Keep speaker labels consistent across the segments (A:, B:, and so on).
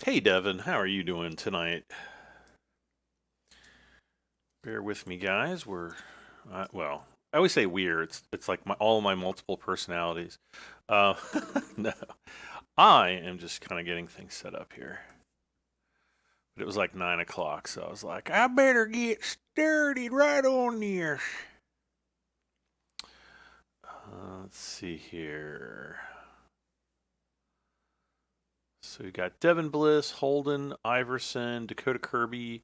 A: Hey Devin, how are you doing tonight? Bear with me, guys. Well, I always say we're. It's like all my multiple personalities. Uh, no, I am just kind of getting things set up here. But it was like 9 o'clock, so I was like, I better get started right on this. Let's see here. So we got Devin Bliss, Holden, Iverson, Dakota Kirby,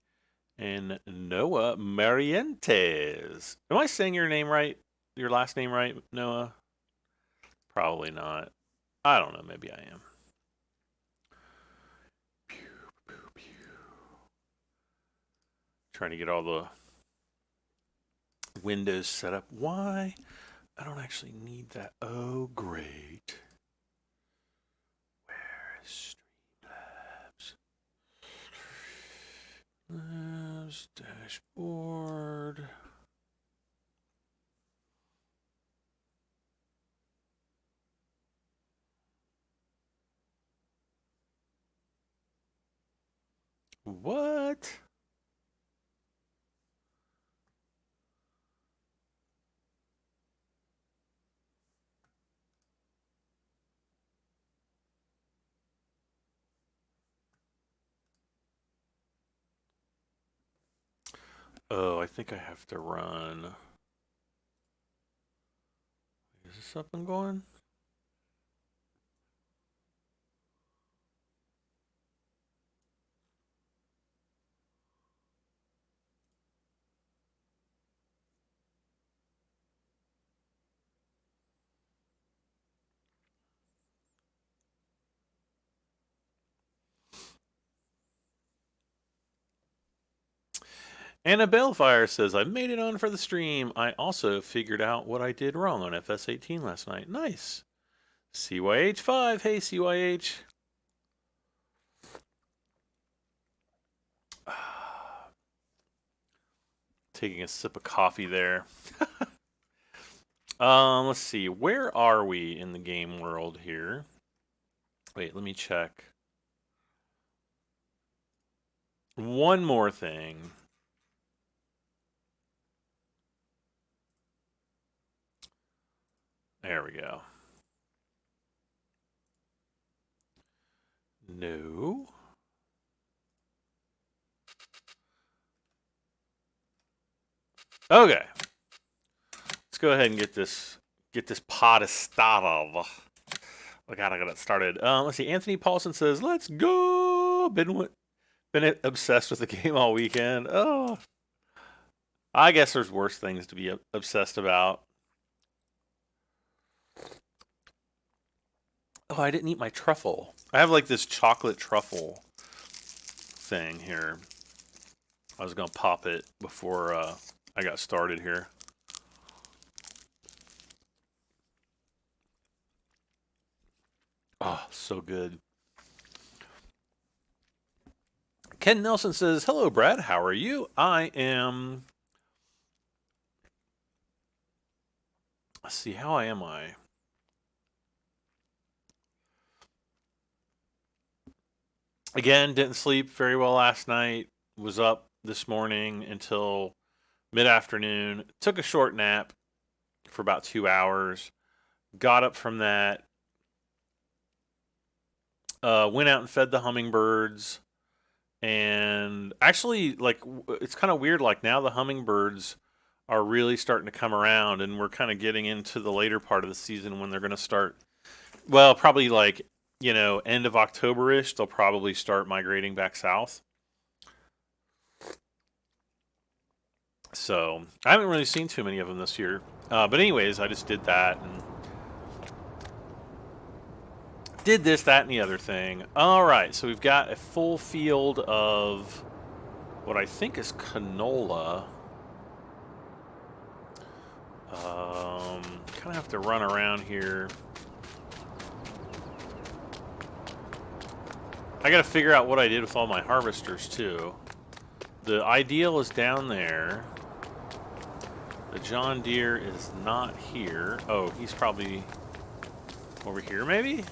A: and Noah Marientes. Am I saying your name right? Your last name right, Noah? Probably not. I don't know. Maybe I am. Trying to get all the windows set up. Why? I don't actually need that. Oh, great. Where is Streamlabs? Dashboard. What? Oh, I think I have to run. Is this up and going? Anna Balefire says, I made it on for the stream. I also figured out what I did wrong on FS18 last night. Nice. CYH5. Hey, CYH. Taking a sip of coffee there. Let's see. Where are we in the game world here? Wait, let me check. One more thing. There we go. No. Okay. Let's go ahead and get this pod started. I gotta get it started. Let's see. Anthony Paulson says, "Let's go." Been obsessed with the game all weekend. Oh, I guess there's worse things to be obsessed about. Oh, I didn't eat my truffle. I have like this chocolate truffle thing here. I was gonna pop it before I got started here. Oh, so good. Ken Nelson says, "Hello, Brad. How are you? I am." Let's see. How am I? Again, didn't sleep very well last night. Was up this morning until mid-afternoon. Took a short nap for about 2 hours. Got up from that. Went out and fed the hummingbirds. And actually, like, it's kind of weird. Like, now the hummingbirds are really starting to come around, and we're kind of getting into the later part of the season when they're going to start. Well, probably like, end of October-ish, they'll probably start migrating back south. So I haven't really seen too many of them this year. But anyways, I just did that and did this, that, and the other thing. All right, so we've got a full field of what I think is canola. Kind of have to run around here. I got to figure out what I did with all my harvesters too. The Ideal is down there. The John Deere is not here. Oh, he's probably over here maybe?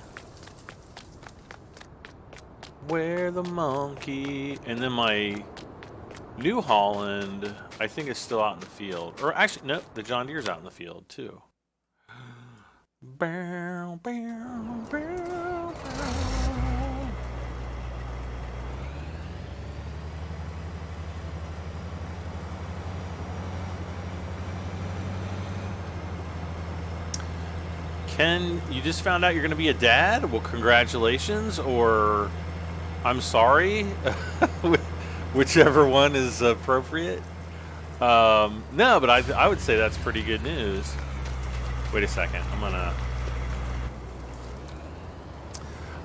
A: Where the monkey. And then my New Holland, I think, is still out in the field. Or actually, no, the John Deere's out in the field too. Bow, bow, bow, bow. Ken, you just found out you're going to be a dad? Well, congratulations, or I'm sorry, whichever one is appropriate. No, but I would say that's pretty good news. Wait a second, I'm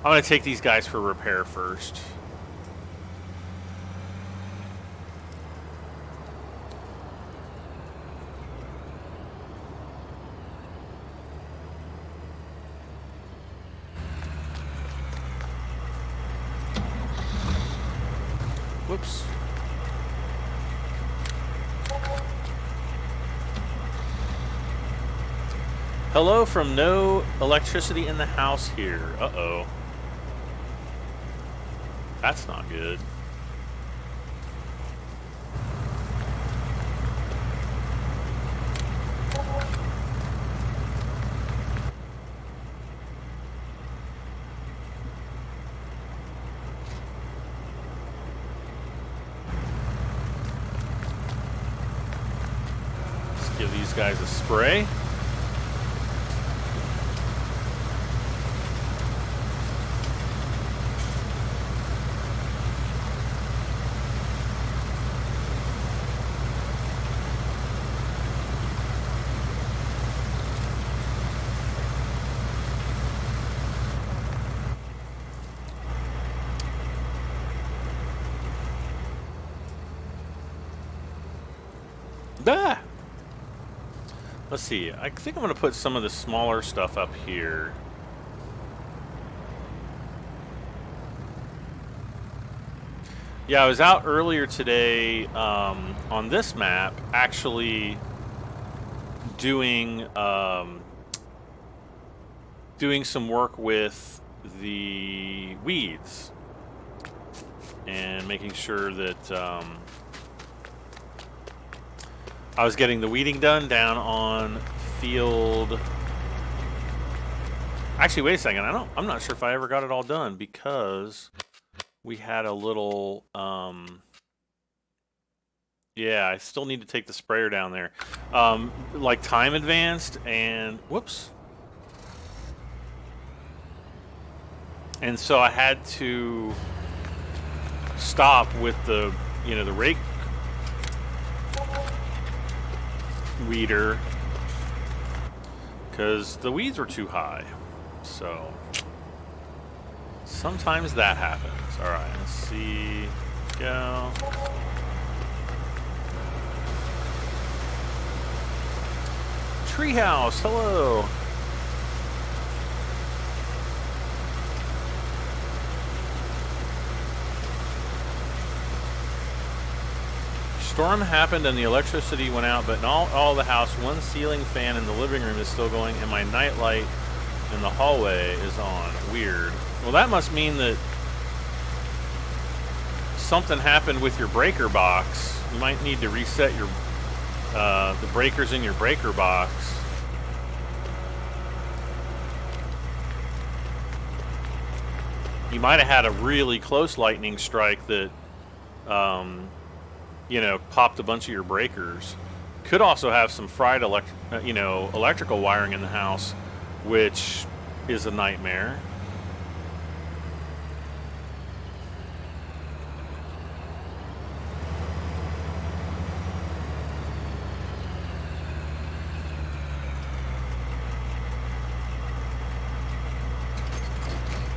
A: gonna take these guys for repair first. Whoops. Hello from no electricity in the house here. Uh-oh. That's not good. Let's give these guys a spray. Ah! Let's see. I think I'm going to put some of the smaller stuff up here. Yeah, I was out earlier today on this map, actually doing doing some work with the weeds and making sure that I was getting the weeding done down on field. Actually, wait a second. I'm not sure if I ever got it all done because we had a little. Yeah, I still need to take the sprayer down there. Like time advanced and whoops. And so I had to stop with the the rake weeder because the weeds were too high. So sometimes that happens. All right, let's see. Go. Treehouse, hello. Storm happened and the electricity went out, but not all the house. One ceiling fan in the living room is still going, and my night light in the hallway is on. Weird. Well, that must mean that something happened with your breaker box. You might need to reset your the breakers in your breaker box. You might have had a really close lightning strike that popped a bunch of your breakers. Could also have some fried electrical wiring in the house, which is a nightmare.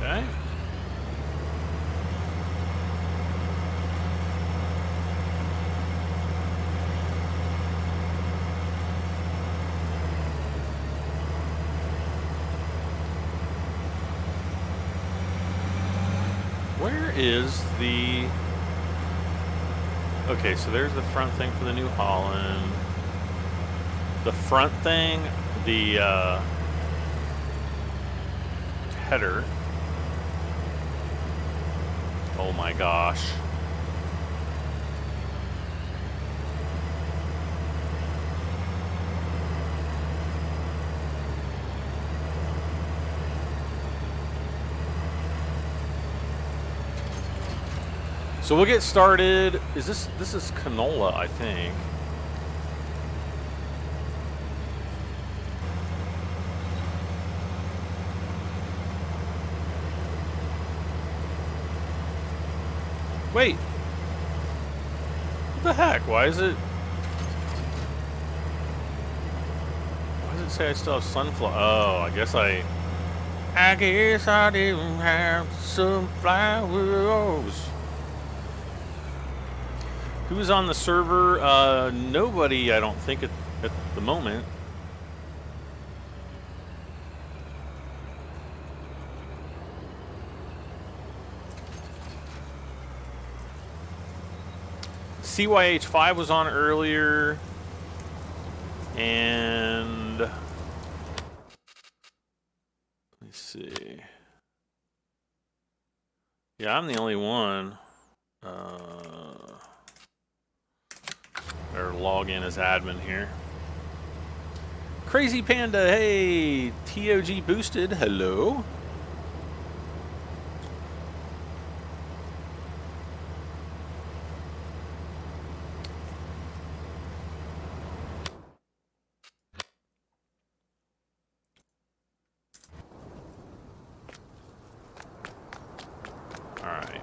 A: Okay. Where is the... Okay, so there's the front thing for the New Holland. The front thing, the header. Oh my gosh. So we'll get started. This is canola, I think. Wait. What the heck? Why does it say I still have sunflower? Oh, I guess I didn't have sunflowers. Who's on the server? Nobody, I don't think, at the moment. CYH5 was on earlier. And let me see. Yeah, I'm the only one. Better log in as admin here. Crazy Panda, hey! TOG boosted, hello. Alright.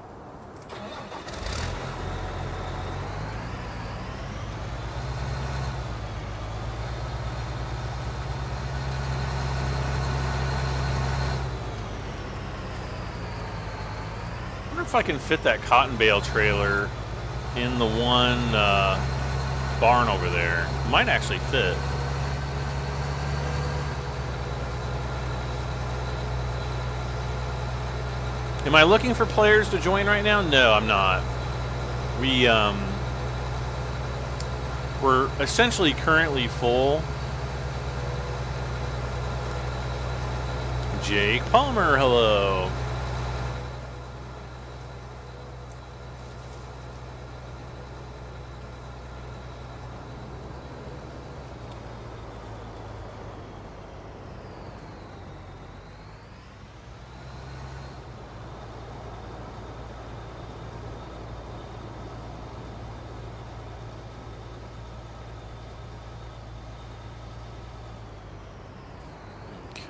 A: I wonder if I can fit that cotton bale trailer in the one barn over there. It might actually fit. Am I looking for players to join right now? No, I'm not. We're essentially currently full. Jake Palmer, hello.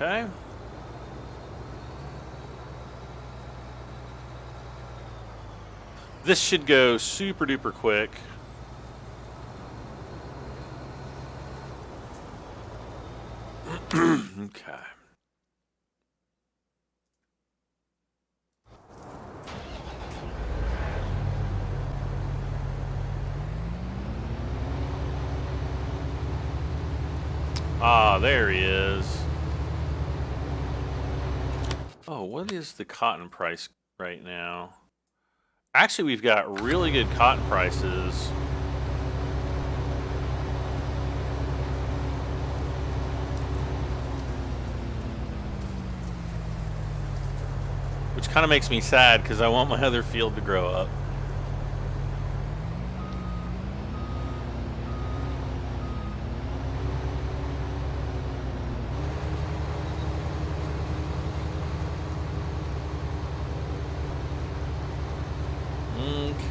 A: Okay. This should go super duper quick. Okay. Ah, there he is. Oh, what is the cotton price right now? Actually, we've got really good cotton prices. Which kind of makes me sad because I want my other field to grow up.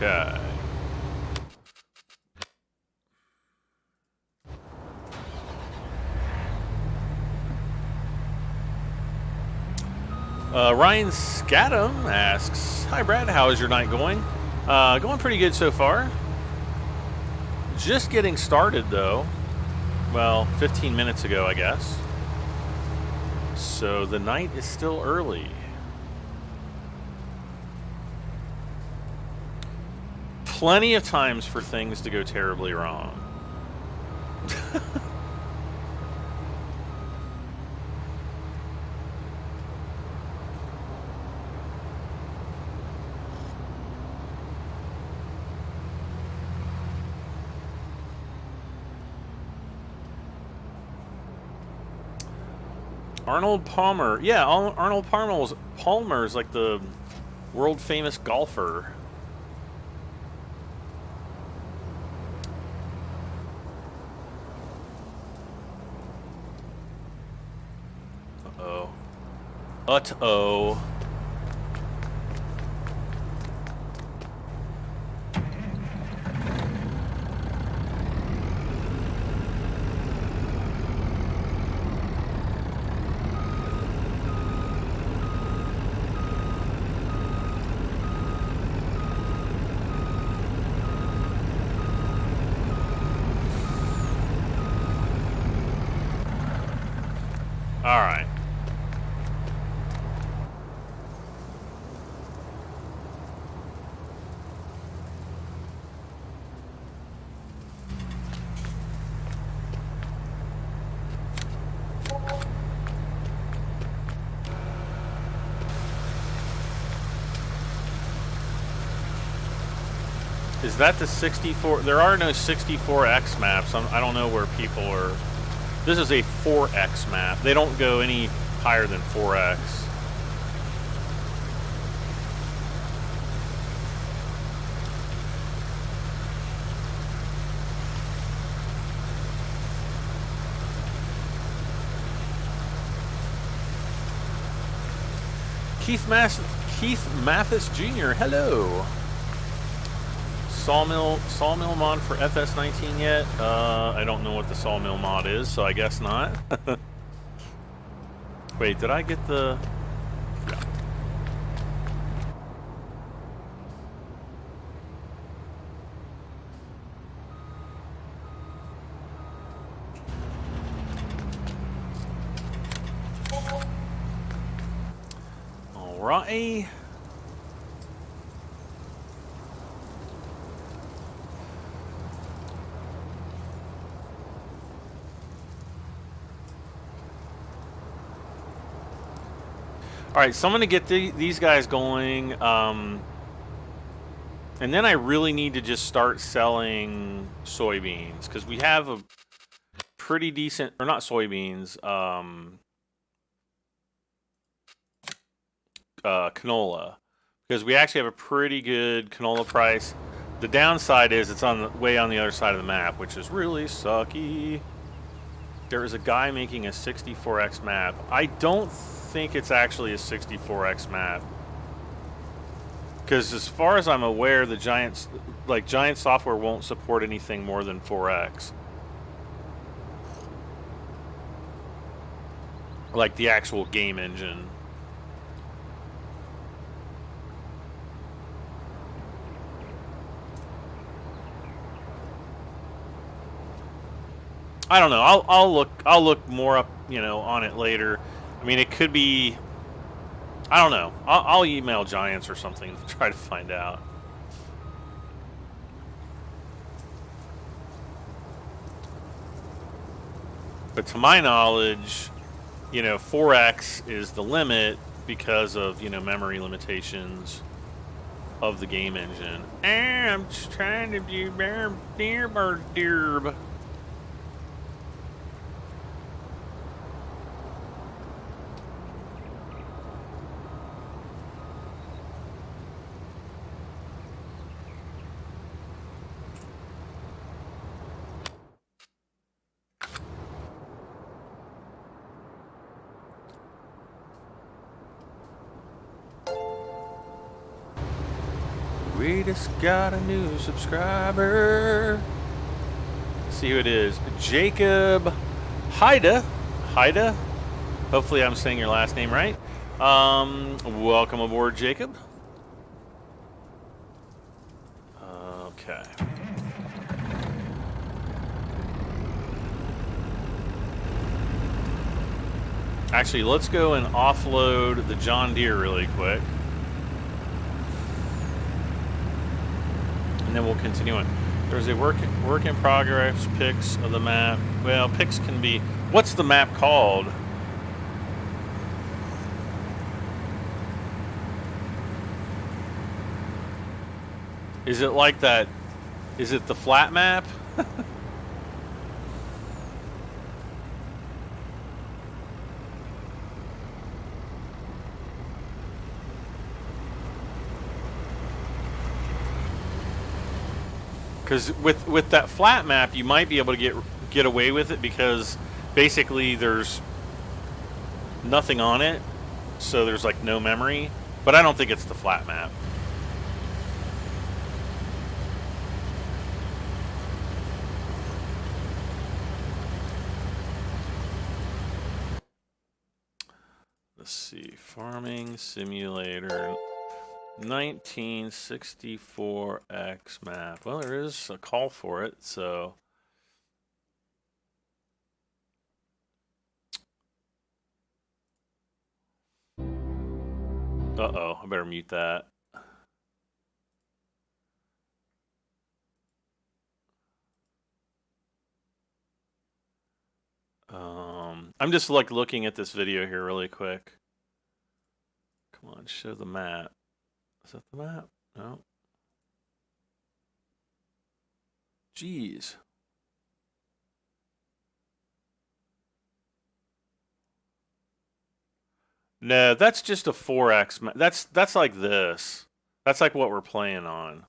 A: Okay. Ryan Scadam asks, "Hi Brad, how is your night going?" Going pretty good so far. Just getting started though. Well, 15 minutes ago, I guess. So the night is still early. Plenty of times for things to go terribly wrong. Arnold Palmer. Yeah, Arnold Palmer's like the World famous golfer. Uh-oh. Uh-oh. All right. Is that the 64? There are no 64X maps. I don't know where people are. This is a 4X map. They don't go any higher than 4X. Keith Mathis Jr., hello. Sawmill mod for FS19 yet? I don't know what the Sawmill mod is, so I guess not. Wait, did I get the... Yeah. Alrighty. All right, so I'm going to get these guys going, and then I really need to just start selling soybeans, because we have a pretty decent, or not soybeans, canola, because we actually have a pretty good canola price. The downside is it's on the way on the other side of the map, which is really sucky. There is a guy making a 64X map. I don't think it's actually a 64X map, because as far as I'm aware, the Giant software won't support anything more than 4X, like the actual game engine. I don't know. I'll look more up, on it later. I mean, it could be, I don't know. I'll email Giants or something to try to find out. But to my knowledge, 4X is the limit because of, memory limitations of the game engine. I'm just trying to do derb. We just got a new subscriber. Let's see who it is. Jacob Haida. Hopefully I'm saying your last name right. Welcome aboard, Jacob. Okay. Actually, let's go and offload the John Deere really quick. And then we'll continue on. There's a work in progress pics of the map. Well, pics can be... What's the map called? Is it like that? Is it the flat map? Because with that flat map, you might be able to get away with it because basically there's nothing on it, so there's like no memory. But I don't think it's the flat map. Let's see, Farming Simulator 1964X map. Well, there is a call for it, so. Uh-oh, I better mute that. I'm just like looking at this video here really quick. Come on, show the map. Is that the map? No. Jeez. No, that's just a 4X map. That's like this. That's like what we're playing on.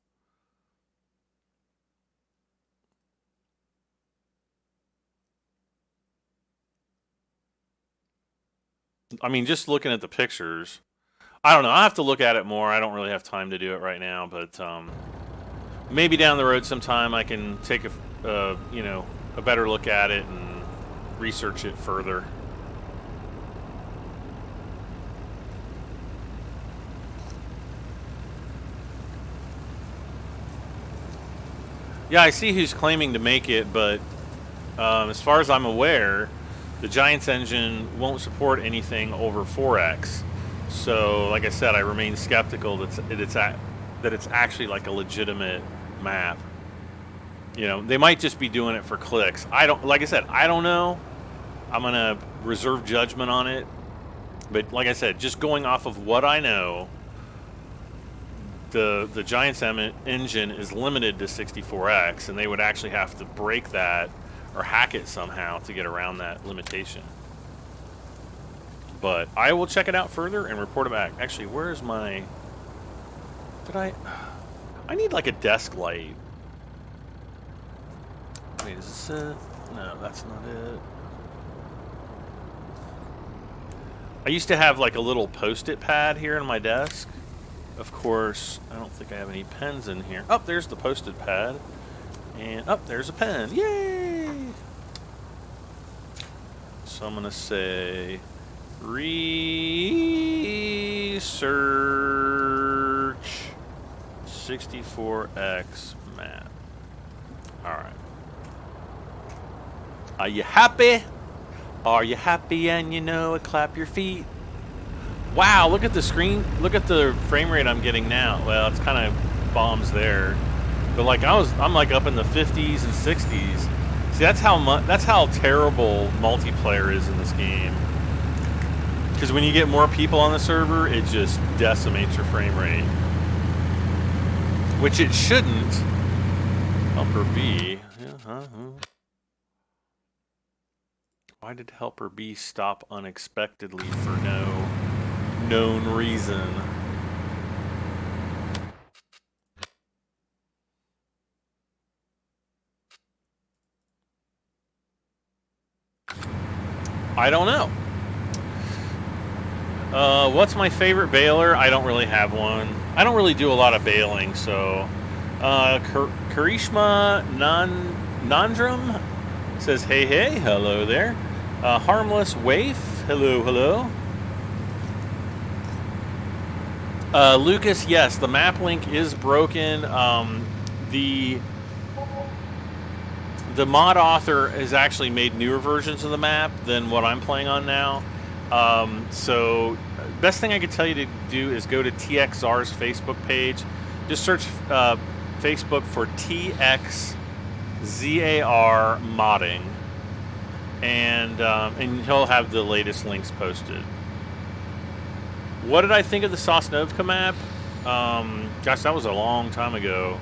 A: I mean, just looking at the pictures, I don't know. I have to look at it more. I don't really have time to do it right now, but maybe down the road sometime I can take a better look at it and research it further. Yeah, I see who's claiming to make it, but as far as I'm aware, the Giants engine won't support anything over 4X. So, like I said, I remain skeptical that it's actually like a legitimate map. You know, they might just be doing it for clicks. Like I said, I don't know. I'm gonna reserve judgment on it. But like I said, just going off of what I know, the Giants engine is limited to 64X, and they would actually have to break that or hack it somehow to get around that limitation. But I will check it out further and report it back. Actually, where's my... I need like a desk light. Wait, is this it? No, that's not it. I used to have like a little post-it pad here on my desk. Of course, I don't think I have any pens in here. Oh, there's the post-it pad. And, oh, there's a pen. Yay! So I'm going to say, research 64X map. All right. Are you happy? Are you happy and you know it? Clap your feet. Wow, look at the screen. Look at the frame rate I'm getting now. Well, it's kind of bombs there. But like I'm like up in the 50s and 60s. See, that's how terrible multiplayer is in this game. Because when you get more people on the server, it just decimates your frame rate. Which it shouldn't. Helper B. Yeah, Why did Helper B stop unexpectedly for no known reason? I don't know. What's my favorite baler? I don't really have one. I don't really do a lot of baling, so... Karishma Nandram says, hey, hello there. Harmless Waif, hello. Lucas, yes, the map link is broken. The mod author has actually made newer versions of the map than what I'm playing on now. So best thing I could tell you to do is go to TXR's Facebook page. Just search Facebook for TXZAR modding, and he'll have the latest links posted. What did I think of the Sosnovka map? Gosh, that was a long time ago.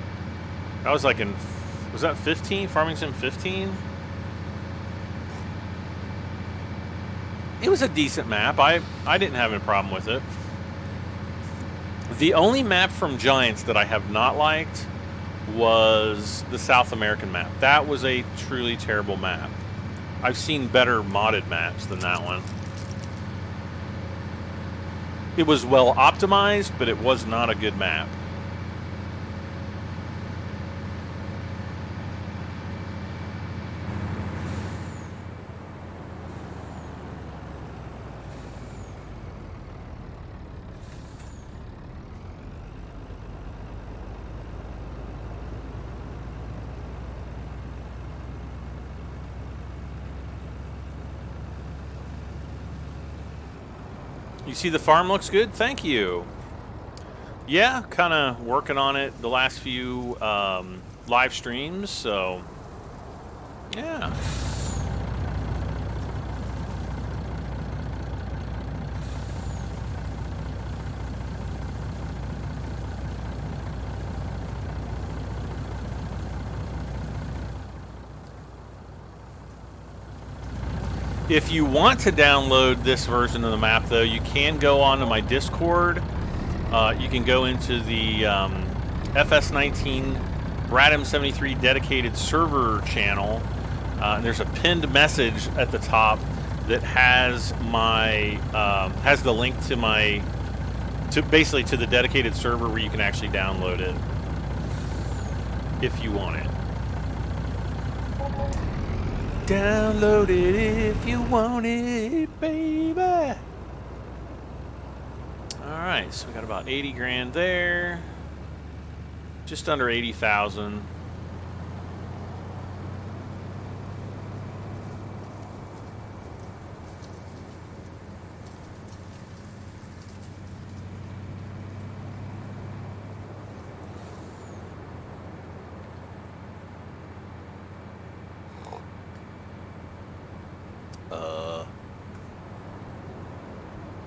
A: That was like was that 15? Farming Sim 15? It was a decent map. I didn't have any problem with it. The only map from Giants that I have not liked was the South American map. That was a truly terrible map. I've seen better modded maps than that one. It was well optimized, but it was not a good map. You see the farm looks good? Thank you. Yeah, kind of working on it the last few live streams, so yeah. If you want to download this version of the map, though, you can go onto my Discord. You can go into the FS19 Bradham73 dedicated server channel. And there's a pinned message at the top that has my has the link to my basically to the dedicated server where you can actually download it if you want it. Download it if you want it, baby. Alright, so we got about 80 grand there. Just under 80,000.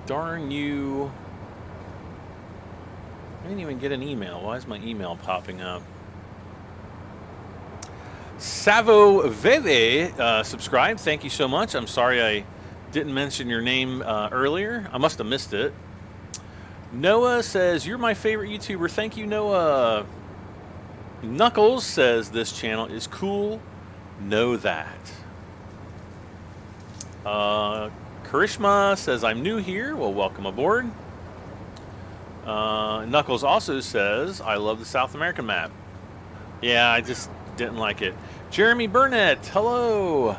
A: Darn you. I didn't even get an email. Why is my email popping up? Savo Veve subscribed. Thank you so much. I'm sorry I didn't mention your name earlier. I must have missed it. Noah says, you're my favorite YouTuber. Thank you, Noah. Knuckles says, this channel is cool. Know that. Karishma says, I'm new here. Well, welcome aboard. Knuckles also says, I love the South American map. Yeah, I just didn't like it. Jeremy Burnett, hello.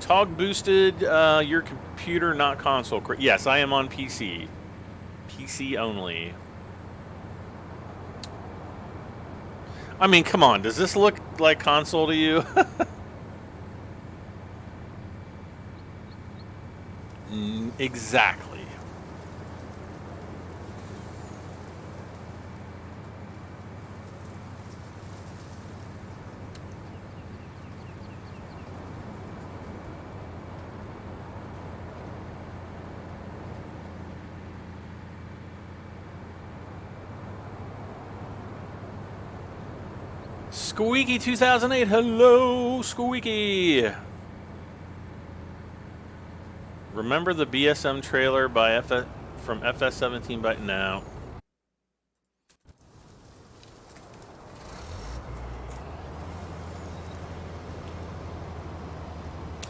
A: Tog boosted your computer, not console. Yes, I am on PC. PC only. I mean, come on. Does this look like console to you? Exactly. Squeaky 2008, hello, Squeaky. Remember the BSM trailer by from FS17 by now?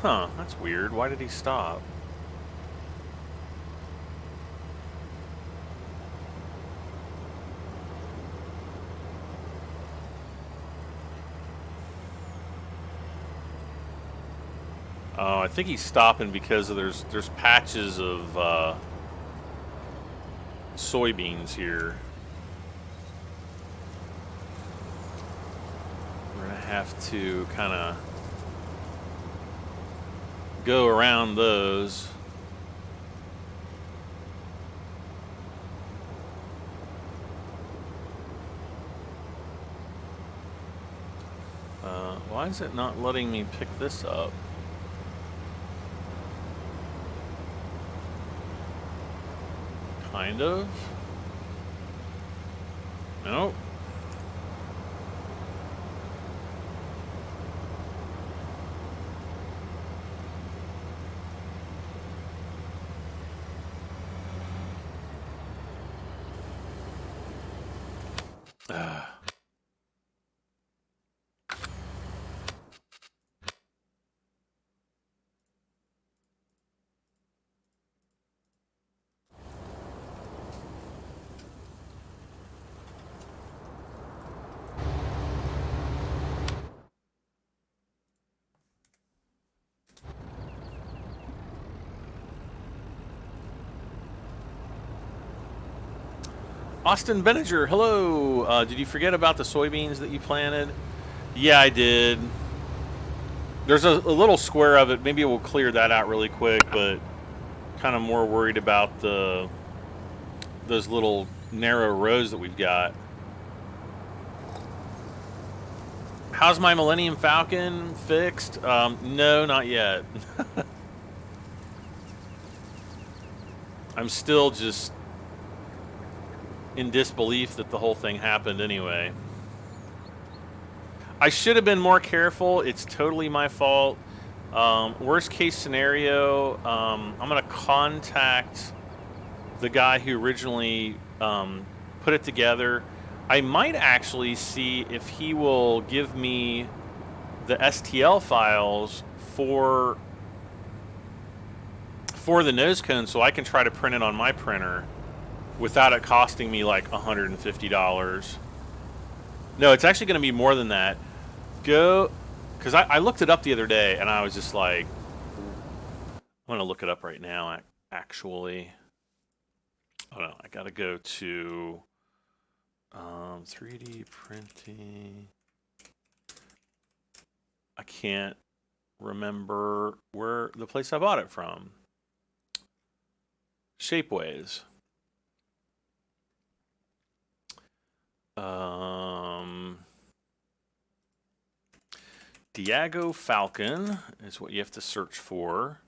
A: Huh, that's weird. Why did he stop? Oh, I think he's stopping because of there's patches of soybeans here. We're gonna have to kind of go around those. Why is it not letting me pick this up? Kind of. Nope. Austin Benninger, hello. Did you forget about the soybeans that you planted? Yeah, I did. There's a little square of it. Maybe we'll clear that out really quick, but kind of more worried about those little narrow rows that we've got. How's my Millennium Falcon fixed? No, not yet. I'm still just in disbelief that the whole thing happened anyway. I should have been more careful. It's totally my fault. Worst case scenario, I'm going to contact the guy who originally put it together. I might actually see if he will give me the STL files for the nose cone so I can try to print it on my printer without it costing me like $150. No, it's actually going to be more than that. Because I looked it up the other day and I was just like, I'm going to look it up right now, actually. Oh no, I got to go to 3D printing. I can't remember where the place I bought it from. Shapeways. Diego Falcon is what you have to search for.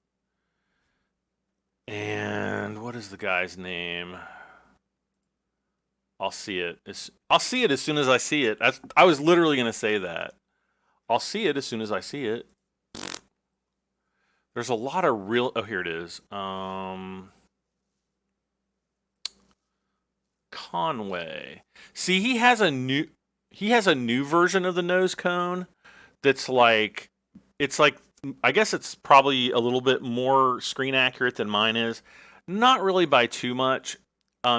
A: And what is the guy's name? I'll see it. I'll see it as soon as I see it. I was literally going to say that. I'll see it as soon as I see it. There's a lot of real... Oh, here it is. Conway. See, he has a new version of the nose cone that's like... It's like... I guess it's probably a little bit more screen accurate than mine is. Not really by too much.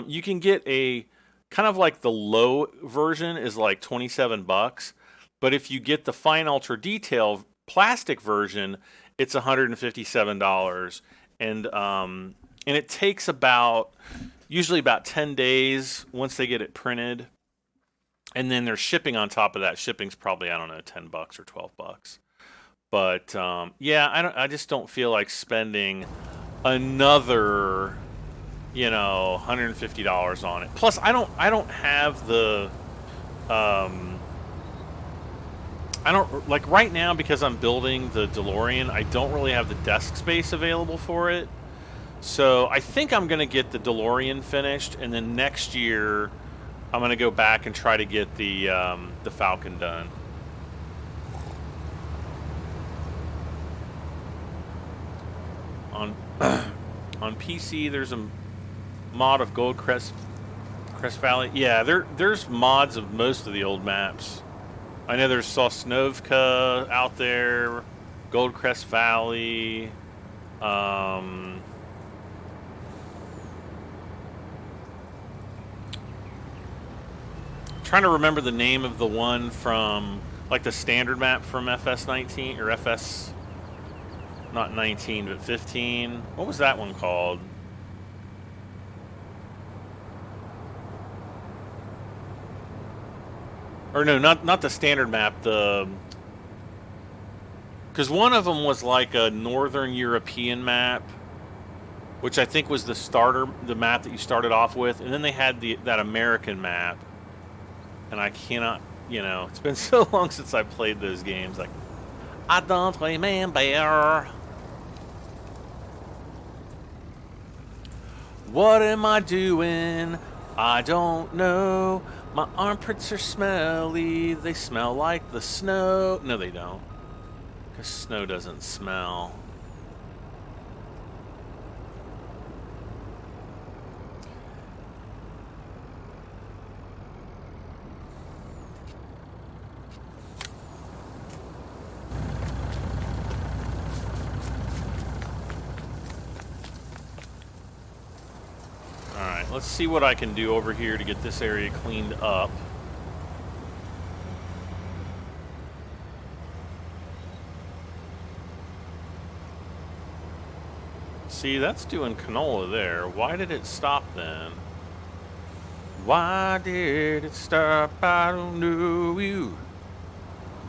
A: You can get a... Kind of like the low version is like $27. But if you get the fine ultra detail plastic version, it's $157, and it takes usually about 10 days once they get it printed, and then there's shipping on top of that. Shipping's probably, I don't know, $10 or $12. But yeah, I just don't feel like spending another, $150 on it. Plus, I don't have the I don't, like right now, because I'm building the DeLorean, I don't really have the desk space available for it. So I think I'm going to get the DeLorean finished, and then next year I'm going to go back and try to get the Falcon done. On PC, there's a mod of Crest Valley. Yeah, there's mods of most of the old maps. I know there's Sosnovka out there, Goldcrest Valley. Trying to remember the name of the one from, like, the standard map from FS19 or FS, not 19 but 15. What was that one called? Or no, not the standard map. Because one of them was like a Northern European map, which I think was the map that you started off with, and then they had that American map. And I cannot, it's been so long since I played those games. Like, I don't remember. What am I doing? I don't know. My armpits are smelly. They smell like the snow. No, they don't. Because snow doesn't smell. Alright, let's see what I can do over here to get this area cleaned up. See, that's doing canola there. Why did it stop then? Why did it stop? I don't know.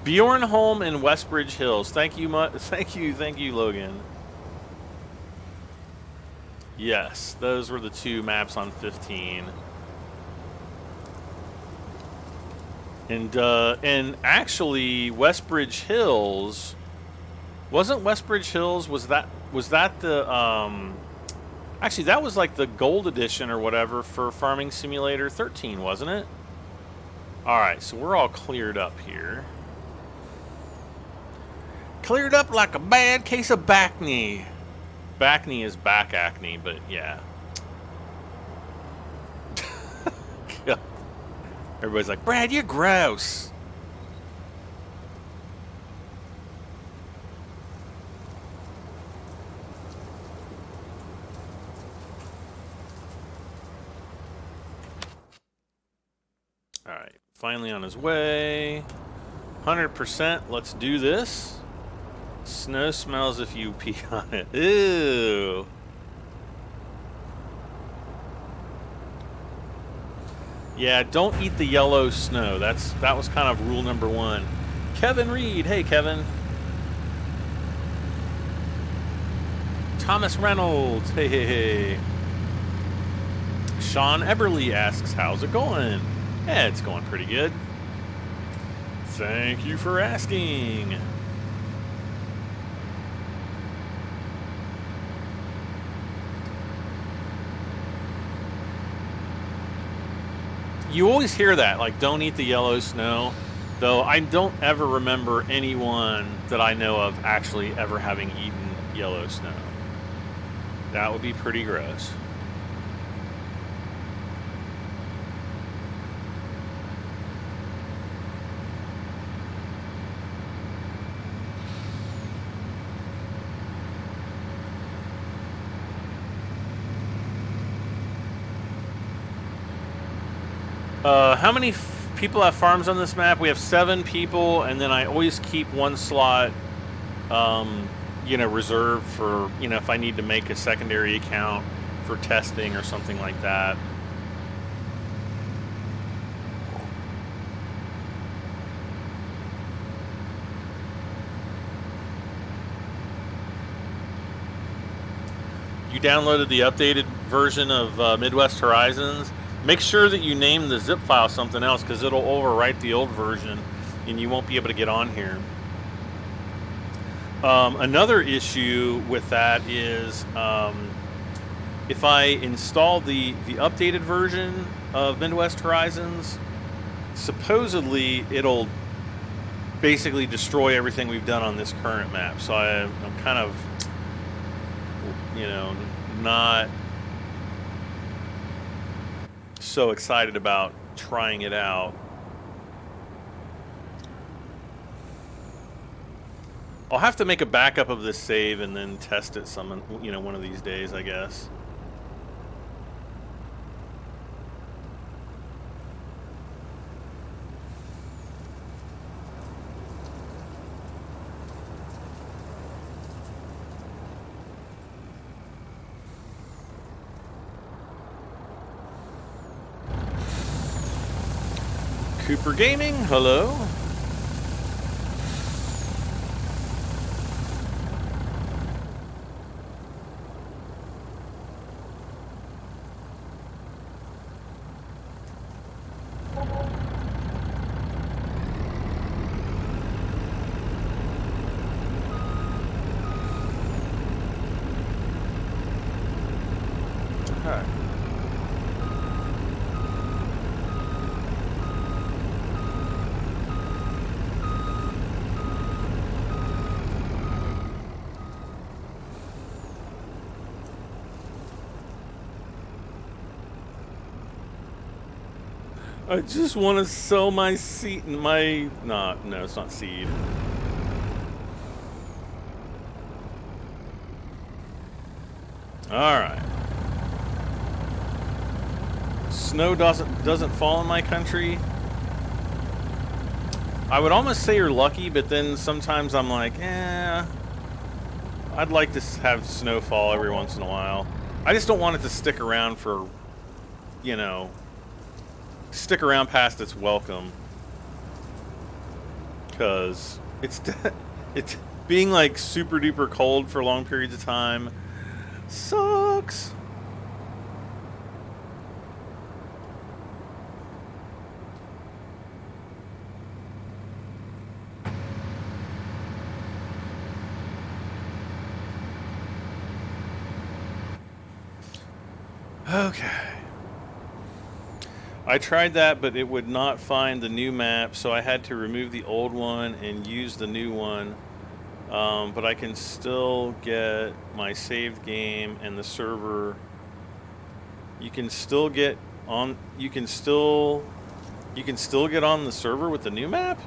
A: Bjornholm and Westbridge Hills. Thank you, thank you, Logan. Yes, those were the two maps on 15. And actually, Westbridge Hills wasn't Westbridge Hills. Was that the actually, that was like the gold edition or whatever for Farming Simulator 13, wasn't it? All right, so we're all cleared up here. Cleared up like a bad case of back knee. Back knee is back acne, but yeah. Everybody's like, Brad, you're gross. All right, finally on his way. 100%, let's do this. Snow smells if you pee on it. Ew. Yeah, don't eat the yellow snow. That was kind of rule number 1. Kevin Reed, hey Kevin. Thomas Reynolds, hey hey hey. Sean Eberly asks, how's it going? Yeah, it's going pretty good. Thank you for asking. You always hear that, like, don't eat the yellow snow. Though I don't ever remember anyone that I know of actually ever having eaten yellow snow. That would be pretty gross. How many people have farms on this map? We have 7 people, and then I always keep one slot, you know, reserved for, you know, if I need to make a secondary account for testing or something like that. You downloaded the updated version of Midwest Horizons. Make sure that you name the zip file something else, because it'll overwrite the old version and you won't be able to get on here. Another issue with that is if I install the updated version of Midwest Horizons, supposedly it'll basically destroy everything we've done on this current map. So I'm kind of, you know, not so excited about trying it out. I'll have to make a backup of this save and then test it some, you know, one of these days, I guess. Cooper Gaming, hello. I just want to sell my seed. My no, it's not seed. All right. Snow doesn't fall in my country. I would almost say you're lucky, but then sometimes I'm like, I'd like to have snowfall every once in a while. I just don't want it to stick around for, you know, stick around past its welcome. Because it's being like super duper cold for long periods of time sucks. Okay. I tried that, but it would not find the new map, so I had to remove the old one and use the new one. But I can still get my saved game and the server. You can still get on. You can still get on the server with the new map.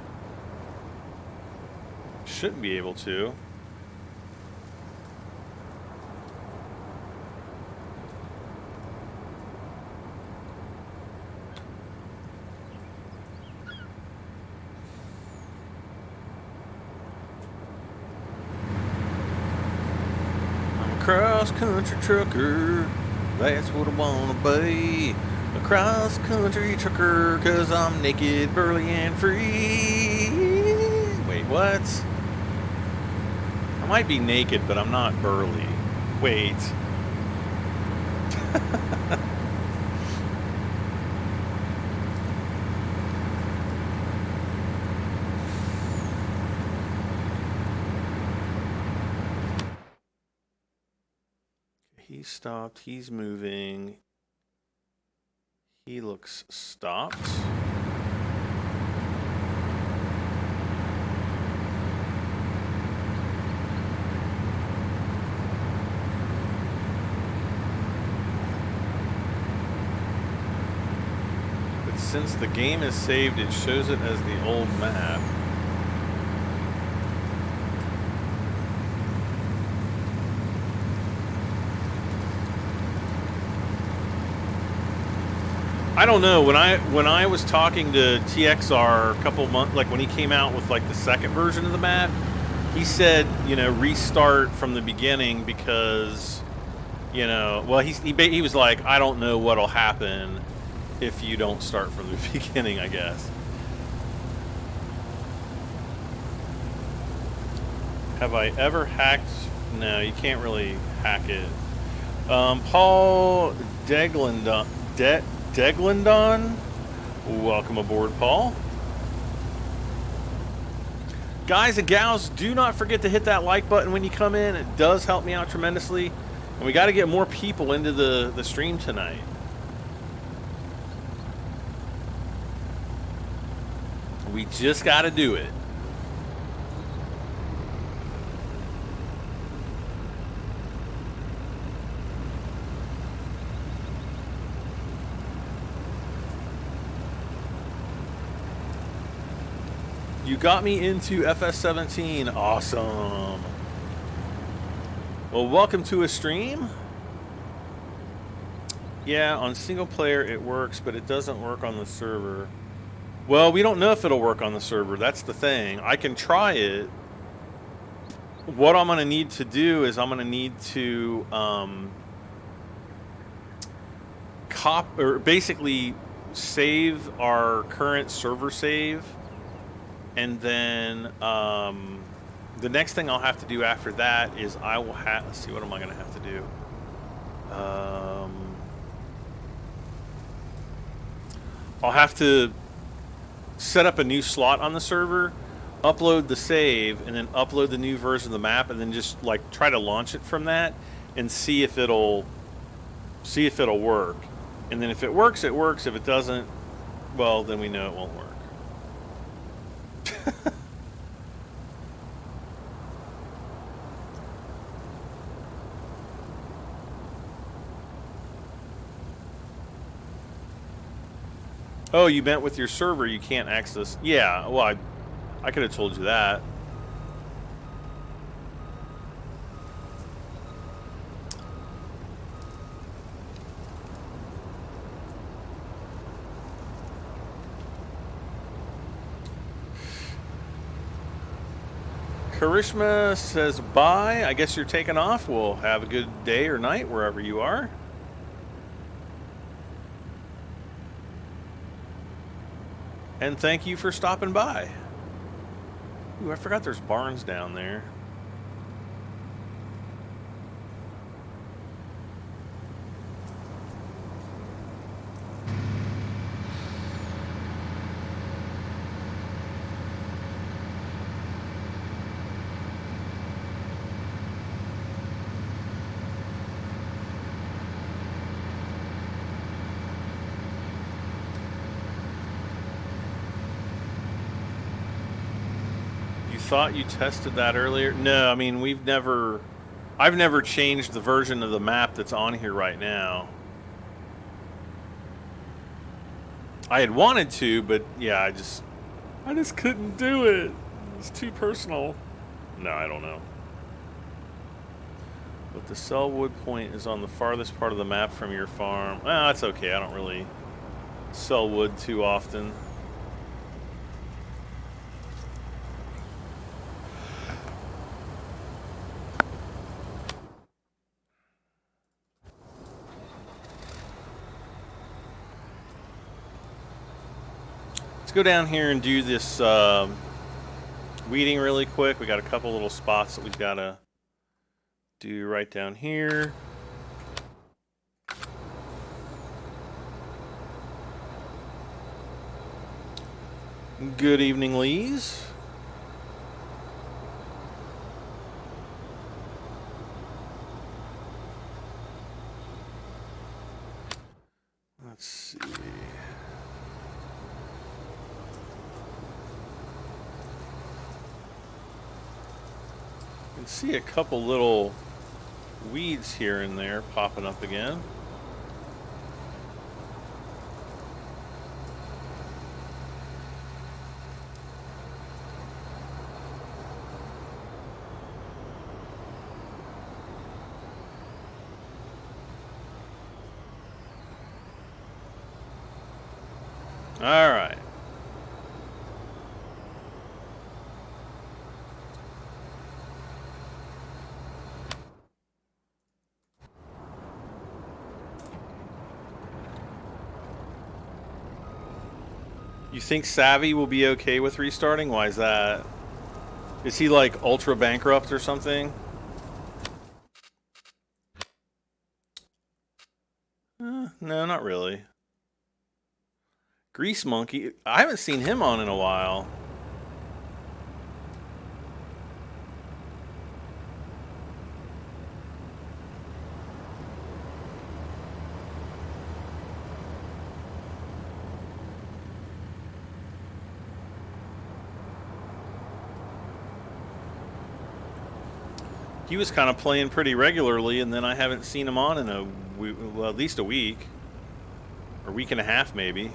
A: Shouldn't be able to. Cross-country trucker, that's what I wanna be. A cross-country trucker, 'cause I'm naked, burly, and free. Wait, what? I might be naked, but I'm not burly. Wait. He stopped. He's moving. He looks stopped. But since the game is saved, it shows it as the old map. I don't know. When I was talking to TXR a couple months, like when he came out with like the second version of the map, he said, you know, restart from the beginning because, you know, well, he was like, I don't know what'll happen if you don't start from the beginning, I guess. Have I ever hacked? No, you can't really hack it. Paul Deglendon, welcome aboard, Paul. Guys and gals, do not forget to hit that like button when you come in. It does help me out tremendously. And we got to get more people into the stream tonight. We just got to do it. You got me into FS17. Awesome. Well, welcome to a stream. Yeah, on single player it works, but it doesn't work on the server. Well, we don't know if it'll work on the server. That's the thing. I can try it. What I'm going to need to do is I'm going to need to basically save our current server save. And then the next thing I'll have to do after that is I will have, let's see, what am I going to have to do? I'll have to set up a new slot on the server, upload the save, and then upload the new version of the map, and then just like try to launch it from that and see if it'll work. And then if it works, it works. If it doesn't, well, then we know it won't work. Oh, you meant with your server you can't access... Yeah, well, I could have told you that. Karishma says bye. I guess you're taking off. Well, have a good day or night wherever you are. And thank you for stopping by. Ooh, I forgot there's barns down there. Thought you tested that earlier? No, I mean I've never changed the version of the map that's on here right now. I had wanted to, but yeah, I just couldn't do it. It's too personal. No, I don't know. But the Sellwood point is on the farthest part of the map from your farm. Ah, that's okay. I don't really sell wood too often. Let's go down here and do this weeding really quick. We got a couple little spots that we've got to do right down here. Good evening, Lees. Let's see. You can see a couple little weeds here and there popping up again. All right. You think Savvy will be okay with restarting? Why is that? Is he like ultra bankrupt or something? No, not really. Grease Monkey, I haven't seen him on in a while. He was kind of playing pretty regularly, and then I haven't seen him on in well, at least a week. Or week and a half, maybe.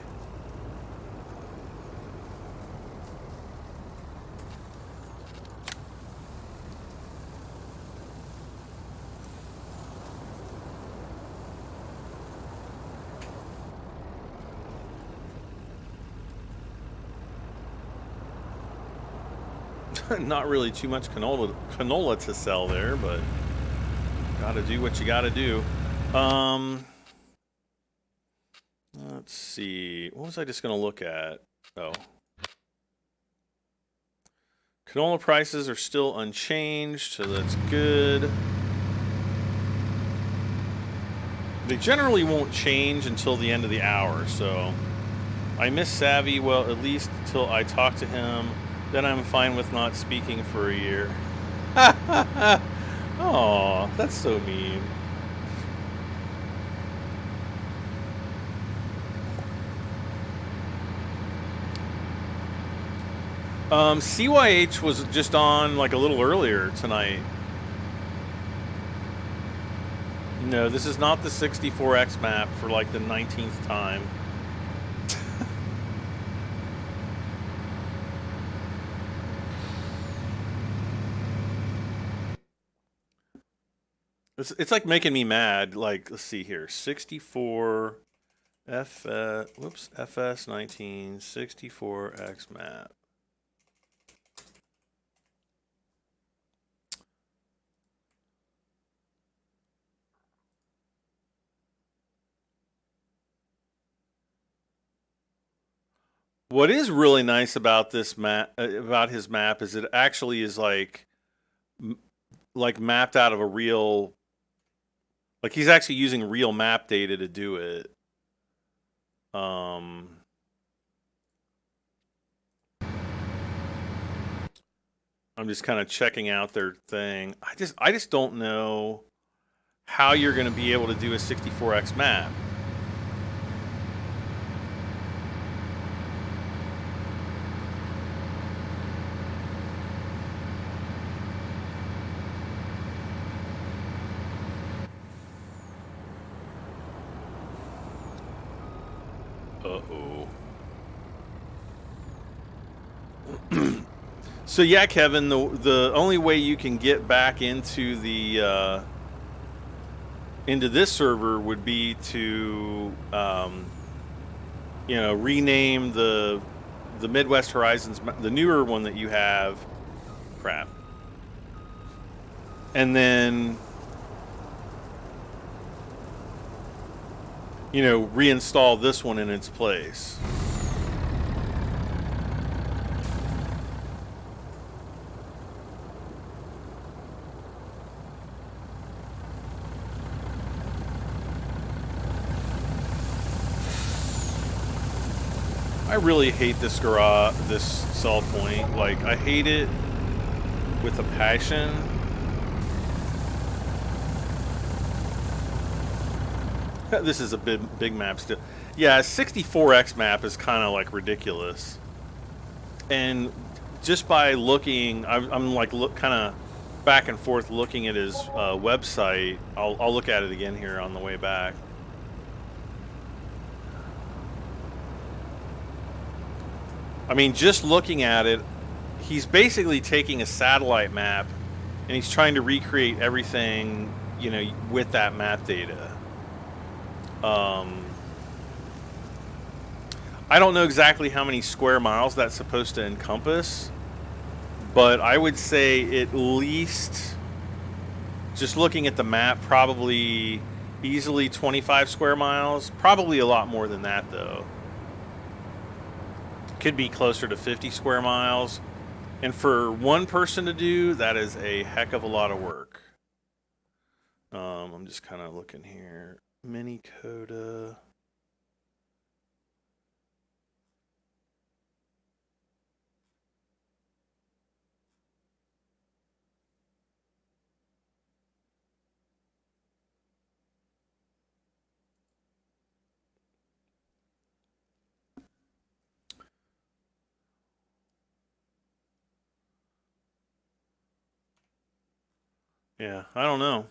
A: Not really too much canola to sell there, but gotta do what you gotta do. Let's see. What was I just gonna look at? Oh. Canola prices are still unchanged, so that's good. They generally won't change until the end of the hour, so I miss Savvy, well, at least until I talk to him. Then I'm fine with not speaking for a year. Aw, that's so mean. CYH was just on like a little earlier tonight. No, this is not the 64X map for like the 19th time. It's like making me mad. Like, let's see here, 64 FS 19 64X map. What is really nice about this map, about his map, is it actually is like mapped out of a real, like he's actually using real map data to do it. I'm just kind of checking out their thing. I just don't know how you're going to be able to do a 64X map. Uh-oh. So yeah, Kevin, the only way you can get back into the into this server would be to you know, rename the Midwest Horizons, the newer one that you have, crap, and then, you know, reinstall this one in its place. I really hate this sell point. Like, I hate it with a passion. This is a big map still. Yeah, 64X map is kind of like ridiculous. And just by looking, I'm like kind of back and forth looking at his website. I'll look at it again here on the way back. I mean, just looking at it, he's basically taking a satellite map and he's trying to recreate everything, you know, with that map data. I don't know exactly how many square miles that's supposed to encompass, but I would say at least, just looking at the map, probably easily 25 square miles. Probably a lot more than that, though. Could be closer to 50 square miles. And for one person to do, that is a heck of a lot of work. I'm just kind of looking here. Mini Coda. Yeah, I don't know.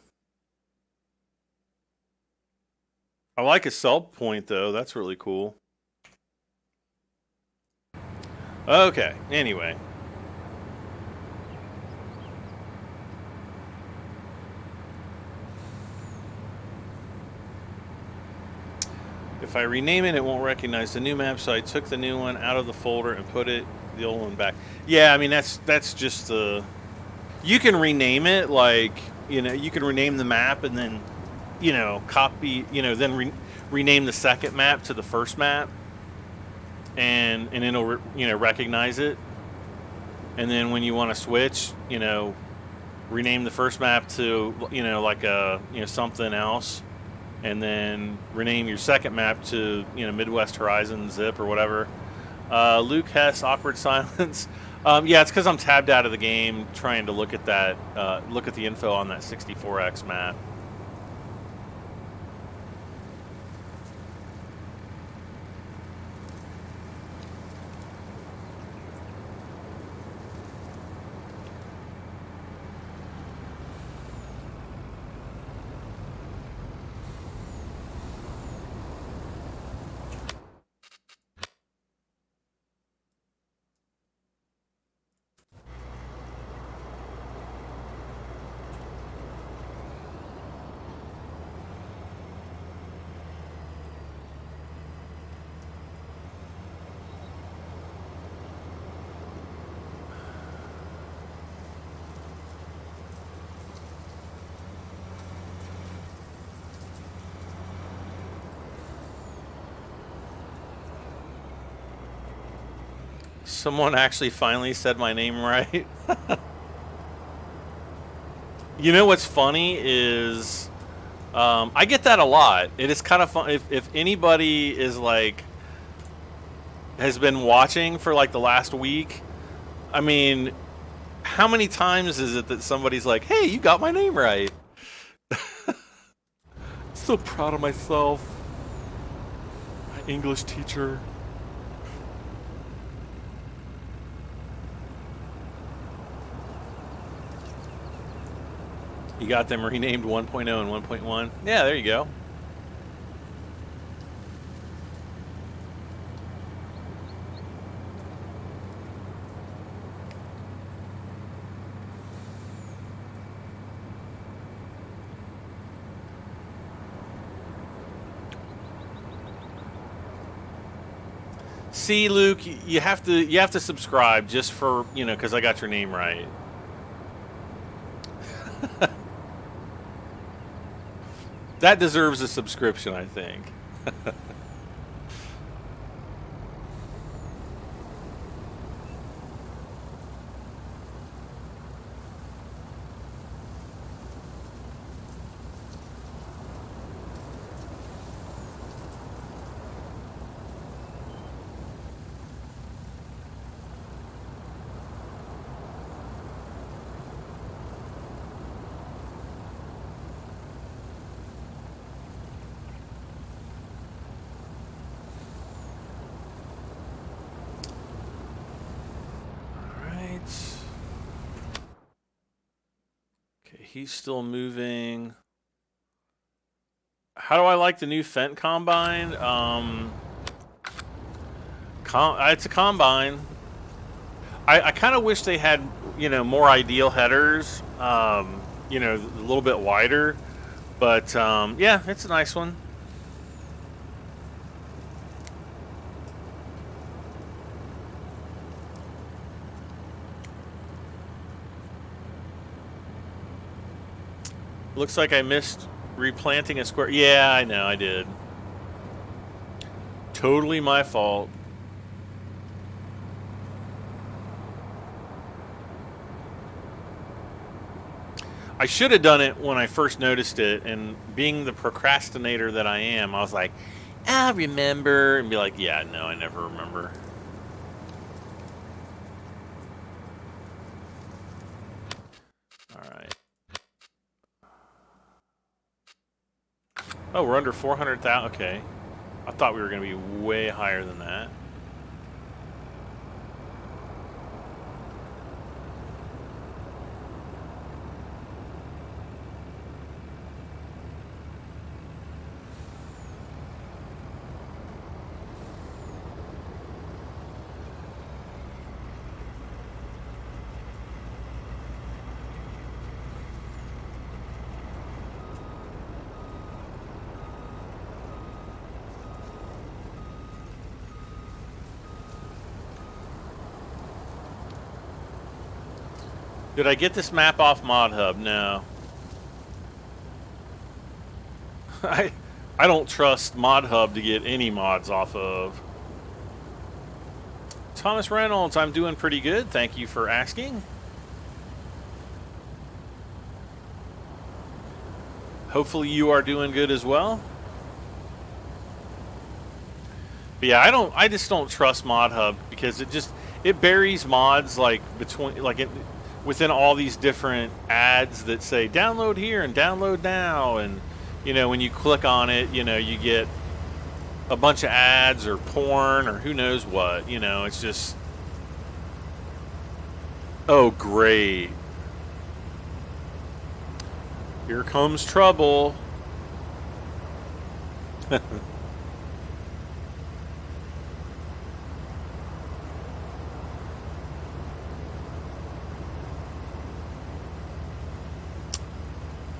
A: I like his sell point, though. That's really cool. Okay, anyway. If I rename it, it won't recognize the new map, so I took the new one out of the folder and put the old one back. Yeah, I mean, that's just the... You can rename it, like, you know, you can rename the map and then, you know, copy, you know, then rename the second map to the first map, and it'll, you know, recognize it. And then when you want to switch, you know, rename the first map to, you know, like a, you know, something else, and then rename your second map to, you know, Midwest Horizon Zip or whatever. Luke Hess, awkward silence. Yeah, it's because I'm tabbed out of the game trying to look at that, look at the info on that 64X map. Someone actually finally said my name right. You know what's funny is I get that a lot. It is kind of fun if anybody is like has been watching for like the last week. I mean, how many times is it that somebody's like, "Hey, you got my name right"? So proud of myself. My English teacher. You got them renamed 1.0 and 1.1. Yeah, there you go. See, Luke, you have to subscribe just for, you know, because I got your name right. That deserves a subscription, I think. He's still moving. How do I like the new Fent combine? It's a combine. I kind of wish they had, you know, more ideal headers. You know, a little bit wider. But yeah, it's a nice one. Looks like I missed replanting a square. Yeah, I know, I did. Totally my fault. I should have done it when I first noticed it, and being the procrastinator that I am, I was like, I'll remember, and be like, yeah, no, I never remember. Oh, we're under 400,000. Okay. I thought we were going to be way higher than that. Did I get this map off ModHub? No. I don't trust ModHub to get any mods off of. Thomas Reynolds, I'm doing pretty good. Thank you for asking. Hopefully you are doing good as well. But yeah, I just don't trust ModHub because it buries mods like within all these different ads that say download here and download now, and you know, when you click on it, you know, you get a bunch of ads or porn or who knows what. You know, it's just, oh great, here comes trouble.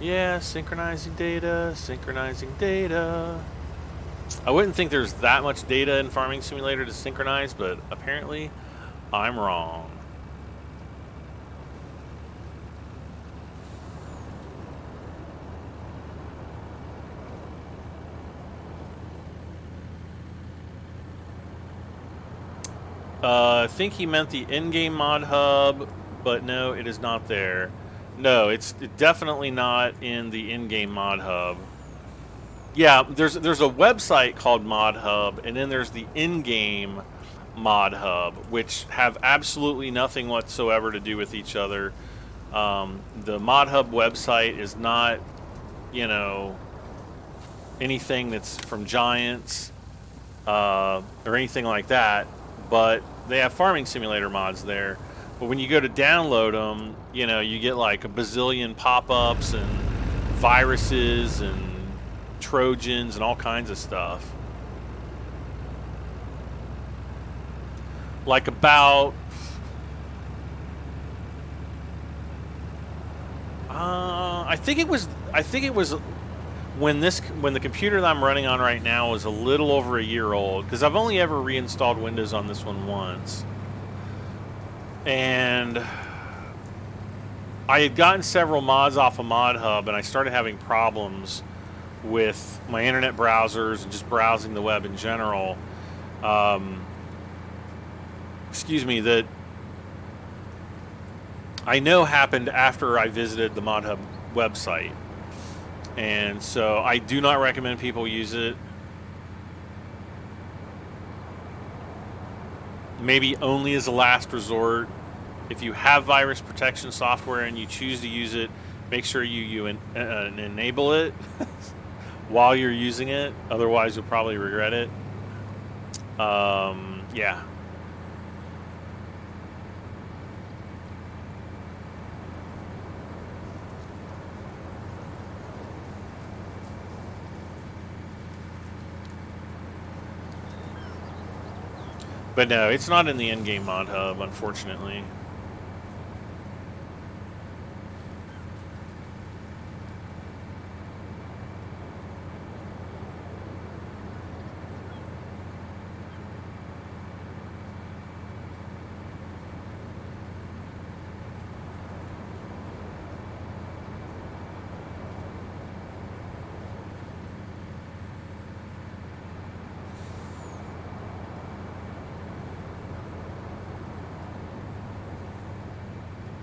A: Yeah, synchronizing data, synchronizing data. I wouldn't think there's that much data in Farming Simulator to synchronize, but apparently I'm wrong. I think he meant the in-game mod hub, but no, it is not there. No, it's definitely not in the in-game mod hub. Yeah, there's a website called Mod Hub, and then there's the in-game Mod Hub, which have absolutely nothing whatsoever to do with each other. The Mod Hub website is not, you know, anything that's from Giants or anything like that, but they have farming simulator mods there. But when you go to download them, you know, you get like a bazillion pop-ups and viruses and Trojans and all kinds of stuff. Like about I think it was when the computer that I'm running on right now was a little over a year old, because I've only ever reinstalled Windows on this one once. And I had gotten several mods off of Mod Hub, and I started having problems with my internet browsers and just browsing the web in general. Excuse me, that I know happened after I visited the Mod Hub website. And so I do not recommend people use it. Maybe only as a last resort. If you have virus protection software and you choose to use it, make sure you enable it while you're using it. Otherwise, you'll probably regret it. Yeah. But no, it's not in the in-game Mod Hub, unfortunately.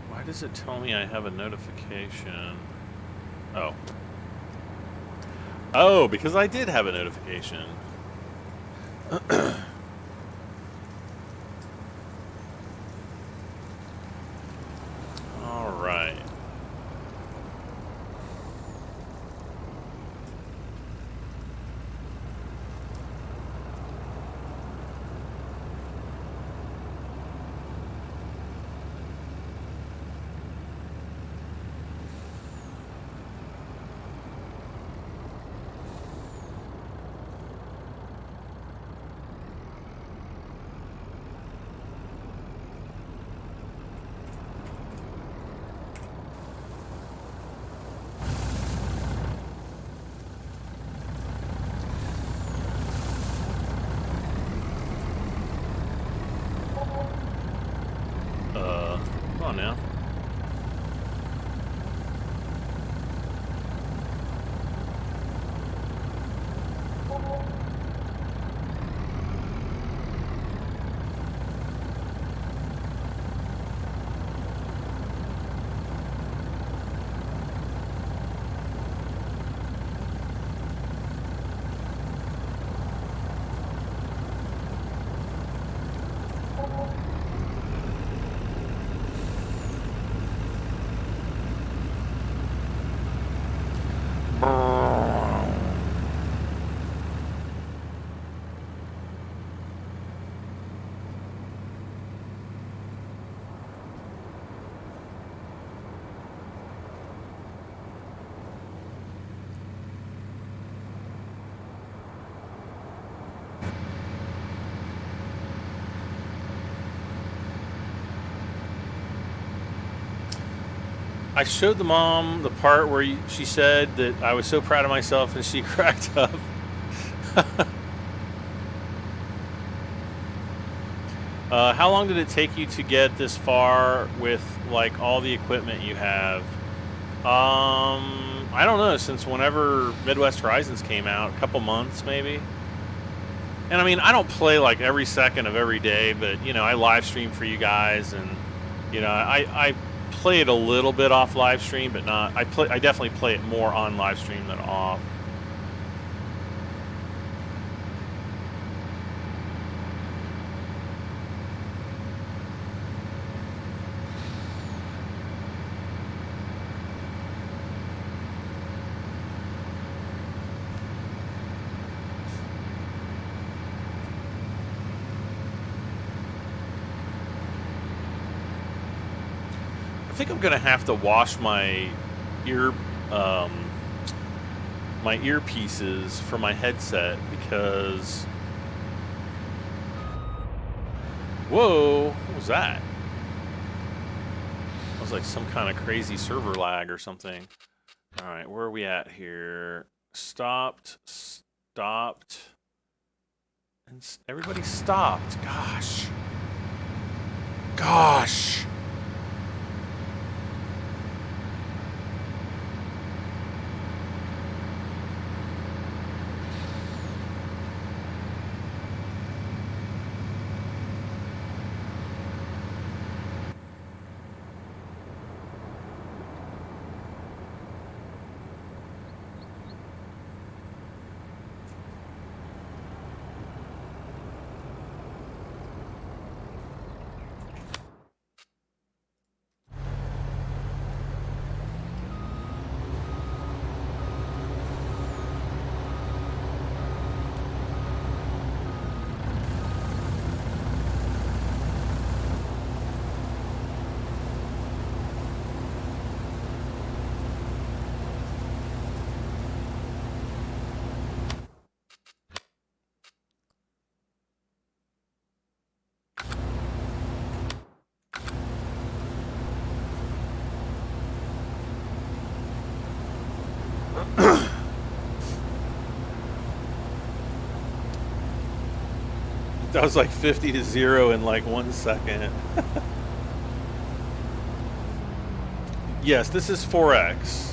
A: Why does it tell me I have a notification? Oh. Oh, because I did have a notification. All right. Come on now. I showed the mom the part where she said that I was so proud of myself, and she cracked up. How long did it take you to get this far with like all the equipment you have? I don't know, since whenever Midwest Horizons came out, a couple months maybe. And I mean, I don't play like every second of every day, but you know, I live stream for you guys, and you know, I play it a little bit off live stream, but not. I definitely play it more on live stream than off. I think I'm gonna have to wash my my earpieces for my headset because, whoa, what was that? It was like some kind of crazy server lag or something. All right, where are we at here? Stopped, and everybody stopped. Gosh. That was like 50 to 0 in like 1 second. Yes, this is 4X.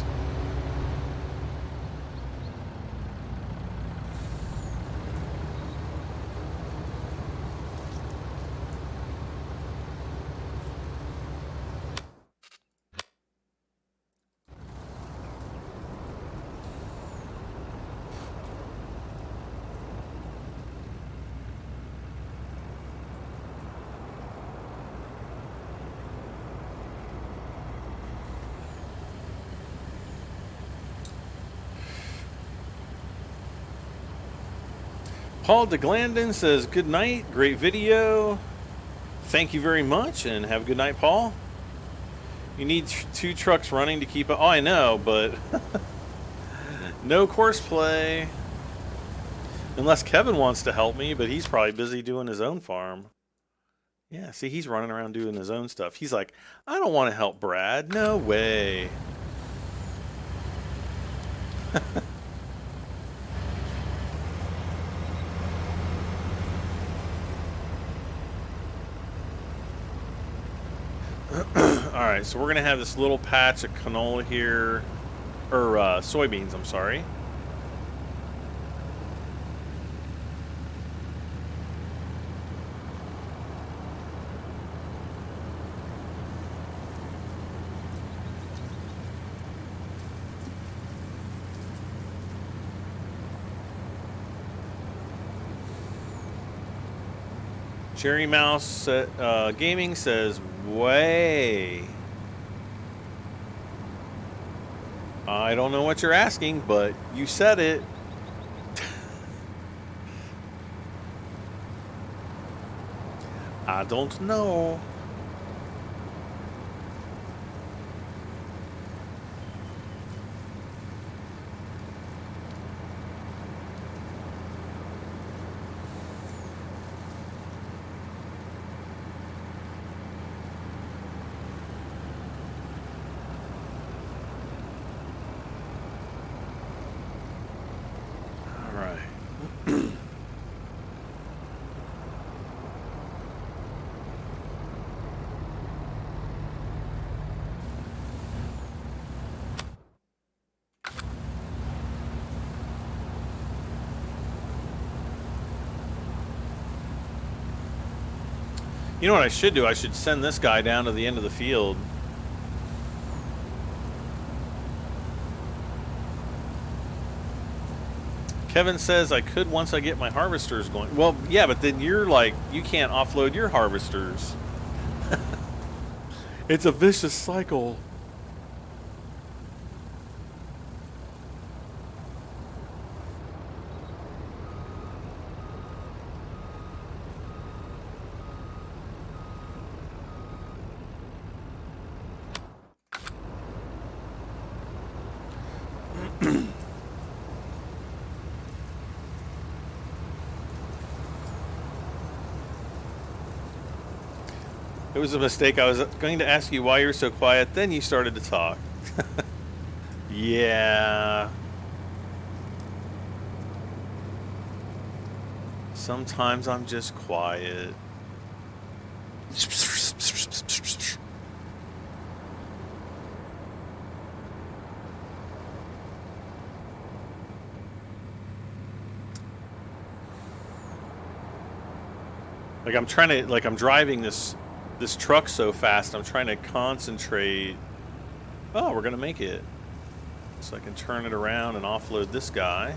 A: Paul DeGlandon says, good night, great video. Thank you very much, and have a good night, Paul. You need 2 trucks running to keep up. Oh, I know, but no courseplay. Unless Kevin wants to help me, but he's probably busy doing his own farm. Yeah, see, he's running around doing his own stuff. He's like, I don't want to help Brad. No way. Alright, so we're going to have this little patch of canola here, or soybeans, I'm sorry. Cherry Mouse Gaming says, way. I don't know what you're asking, but you said it. I don't know. You know what I should do? I should send this guy down to the end of the field. Kevin says I could once I get my harvesters going. Well, yeah, but then you're like, you can't offload your harvesters. It's a vicious cycle. It was a mistake. I was going to ask you why you're so quiet, then you started to talk. Yeah. Sometimes I'm just quiet. Like I'm trying to, like I'm driving this truck so fast, I'm trying to concentrate. Oh, we're gonna make it. So I can turn it around and offload this guy.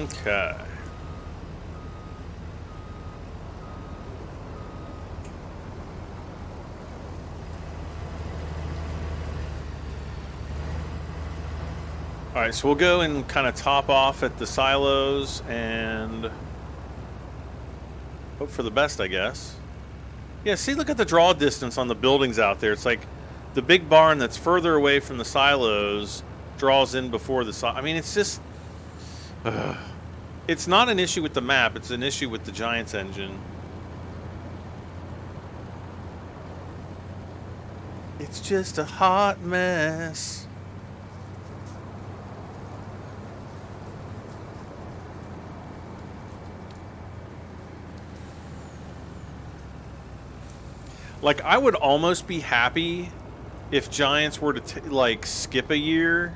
A: Okay. All right, so we'll go and kind of top off at the silos and hope for the best, I guess. Yeah, see, look at the draw distance on the buildings out there. It's like the big barn that's further away from the silos draws in before the I mean, it's just... It's not an issue with the map, it's an issue with the Giants engine. It's just a hot mess. Like, I would almost be happy if Giants were to like skip a year.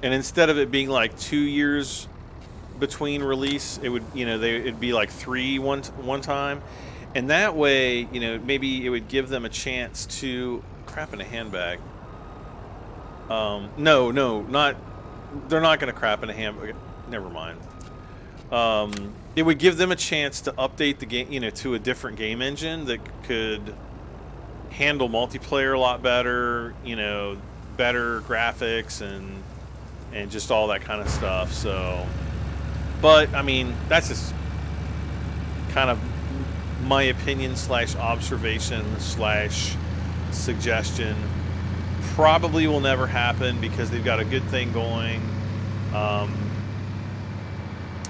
A: And instead of it being like 2 years between release, it would, you know, it'd be like 3 one time. And that way, you know, maybe it would give them a chance to... Crap in a handbag. No, not... They're not going to crap in a handbag. Never mind. It would give them a chance to update the game, you know, to a different game engine that could handle multiplayer a lot better, you know, better graphics and just all that kind of stuff. So, but I mean, that's just kind of my opinion / observation / suggestion. Probably will never happen because they've got a good thing going.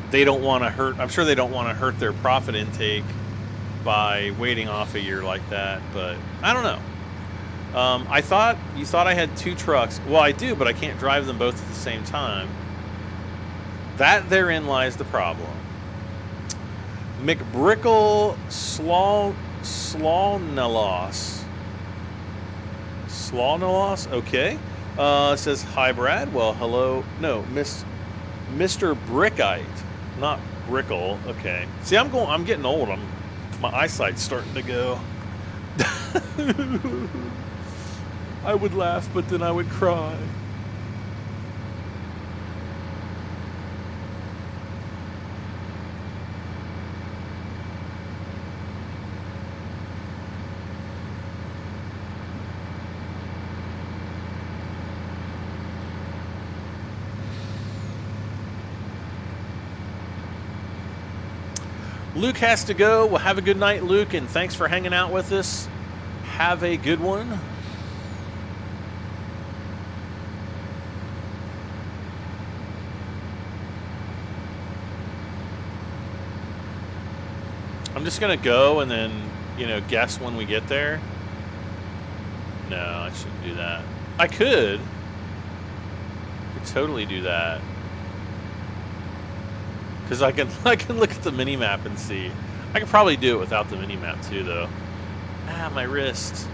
A: They don't want to hurt, I'm sure they don't want to hurt their profit intake by waiting off a year like that, but I don't know. You thought I had 2 trucks. Well, I do, but I can't drive them both at the same time. That therein lies the problem. McBrickle Slawnalos, okay. Says, hi, Brad. Well, hello. No, Mr. Brickite, not Brickle. Okay. See, I'm getting old. My eyesight's starting to go. I would laugh, but then I would cry. Luke has to go. Well, have a good night, Luke, and thanks for hanging out with us. Have a good one. I'm just gonna go and then, you know, guess when we get there. No, I shouldn't do that. I could totally do that. Because I can look at the mini-map and see. I could probably do it without the mini-map too, though. Ah, my wrist.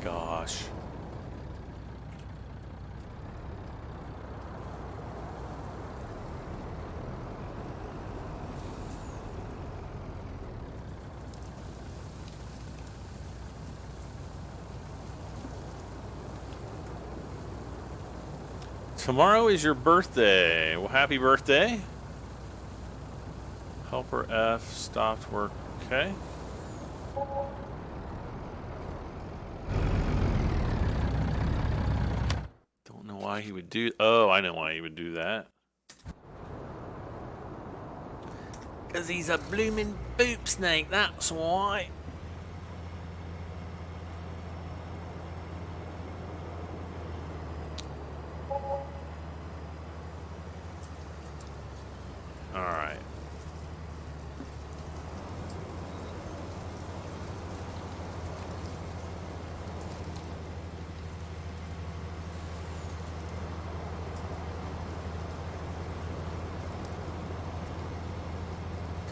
A: Gosh. Tomorrow is your birthday. Well, happy birthday. Helper F stopped work. Okay. Why he would do... Oh, I know why he would do that. Because he's a blooming boop snake, that's why. Alright.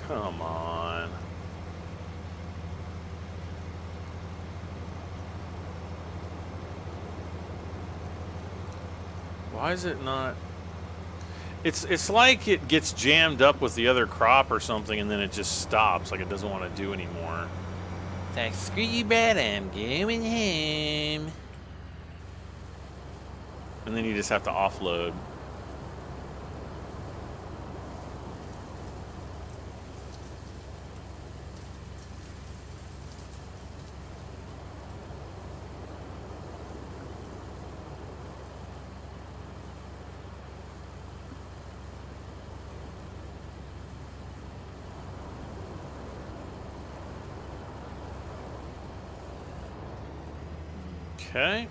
A: Come on. Why is it not? It's like it gets jammed up with the other crop or something, and then it just stops, like it doesn't want to do anymore. It's like, screw you, bad, I'm going home. And then you just have to offload. Okay.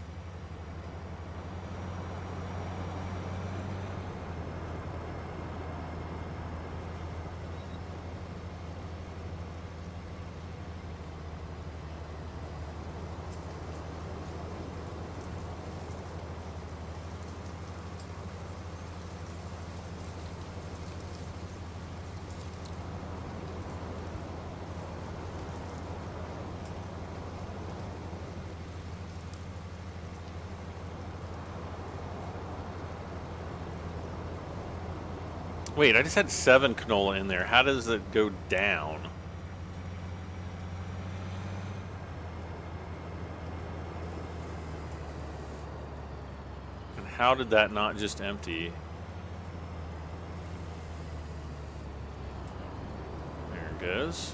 A: Wait, I just had 7 canola in there. How does it go down? And how did that not just empty? There it goes.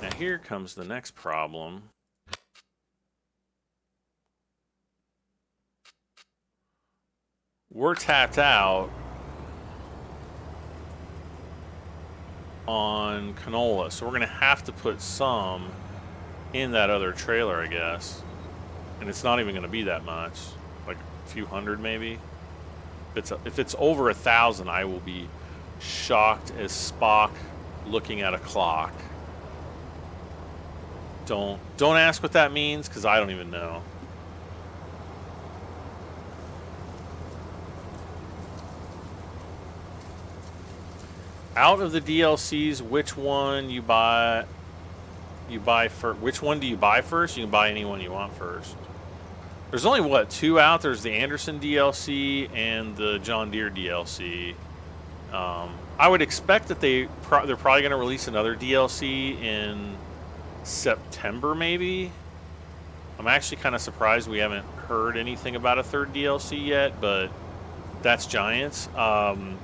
A: Now here comes the next problem. We're tapped out on canola, so we're gonna have to put some in that other trailer, I guess. And it's not even gonna be that much, like a few hundred maybe. If it's over 1,000, I will be shocked as Spock looking at a clock. Don't ask what that means, because I don't even know. Out of the DLCs, which one you buy first? Which one do you buy first? You can buy any one you want first. There's only, what, 2 out? There's the Anderson DLC and the John Deere DLC. I would expect that they're probably going to release another DLC in September, maybe. I'm actually kind of surprised we haven't heard anything about a third DLC yet, but that's Giants. And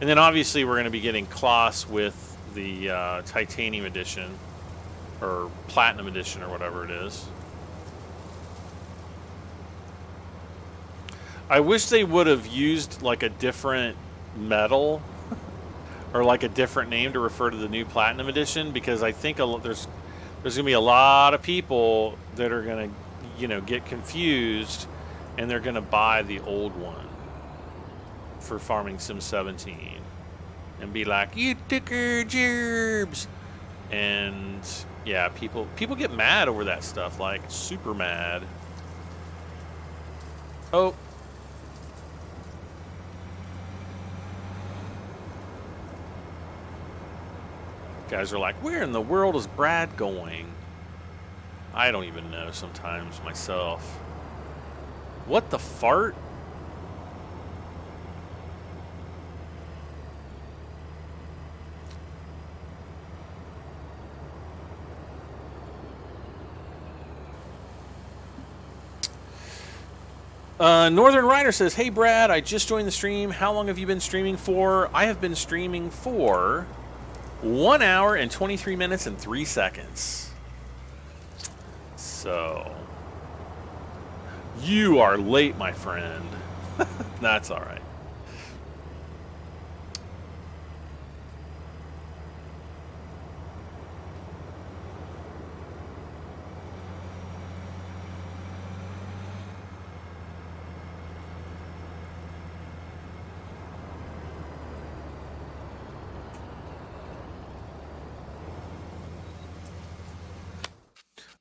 A: then obviously we're going to be getting Kloss with the Titanium Edition, or Platinum Edition, or whatever it is. I wish they would have used like a different metal or like a different name to refer to the new Platinum Edition, because I think there's going to be a lot of people that are going to, you know, get confused, and they're going to buy the old one for Farming Sim 17 and be like, "You took her gerbs," and yeah, people get mad over that stuff, like super mad. Oh. Guys are like, where in the world is Brad going? I don't even know sometimes myself. What the fart? Northern Rider says, hey Brad, I just joined the stream. How long have you been streaming for? I have been streaming for 1 hour and 23 minutes and 3 seconds. So, you are late, my friend. That's all right.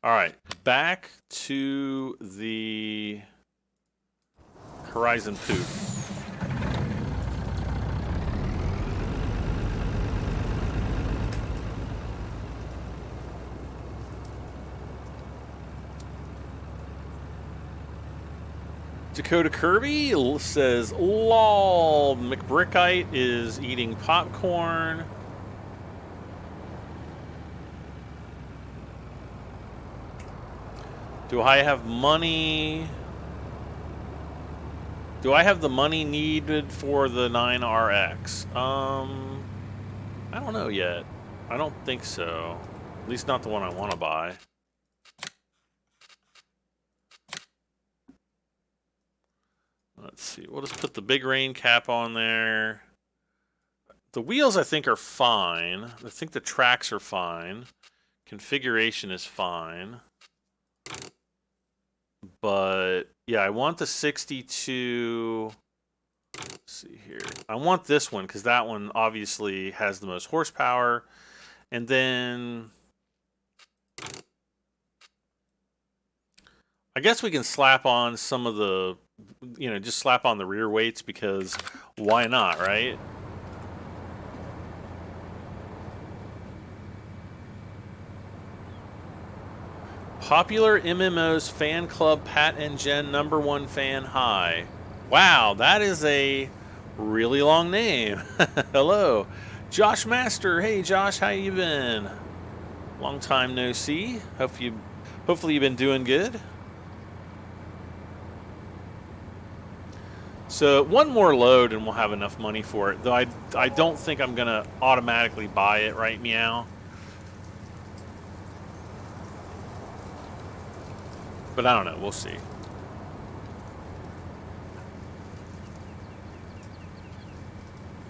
A: All right, back to the Horizon poop. Dakota Kirby says, lol, McBrickite is eating popcorn. Do I have money? Do I have the money needed for the 9RX? I don't know yet. I don't think so. At least not the one I want to buy. Let's see. We'll just put the big rain cap on there. The wheels, I think, are fine. I think the tracks are fine. Configuration is fine. But yeah, I want the 62. Let's see here. I want this one because that one obviously has the most horsepower. And then I guess we can slap on some of the, you know, just slap on the rear weights, because why not, right? Popular MMOs fan club Pat and Jen #1 fan hi. Wow, that is a really long name. Hello. Josh Master. Hey Josh, how you been? Long time no see. Hopefully you've been doing good. So one more load and we'll have enough money for it. Though I don't think I'm gonna automatically buy it, right, Meow? But I don't know. We'll see.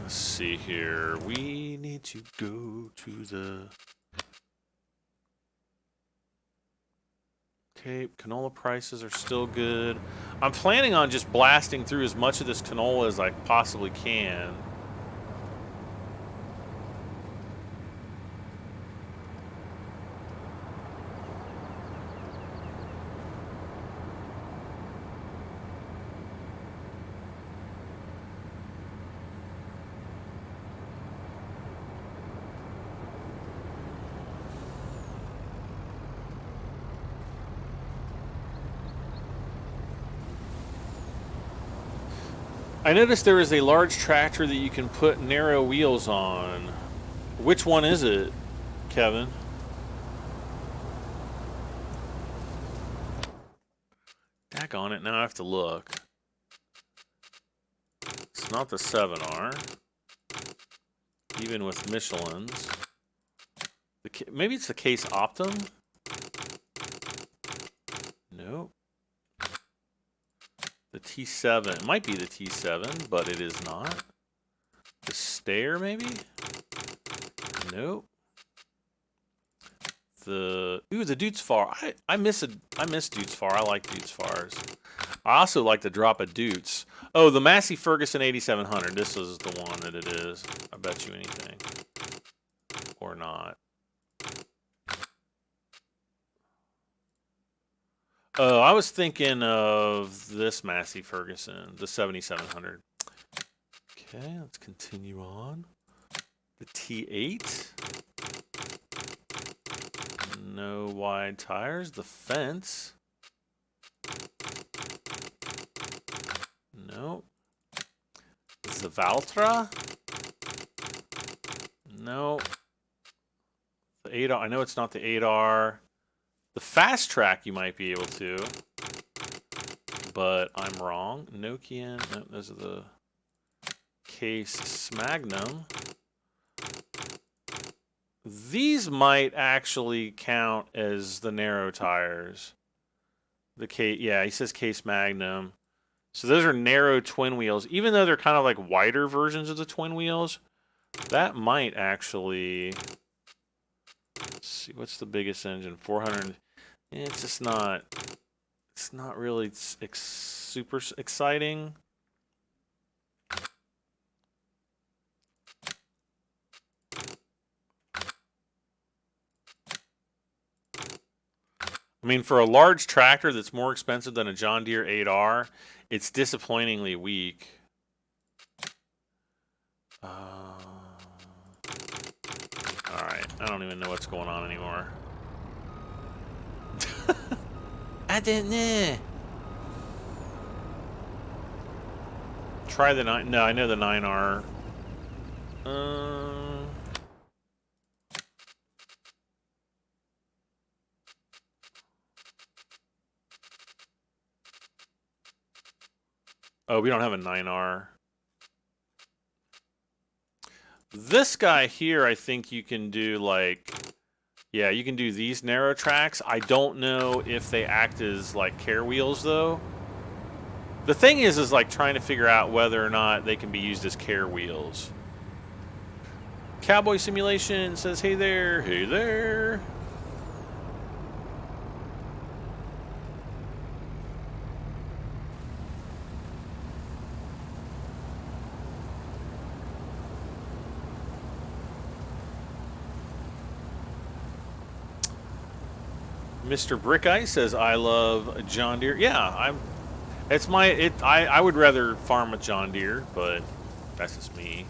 A: Let's see here. We need to go to the... Okay, canola prices are still good. I'm planning on just blasting through as much of this canola as I possibly can. I noticed there is a large tractor that you can put narrow wheels on. Which one is it, Kevin? Daggone it, I have to look. It's not the 7R. Even with Michelin's. Maybe it's the Case Optum? Nope. The T7. It might be the T7, but it is not. The Stair, maybe? Nope. The Deutz Far. I miss Deutz Far. I like Deutz Fars. I also like the drop of Deutz. Oh, the Massey Ferguson 8700. This is the one that it is. I bet you anything. Or not. Oh, I was thinking of this Massey Ferguson, the 7700. Okay, let's continue on. The T8. No wide tires. The Fence. No. Is the Valtra? No. The 8R. I know it's not the 8R. The Fast Track you might be able to, but I'm wrong. Nokian. No, those are the Case Magnum. These might actually count as the narrow tires. The Case, yeah, he says Case Magnum. So those are narrow twin wheels. Even though they're kind of like wider versions of the twin wheels, that might actually. Let's see, what's the biggest engine? 400. It's just not. It's not really super exciting. I mean, for a large tractor that's more expensive than a John Deere 8R, it's disappointingly weak. Alright, I don't even know what's going on anymore. I don't know. Try the 9. No, I know the 9R. Oh, we don't have a 9R. This guy here, I think you can do like, yeah, you can do these narrow tracks. I don't know if they act as like care wheels though. The thing is like trying to figure out whether or not they can be used as care wheels. Cowboy Simulation says, hey there, hey there. Mr. Brick Ice says, I love John Deere. Yeah, I would rather farm a John Deere, but that's just me.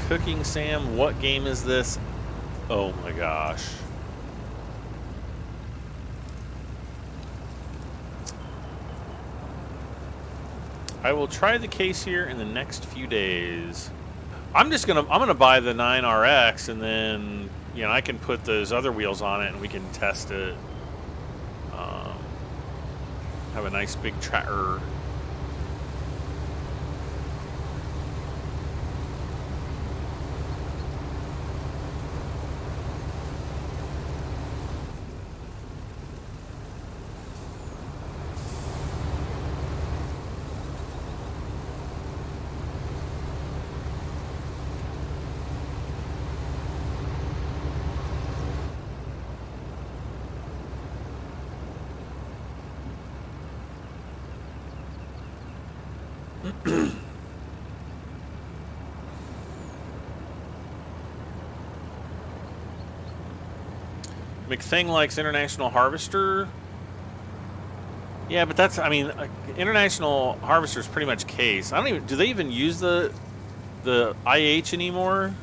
A: Cooking Sam, what game is this? Oh my gosh. I will try the case here in the next few days. I'm gonna buy the 9RX and then, you know, I can put those other wheels on it and we can test it. Have a nice big tractor. McThing likes International Harvester. Yeah, but that's, I mean, International Harvester is pretty much Case. I don't even, do they even use the IH anymore?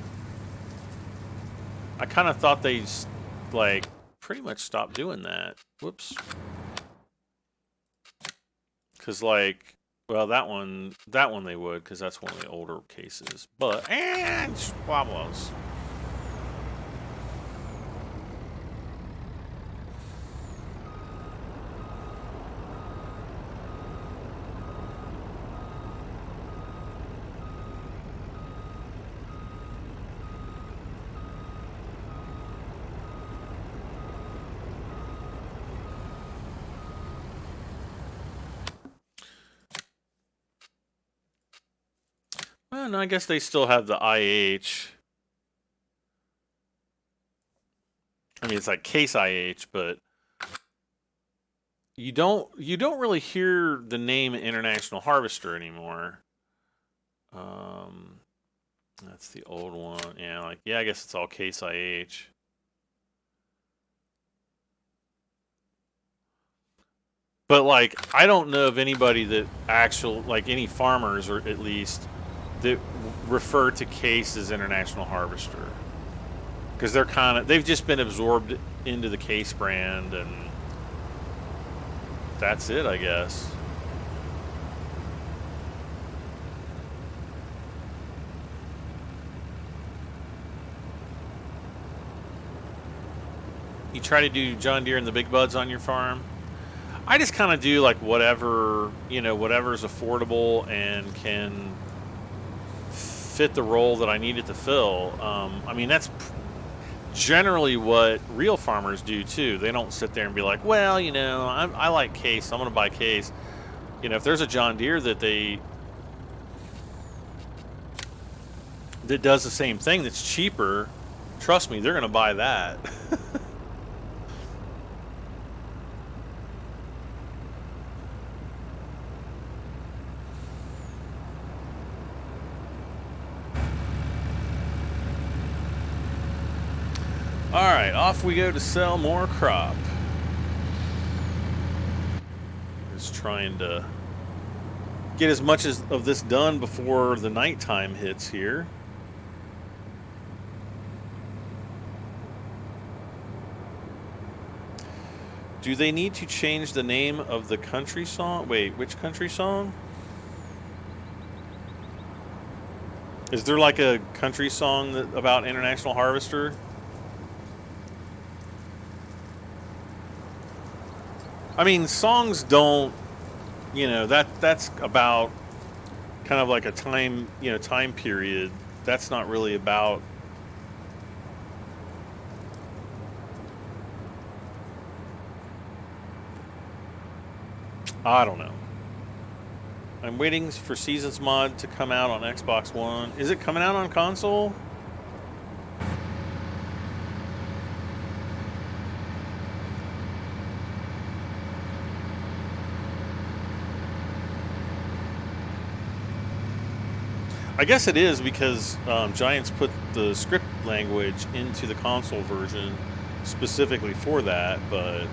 A: I kind of thought they like pretty much stopped doing that. Whoops. Because like, well, that one they would, because that's one of the older cases. But and squabbles. Well, no, I guess they still have the IH. I mean, it's like case IH, but you don't really hear the name International Harvester anymore. That's the old one. Yeah, like I guess it's all case IH. But like, I don't know of anybody that like any farmers, or at least that refer to case as International Harvester, because they've just been absorbed into the case brand, and that's it, I guess. You try to do John Deere and the big buds on your farm? I just kind of do like whatever, whatever's affordable and can fit the role that I need it to fill. I mean, that's generally what real farmers do too. They don't sit there and be like, well, I like case, I'm going to buy case. If there's a John Deere that does the same thing that's cheaper, trust me, they're going to buy that. Alright, off we go to sell more crop. Just trying to get as much of this done before the nighttime hits here. Do they need to change the name of the country song? Wait, which country song? Is there like a country song about International Harvester? I mean, songs don't, that's about kind of like a time period. That's not really about. I don't know. I'm waiting for Seasons Mod to come out on Xbox One. Is it coming out on console? I guess it is, because Giants put the script language into the console version specifically for that, but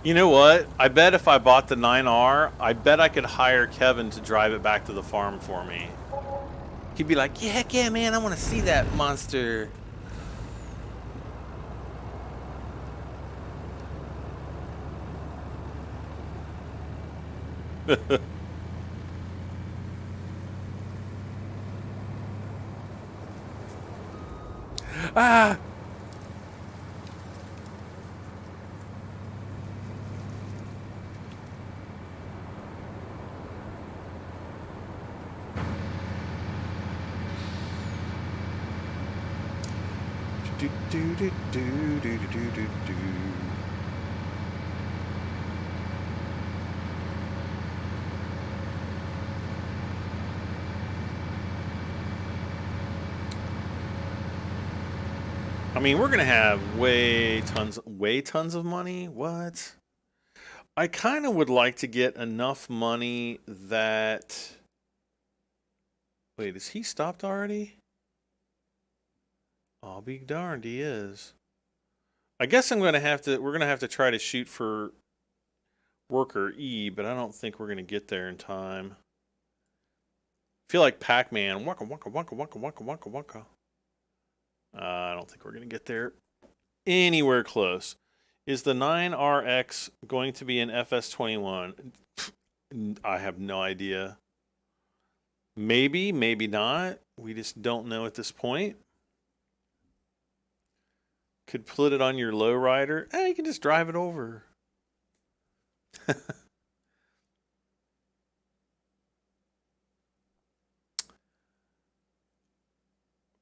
A: You know what? I bet if I bought the 9R, I bet I could hire Kevin to drive it back to the farm for me. He'd be like, yeah, heck yeah, man, I want to see that monster. Ah! Do, do, do, do, do, do, do, do. I mean, we're gonna have way tons of money. What? I kind of would like to get enough money that. Wait, is he stopped already? I'll be darned, he is. I guess I'm gonna have to. We're gonna have to try to shoot for worker E, but I don't think we're gonna get there in time. I feel like Pac-Man. Waka waka waka waka waka waka waka. I don't think we're gonna get there anywhere close. Is the 9RX going to be an FS21? I have no idea. Maybe, maybe not. We just don't know at this point. Could put it on your lowrider. You can just drive it over.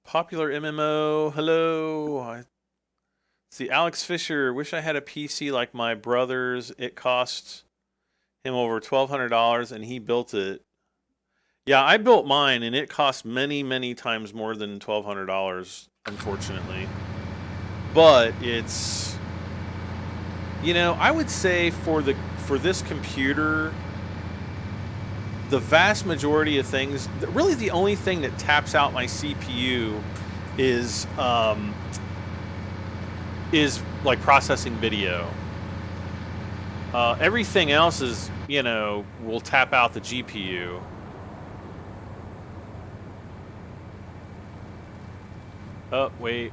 A: Popular MMO. Hello. See, Alex Fisher. Wish I had a PC like my brother's. It cost him over $1,200 and he built it. Yeah, I built mine and it cost many, many times more than $1,200, unfortunately. But it's, you know, I would say for this computer, the vast majority of things, really the only thing that taps out my CPU is like processing video. Everything else is, you know, will tap out the GPU. Oh, wait.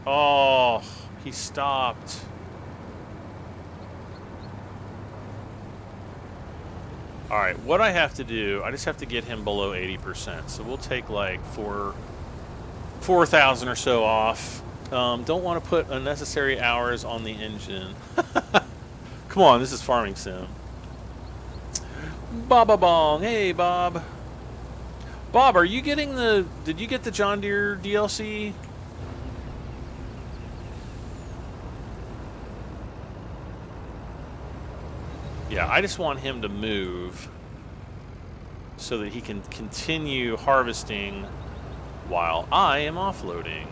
A: Oh, he stopped. All right, what I have to do, I just have to get him below 80%. So we'll take like 4,000 or so off. Don't want to put unnecessary hours on the engine. Come on, this is Farming Sim. Baba Bong. Hey, Bob. Bob, are you getting the... Did you get the John Deere DLC? Yeah, I just want him to move so that he can continue harvesting while I am offloading.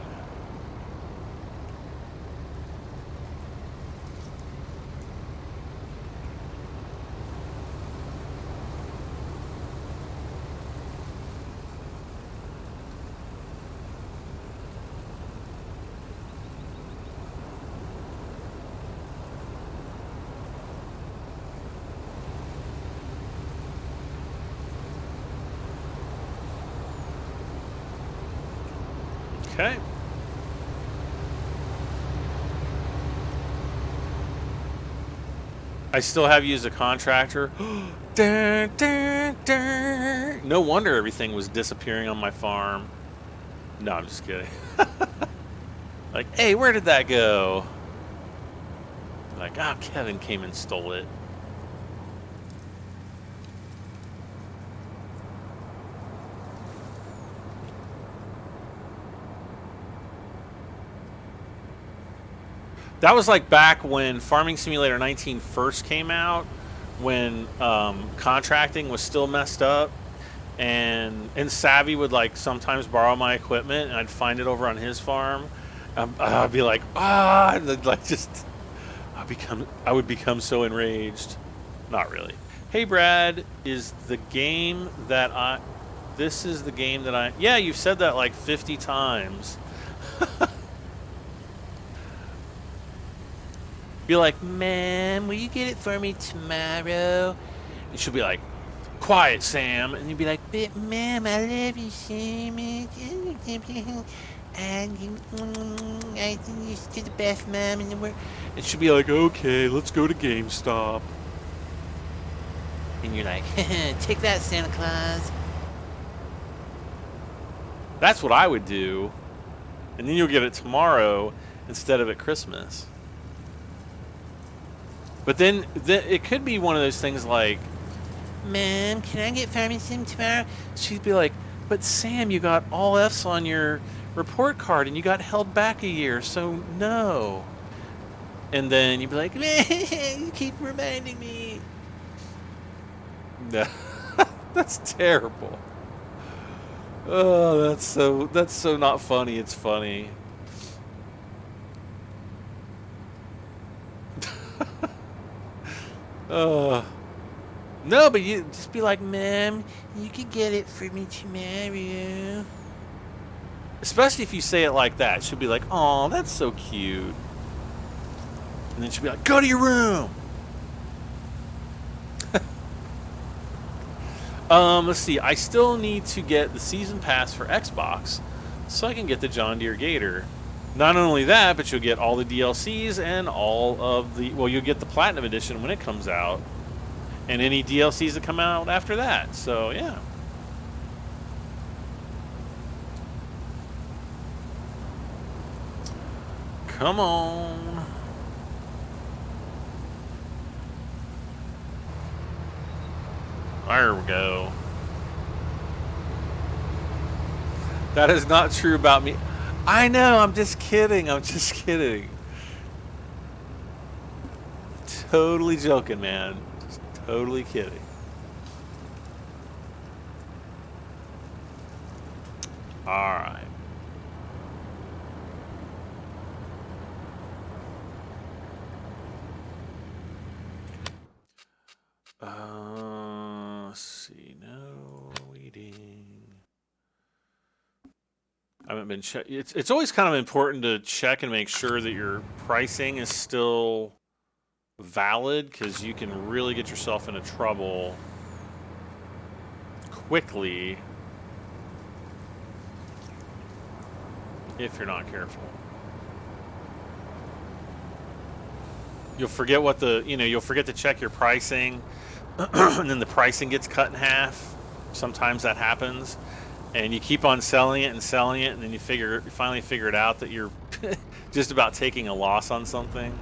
A: Okay. I still have you as a contractor. Dun, dun, dun. No wonder everything was disappearing on my farm. No, I'm just kidding. Like, hey, where did that go? Like, oh, Kevin came and stole it. That was like back when Farming Simulator 19 first came out, when contracting was still messed up, and Savvy would like sometimes borrow my equipment, and I'd find it over on his farm. I'd be like, and like just I would become so enraged. Not really. Hey Brad, is the game that this is the game that I... Yeah, you've said that like 50 times. Be like, Mom, will you get it for me tomorrow? And she'll be like, quiet, Sam. And you'll be like, but Mom, I love you so much. And I think you're the best mom in the world. And she'll be like, okay, let's go to GameStop. And you're like, take that, Santa Claus. That's what I would do. And then you'll get it tomorrow instead of at Christmas. But then it could be one of those things like, Mom, can I get Farmington tomorrow? She'd be like, but Sam, you got all F's on your report card and you got held back a year, so no. And then you'd be like, you keep reminding me. No. That's terrible. Oh, that's so not funny. It's funny. No, but you just be like, Mom, you could get it for me tomorrow. Especially if you say it like that. She'll be like, oh, that's so cute. And then she'll be like, go to your room. Let's see. I still need to get the season pass for Xbox so I can get the John Deere Gator. Not only that, but you'll get all the DLCs and all of the... Well, you'll get the Platinum Edition when it comes out. And any DLCs that come out after that. So, yeah. Come on. There we go. That is not true about me. I know, I'm just kidding. I'm just kidding. Totally joking, man. Just totally kidding. All right. Let's see. No eating. I haven't been check. It's always kind of important to check and make sure that your pricing is still valid, because you can really get yourself into trouble quickly if you're not careful. You'll forget what the, you'll forget to check your pricing, and then the pricing gets cut in half. Sometimes that happens, and you keep on selling it, and then you finally figure it out that you're just about taking a loss on something.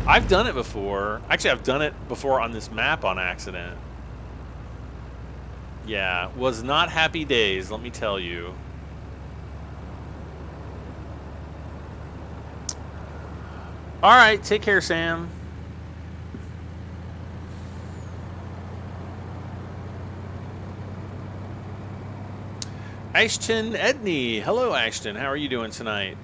A: I've done it before. Actually, I've done it before on this map on accident. Yeah, was not happy days, let me tell you. All right, take care, Sam. Ashton Edney. Hello, Ashton. How are you doing tonight?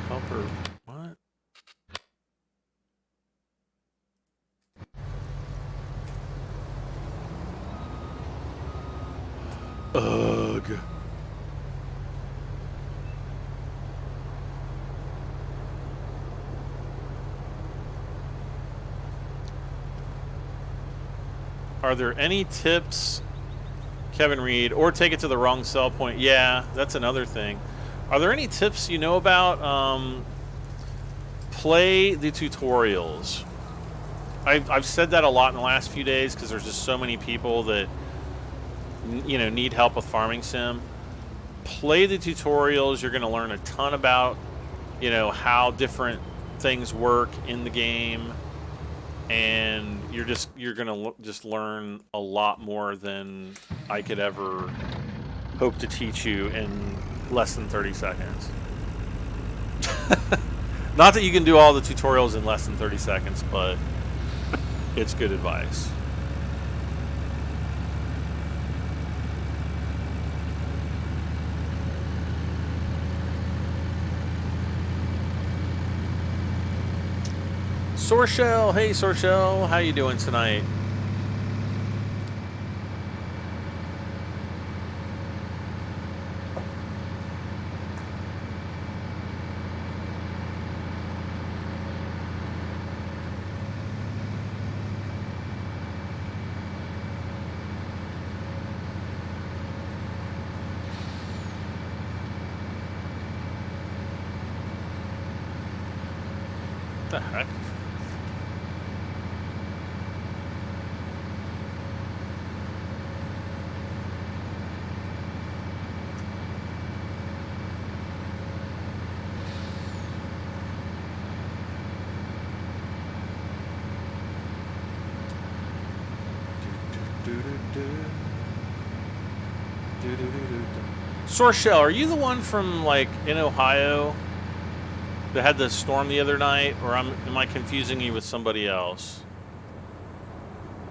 A: Helper. What? Ugh. Are there any tips, Kevin Reed, or take it to the wrong sell point? Yeah, that's another thing. Are there any tips you know about? Play the tutorials. I've said that a lot in the last few days because there's just so many people that need help with farming sim. Play the tutorials. You're going to learn a ton about how different things work in the game, and you're going to just learn a lot more than I could ever hope to teach you in less than 30 seconds. Not that you can do all the tutorials in less than 30 seconds, but it's good advice. Sorshell, hey Sorshell, how you doing tonight? What the heck? Sorshell, are you the one from like in Ohio that had the storm the other night, or am I confusing you with somebody else?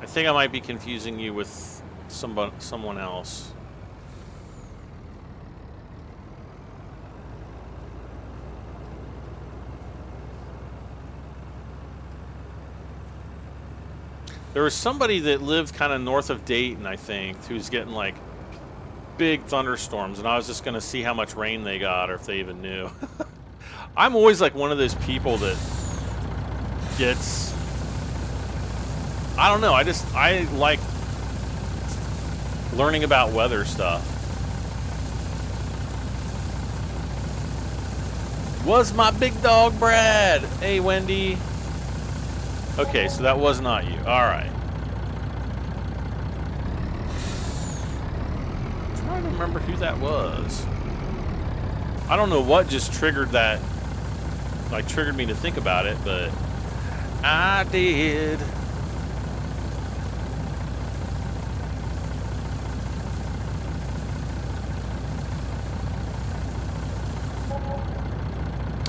A: I think I might be confusing you with someone else. There was somebody that lived kind of north of Dayton, I think, who's getting like big thunderstorms, and I was just going to see how much rain they got or if they even knew. I'm always like one of those people that gets, I don't know, I like learning about weather stuff. Was my big dog Brad? Hey Wendy. Okay, so that was not you. All right. I'm trying to remember who that was. I don't know what just triggered that, like triggered me to think about it, but I did.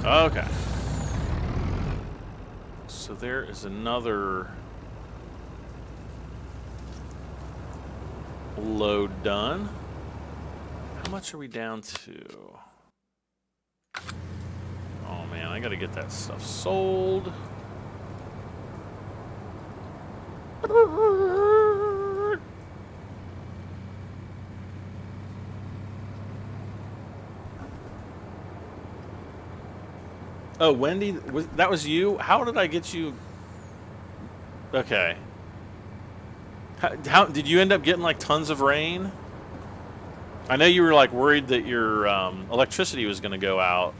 A: Okay. So there is another load done. How much are we down to? Oh man, I gotta get that stuff sold. Oh, Wendy, that was you? How did I get you? Okay. How did you end up getting like tons of rain? I know you were like worried that your electricity was going to go out.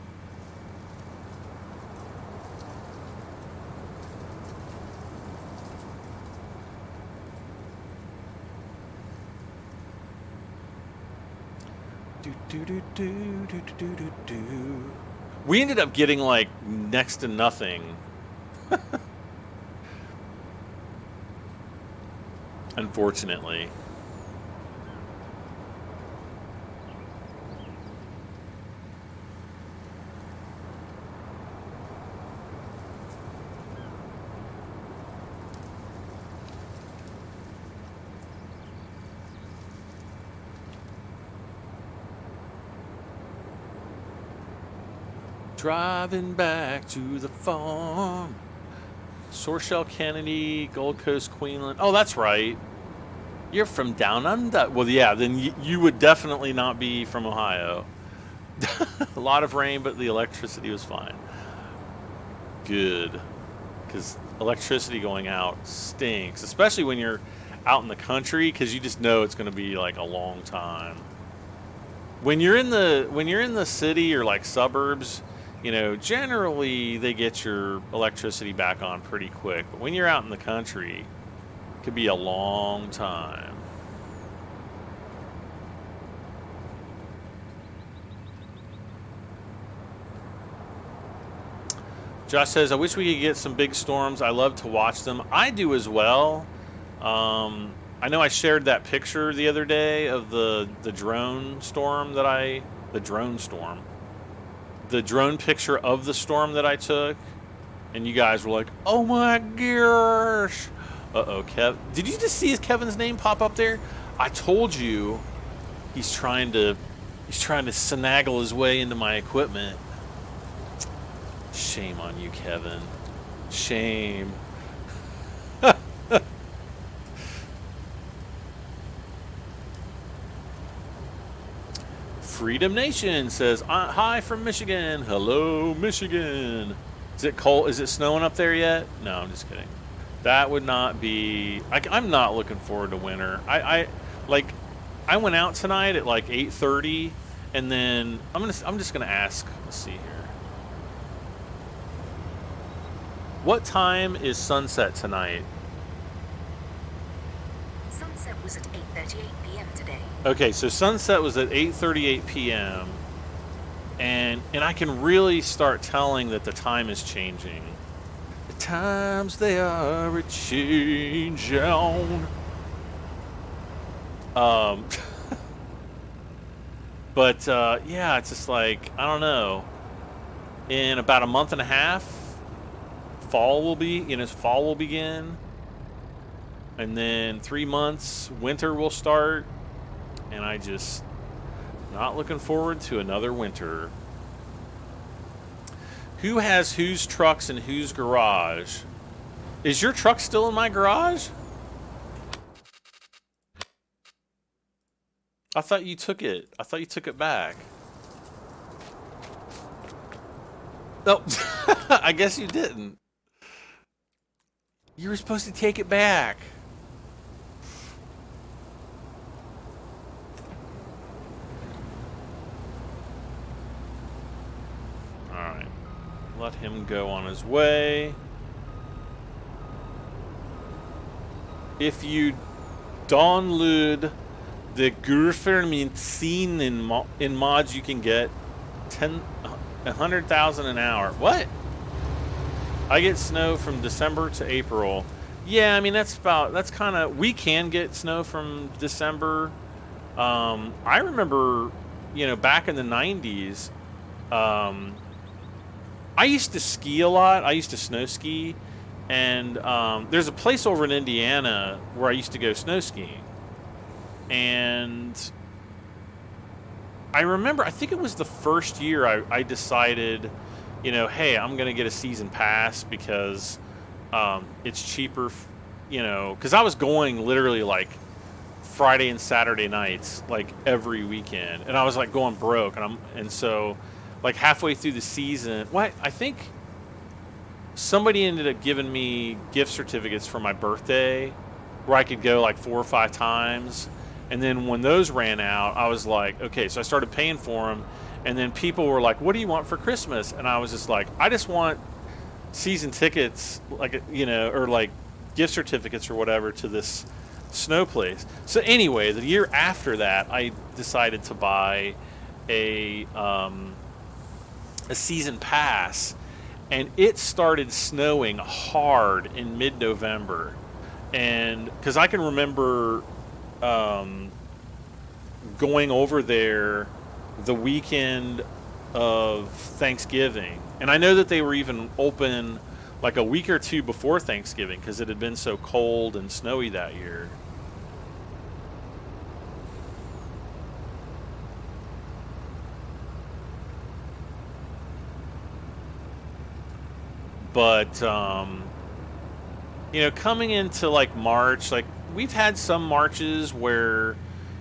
A: We ended up getting like next to nothing. Unfortunately. Driving back to the farm. Sorshell Kennedy, Gold Coast, Queensland. Oh, that's right. You're from down under. Well, yeah, then you would definitely not be from Ohio. A lot of rain, but the electricity was fine. Good. Because electricity going out stinks, especially when you're out in the country, because you just know it's going to be like a long time. When you're in the city or like suburbs, you know, generally they get your electricity back on pretty quick. But when you're out in the country, it could be a long time. Josh says, I wish we could get some big storms. I love to watch them. I do as well. I know I shared that picture the other day of the drone storm the drone picture of the storm that I took, and you guys were like, "Oh my gosh!" Kev, did you just see Kevin's name pop up there? I told you, he's trying to finagle his way into my equipment. Shame on you, Kevin. Shame. Freedom Nation says, hi from Michigan. Hello, Michigan. Is it cold? Is it snowing up there yet? No, I'm just kidding. That would not be... I'm not looking forward to winter. I went out tonight at like 8:30, and then I'm just gonna ask. Let's see here. What time is sunset tonight?
B: Sunset was at 8:38 p.m. today.
A: Okay, so sunset was at 8:38 p.m. and I can really start telling that the time is changing. The times they are a-changing. But yeah, it's just like, I don't know. In about a month and a half, fall will begin. And then 3 months, winter will start. And I just not looking forward to another winter. Who has whose trucks in whose garage? Is your truck still in my garage? I thought you took it. I thought you took it back. No, I guess you didn't. You were supposed to take it back. Alright. Let him go on his way. If you download the Gurfermin in mods, you can get 100,000 an hour. What? I get snow from December to April. Yeah, I mean that's kind of, we can get snow from December. I remember, back in the 90s, I used to ski a lot. I used to snow ski, and there's a place over in Indiana where I used to go snow skiing. And I remember, I think it was the first year I decided, hey, I'm going to get a season pass because it's cheaper, because I was going literally like Friday and Saturday nights, like every weekend. And I was like going broke. And so like halfway through the season, I think somebody ended up giving me gift certificates for my birthday where I could go like 4 or 5 times. And then when those ran out, I was like, okay, so I started paying for them. And then people were like, what do you want for Christmas? And I was just like, I just want season tickets, like, or like gift certificates or whatever to this snow place. So anyway, the year after that, I decided to buy a season pass, and it started snowing hard in mid-November. And because I can remember going over there the weekend of Thanksgiving, and I know that they were even open like a week or two before Thanksgiving because it had been so cold and snowy that year. But coming into like March, like we've had some Marches where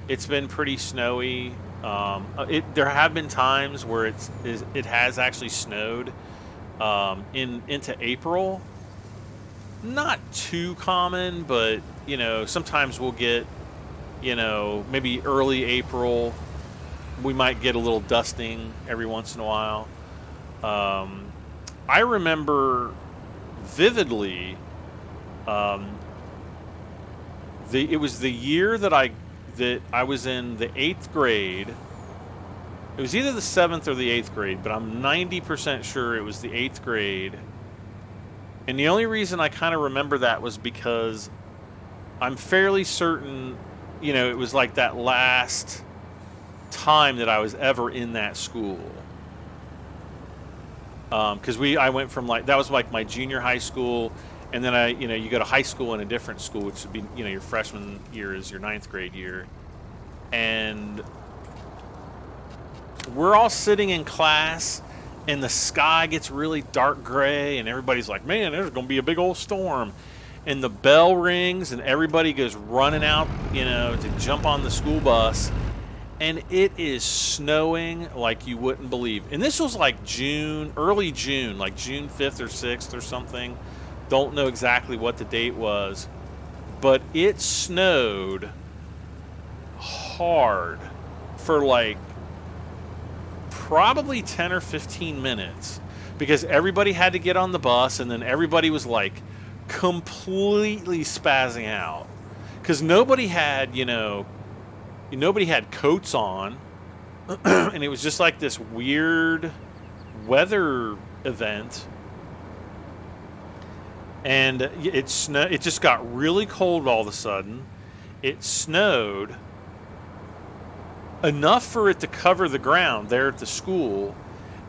A: it's been pretty snowy. There have been times where it has actually snowed into April. Not too common, but sometimes we'll get maybe early April. We might get a little dusting every once in a while. I remember vividly. It was the year that I was in the 8th grade. It was either the 7th or the 8th grade, but I'm 90% sure it was the 8th grade. And the only reason I kind of remember that was because I'm fairly certain, it was like that last time that I was ever in that school. Because I went from that was like my junior high school. And then you go to high school in a different school, which would be, your freshman year is your 9th grade year. And we're all sitting in class, and the sky gets really dark gray, and everybody's like, man, there's going to be a big old storm. And the bell rings, and everybody goes running out, you know, to jump on the school bus. And it is snowing like you wouldn't believe. And this was like June, early June, like June 5th or 6th or something. Don't know exactly what the date was. But it snowed hard for like probably 10 or 15 minutes. Because everybody had to get on the bus, and then everybody was like completely spazzing out. Because nobody had, you know, nobody had coats on, and it was just like this weird weather event. And it just got really cold all of a sudden. It snowed enough for it to cover the ground there at the school,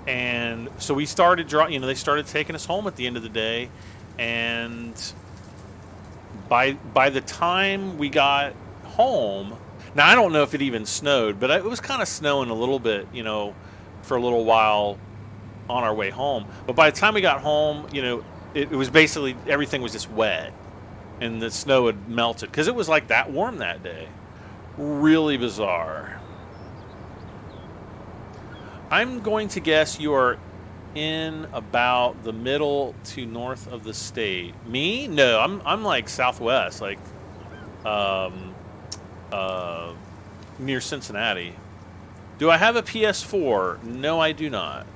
A: and so we started they started taking us home at the end of the day, and by the time we got home. Now, I don't know if it even snowed, but it was kind of snowing a little bit, you know, for a little while on our way home. But by the time we got home, you know, it was basically, everything was just wet, and the snow had melted, because it was like that warm that day. Really bizarre. I'm going to guess you are in about the middle to north of the state. Me? No, I'm like southwest, like, near Cincinnati. Do I have a PS4? No, I do not.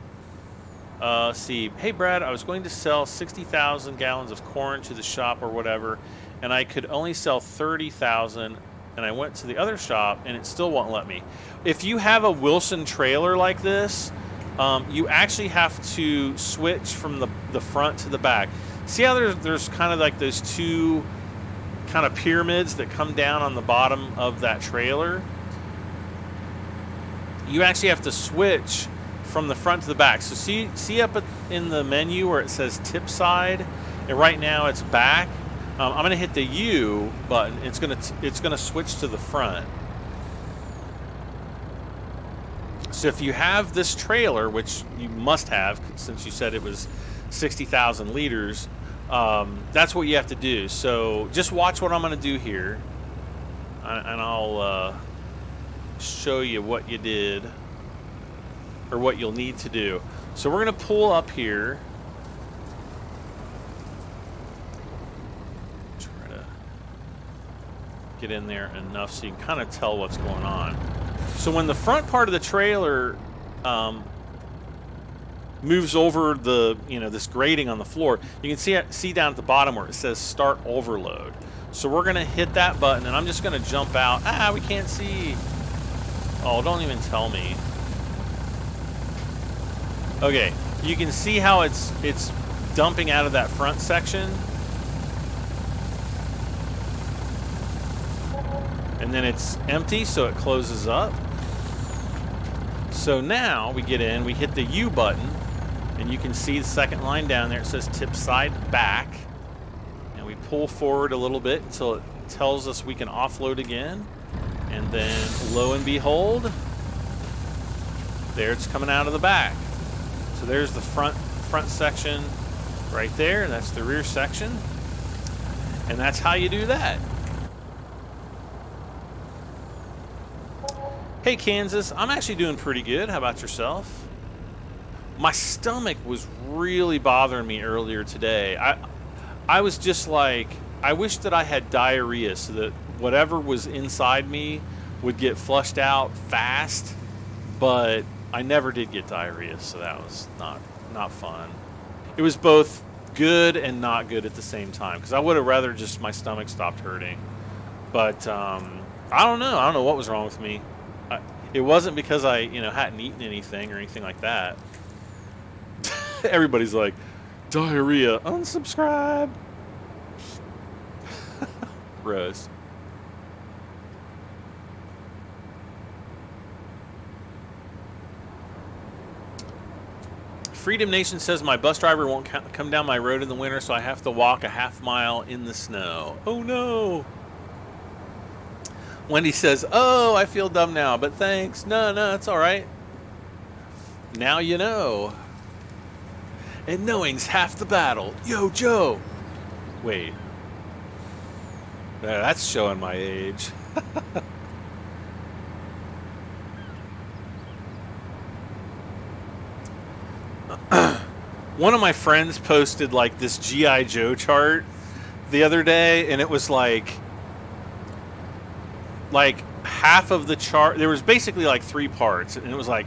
A: See, hey Brad, I was going to sell 60,000 gallons of corn to the shop or whatever, and I could only sell 30,000, and I went to the other shop, and it still won't let me. If you have a Wilson trailer like this, you actually have to switch from the front to the back. See how there's kind of like those two kind of pyramids that come down on the bottom of that trailer? You actually have to switch from the front to the back. So see up in the menu where it says tip side, and right now it's back. I'm going to hit the U button. It's going to switch to the front. So if you have this trailer, which you must have since you said it was 60,000 liters, that's what you have to do. So just watch what I'm going to do here, and I'll show you what you did, or what you'll need to do. So we're going to pull up here. Try to get in there enough so you can kind of tell what's going on. So when the front part of the trailer moves over this grating on the floor, you can see down at the bottom where it says start overload. So we're going to hit that button, and I'm just going to jump out. We can't see. Oh, don't even tell me. Okay, you can see how it's dumping out of that front section. And then it's empty, so it closes up. So now we get in, we hit the U button, and you can see the second line down there. It says tip side back. And we pull forward a little bit until it tells us we can offload again. And then, lo and behold, there it's coming out of the back. So there's the front section right there, and that's the rear section. And that's how you do that. Hey Kansas, I'm actually doing pretty good. How about yourself? My stomach was really bothering me earlier today. I was just like, I wish that I had diarrhea so that whatever was inside me would get flushed out fast, but I never did get diarrhea, so that was not fun. It was both good and not good at the same time, because I would have rather just my stomach stopped hurting. But I don't know. I don't know what was wrong with me. It wasn't because I hadn't eaten anything or anything like that. Everybody's like, diarrhea, unsubscribe. Rose. Freedom Nation says my bus driver won't come down my road in the winter, so I have to walk a half mile in the snow. Oh no. Wendy says, oh, I feel dumb now, but thanks. No, it's all right. Now you know. And knowing's half the battle. Yo, Joe! Wait. That's showing my age. One of my friends posted like this G.I. Joe chart the other day, and it was like half of the chart. There was basically like 3 parts, and it was like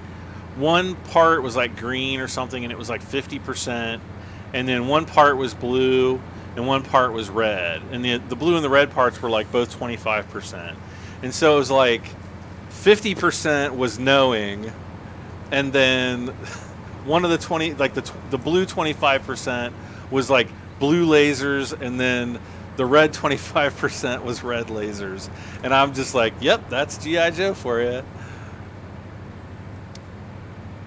A: one part was like green or something, and it was like 50%, and then one part was blue and one part was red, and the blue and the red parts were like both 25%, and so it was like 50% was knowing, and then one of the 20, like the blue 25% was like blue lasers, and then the red 25% was red lasers. And I'm just like, yep, that's G.I. Joe for you.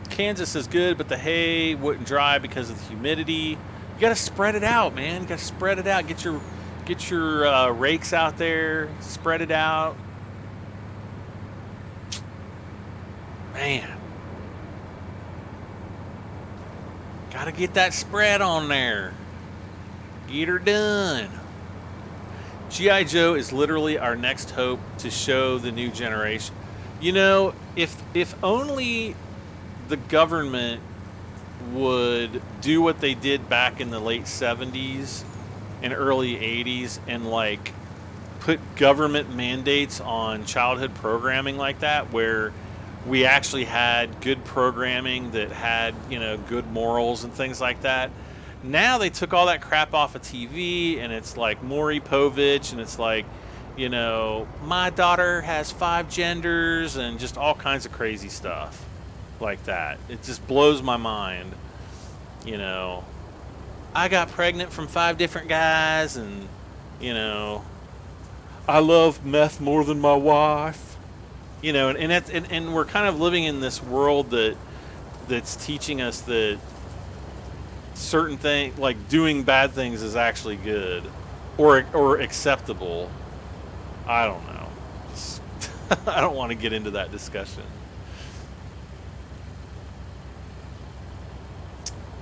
A: Kansas is good, but the hay wouldn't dry because of the humidity. You gotta spread it out, man. You gotta spread it out. Get your rakes out there. Spread it out. Man. Gotta get that spread on there. Get her done. G.I. Joe is literally our next hope to show the new generation. You know, if only the government would do what they did back in the late 70s and early 80s and like put government mandates on childhood programming like that, where we actually had good programming that had, you know, good morals and things like that. Now they took all that crap off of TV, and it's like Maury Povich, and it's like, you know, my daughter has 5 genders, and just all kinds of crazy stuff like that. It just blows my mind. You know, I got pregnant from 5 different guys, and, you know, I love meth more than my wife. You know, and we're kind of living in this world that's teaching us that certain things, like doing bad things, is actually good or acceptable. I don't know. I don't want to get into that discussion.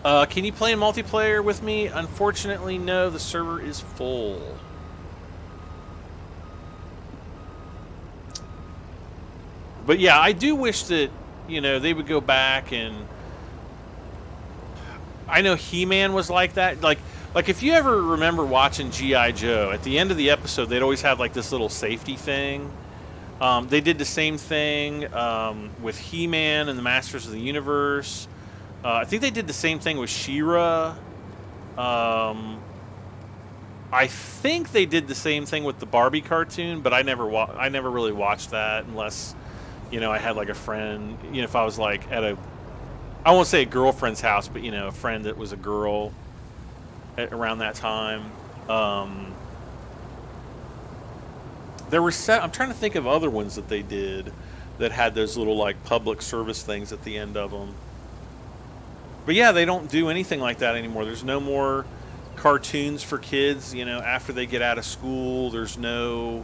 A: Can you play in multiplayer with me? Unfortunately, no. The server is full. But yeah, I do wish that, you know, they would go back, and I know He-Man was like that. Like if you ever remember watching G.I. Joe, at the end of the episode, they'd always have like this little safety thing. They did the same thing with He-Man and the Masters of the Universe. I think they did the same thing with She-Ra. I think they did the same thing with the Barbie cartoon, but I never really watched that unless, you know, I had like a friend, you know, if I was like at I won't say a girlfriend's house, but, you know, a friend that was a girl around that time. There were I'm trying to think of other ones that they did that had those little like public service things at the end of them. But yeah, they don't do anything like that anymore. There's no more cartoons for kids, you know, after they get out of school. There's no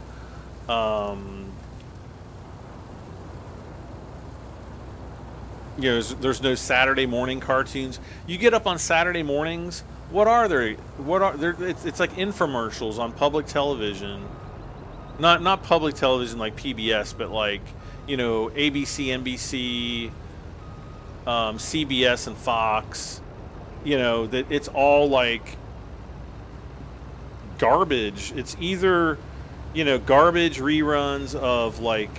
A: you know, there's no Saturday morning cartoons. You get up on Saturday mornings, what are there? It's like infomercials on public television. Not public television like PBS, but like, you know, ABC, NBC, CBS, and Fox. You know, that it's all like garbage. It's either, you know, garbage reruns of like,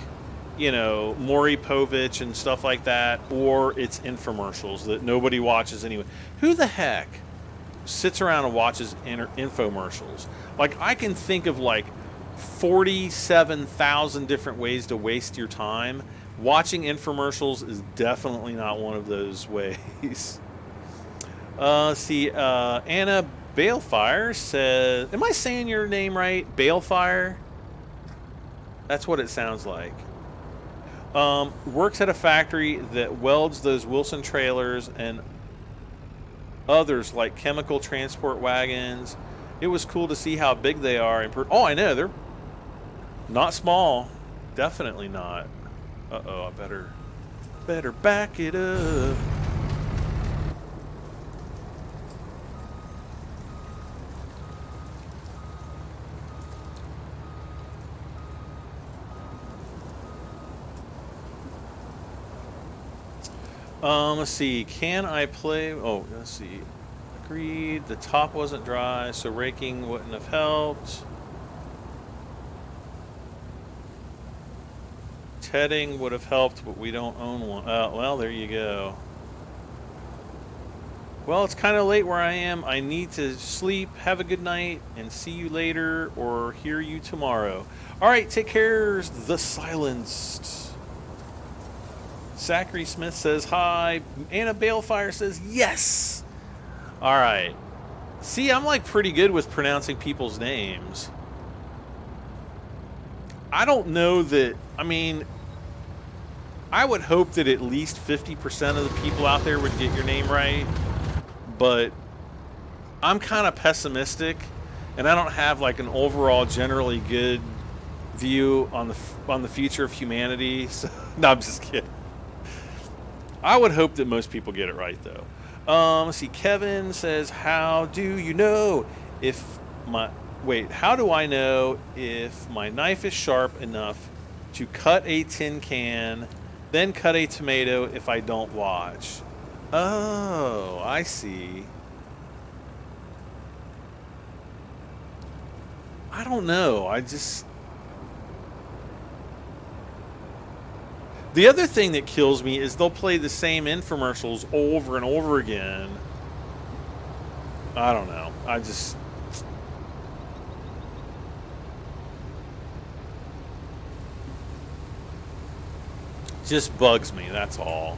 A: you know, Maury Povich and stuff like that, or it's infomercials that nobody watches anyway. Who the heck sits around and watches infomercials? Like, I can think of like 47,000 different ways to waste your time. Watching infomercials is definitely not one of those ways. Let's see, Anna Balefire says, am I saying your name right? Balefire? That's what it sounds like. Works at a factory that welds those Wilson trailers and others like chemical transport wagons. It was cool to see how big they are. Oh, I know, they're not small. Definitely not. Uh-oh, I better back it up. Let's see. Can I play? Oh, let's see. Agreed. The top wasn't dry, so raking wouldn't have helped. Tedding would have helped, but we don't own one. Well, there you go. Well, it's kind of late where I am. I need to sleep. Have a good night, and see you later or hear you tomorrow. All right, take care. The Silenced. Zachary Smith says hi. Anna Balefire says yes. All right. See, I'm like pretty good with pronouncing people's names. I don't know that. I mean, I would hope that at least 50% of the people out there would get your name right. But I'm kind of pessimistic, and I don't have like an overall generally good view on the future of humanity. So, no, I'm just kidding. I would hope that most people get it right, though. Let's see. Kevin says, "How do you know if my How do I know if my knife is sharp enough to cut a tin can, then cut a tomato if I don't watch?" Oh, I see. I don't know. The other thing that kills me is they'll play the same infomercials over and over again. I don't know. Just bugs me, that's all.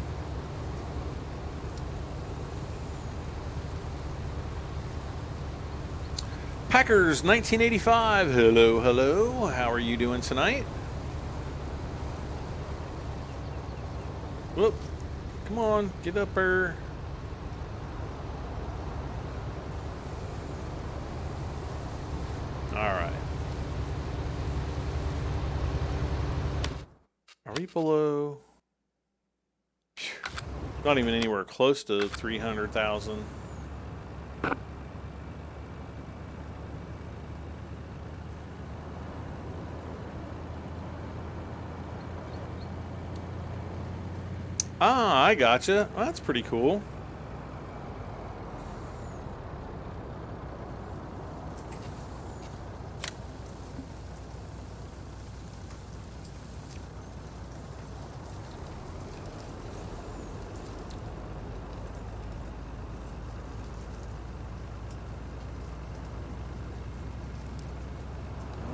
A: Packers 1985. Hello, hello. How are you doing tonight? Whoop. Come on, get up there. All right. Are we below? Not even anywhere close to 300,000. Ah, I gotcha. Well, that's pretty cool.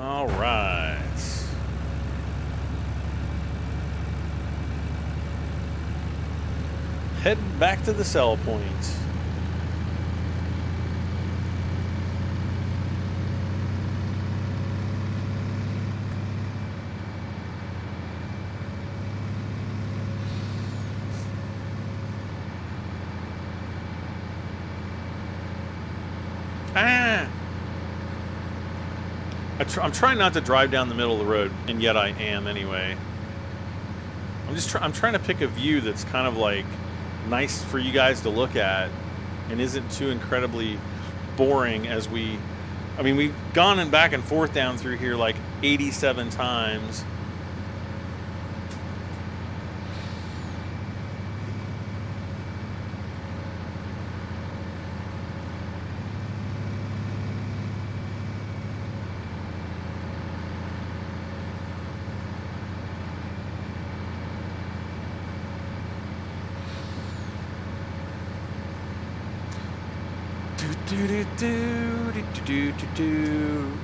A: All right. Heading back to the sell point. Ah! I'm trying not to drive down the middle of the road, and yet I am anyway. I'm trying to pick a view that's kind of like nice for you guys to look at and isn't too incredibly boring as I mean, we've gone and back and forth down through here like 87 times.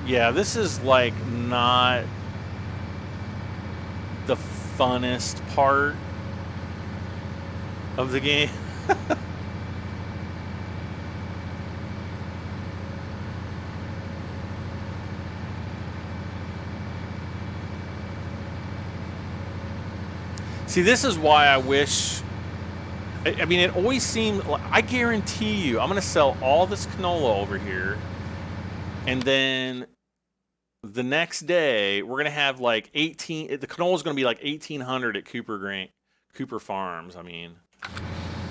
A: Yeah, this is like not the funnest part of the game. See, this is why I wish. I mean, it always seemed. I guarantee you, I'm going to sell all this canola over here, and then the next day we're going to have like 18. The canola is going to be like 1,800 at Cooper Farms. I mean,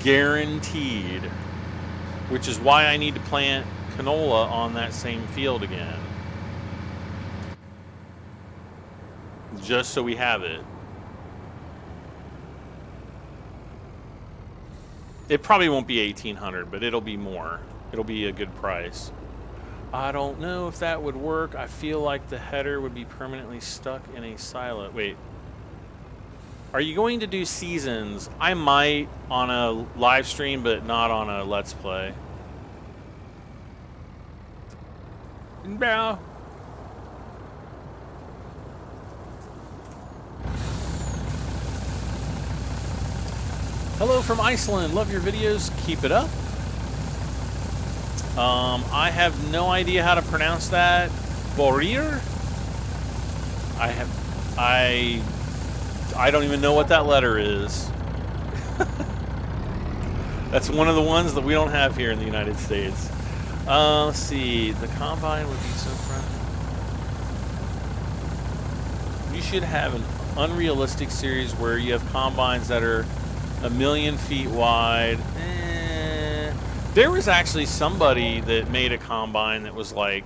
A: guaranteed. Which is why I need to plant canola on that same field again, just so we have it. It probably won't be 1800, but it'll be more. It'll be a good price. I don't know if that would work. I feel like the header would be permanently stuck in a silo. Wait. Are you going to do seasons? I might on a live stream, but not on a Let's Play. No. Hello from Iceland. Love your videos. Keep it up. I have no idea how to pronounce that. Borir? I don't even know what that letter is. That's one of the ones that we don't have here in the United States. Let's see. The Combine would be so friendly. You should have an unrealistic series where you have Combines that are 1,000,000 feet wide. There was actually somebody that made a Combine that was like,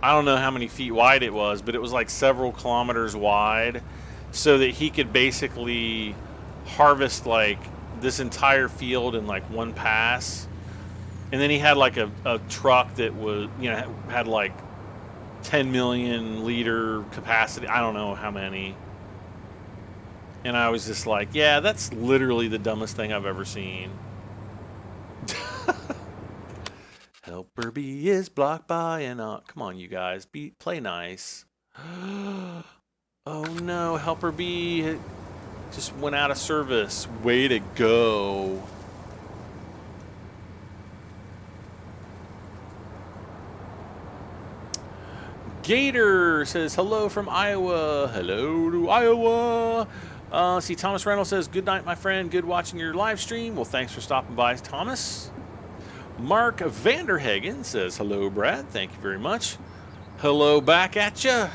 A: I don't know how many feet wide it was, but it was like several kilometers wide, so that he could basically harvest like this entire field in like one pass. And then he had like a truck that was, you know, had like 10 million liter capacity. I don't know how many. And I was just like, yeah, that's literally the dumbest thing I've ever seen. Helper B is blocked by an come on, you guys, play nice. Oh no, Helper B just went out of service. Way to go. Gator says hello from Iowa. Hello to Iowa. See, Thomas Reynolds says, good night, my friend. Good watching your live stream. Well, thanks for stopping by, Thomas. Mark Vanderhagen says, hello, Brad. Thank you very much. Hello back at ya.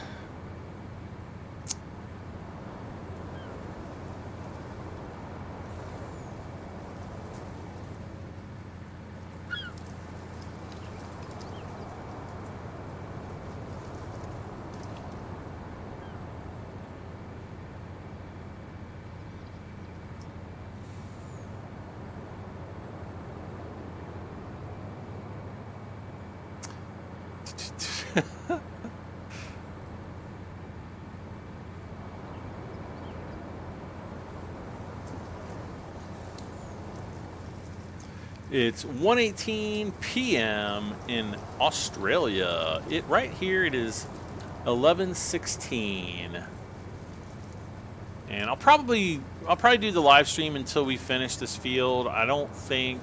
A: It's 1:18 p.m. in Australia. Right here it is 11:16. And I'll probably do the live stream until we finish this field. I don't think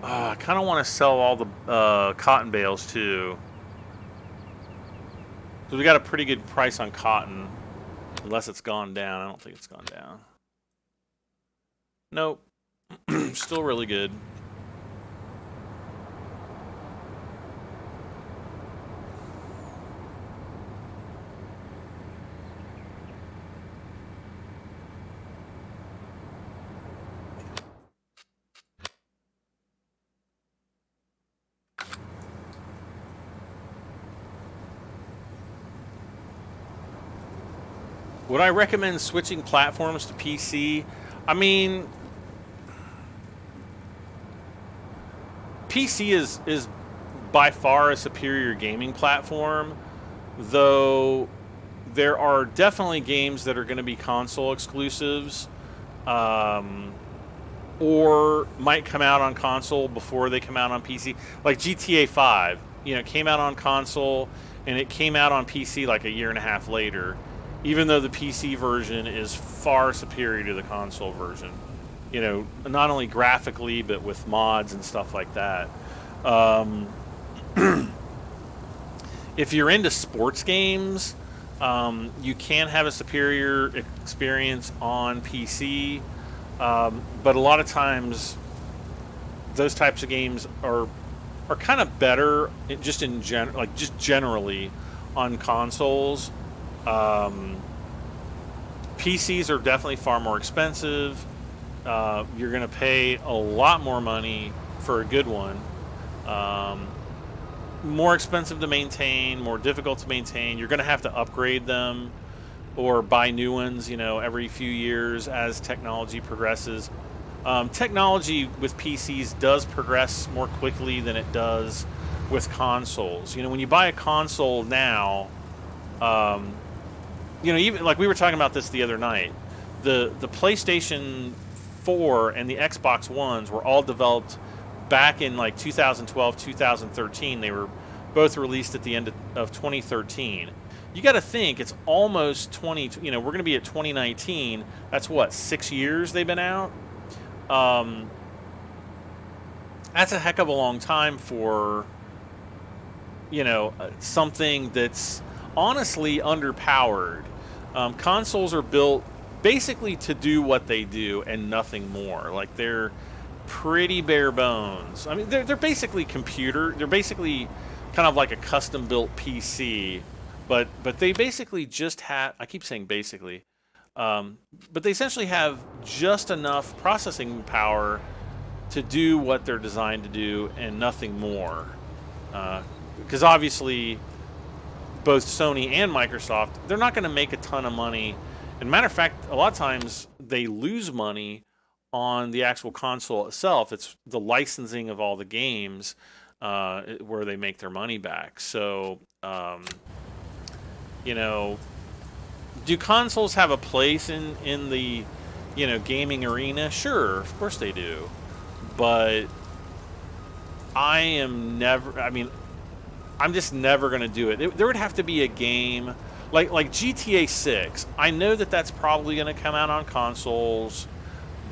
A: I kind of want to sell all the cotton bales too. So we got a pretty good price on cotton, unless it's gone down. I don't think it's gone down. Nope. Still really good. Would I recommend switching platforms to PC? I mean, PC is by far a superior gaming platform, though there are definitely games that are going to be console exclusives, or might come out on console before they come out on PC. Like GTA 5, you know, came out on console and it came out on PC like a year and a half later, even though the PC version is far superior to the console version. You know, not only graphically, but with mods and stuff like that. If you're into sports games, you can have a superior experience on PC, but a lot of times those types of games are kind of better just in generally on consoles. PCs are definitely far more expensive. You're going to pay a lot more money for a good one. More expensive to maintain, more difficult to maintain. You're going to have to upgrade them or buy new ones, you know, every few years as technology progresses. Technology with PCs does progress more quickly than it does with consoles. You know, when you buy a console now, you know, even like we were talking about this the other night, the PlayStation 4 and the Xbox Ones were all developed back in like 2012, 2013. They were both released at the end of 2013. You got to think it's almost 20. You know, we're going to be at 2019. That's what, 6 years they've been out. That's a heck of a long time for, you know, something that's honestly underpowered. Consoles are built basically to do what they do and nothing more. Like, they're pretty bare bones. I mean, they're basically they're basically kind of like a custom built PC, but they basically just have, I keep saying basically, but they essentially have just enough processing power to do what they're designed to do and nothing more. Because obviously, both Sony and Microsoft, they're not going to make a ton of money. And matter of fact, a lot of times they lose money on the actual console itself. It's the licensing of all the games where they make their money back. So, you know, do consoles have a place in the, you know, gaming arena? Sure, of course they do. But I'm just never going to do it. There would have to be a game like GTA 6. I know that's probably going to come out on consoles.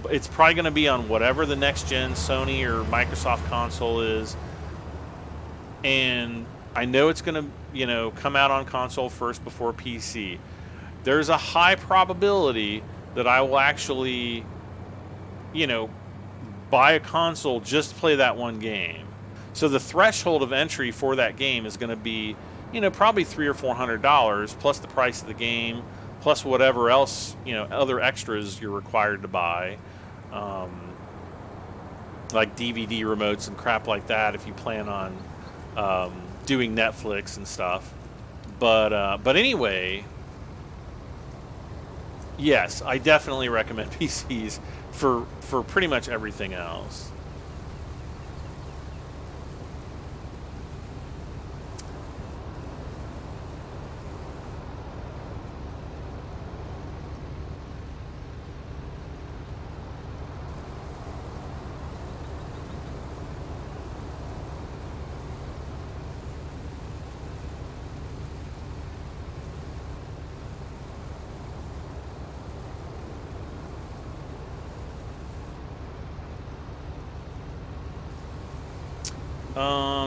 A: It's probably going to be on whatever the next gen Sony or Microsoft console is. And I know it's going to, you know, come out on console first before PC. There's a high probability that I will actually, you know, buy a console just to play that one game. So the threshold of entry for that game is going to be, you know, probably $300 or $400 plus the price of the game, plus whatever else, you know, other extras you're required to buy, like DVD remotes and crap like that if you plan on doing Netflix and stuff. But anyway, yes, I definitely recommend PCs for pretty much everything else.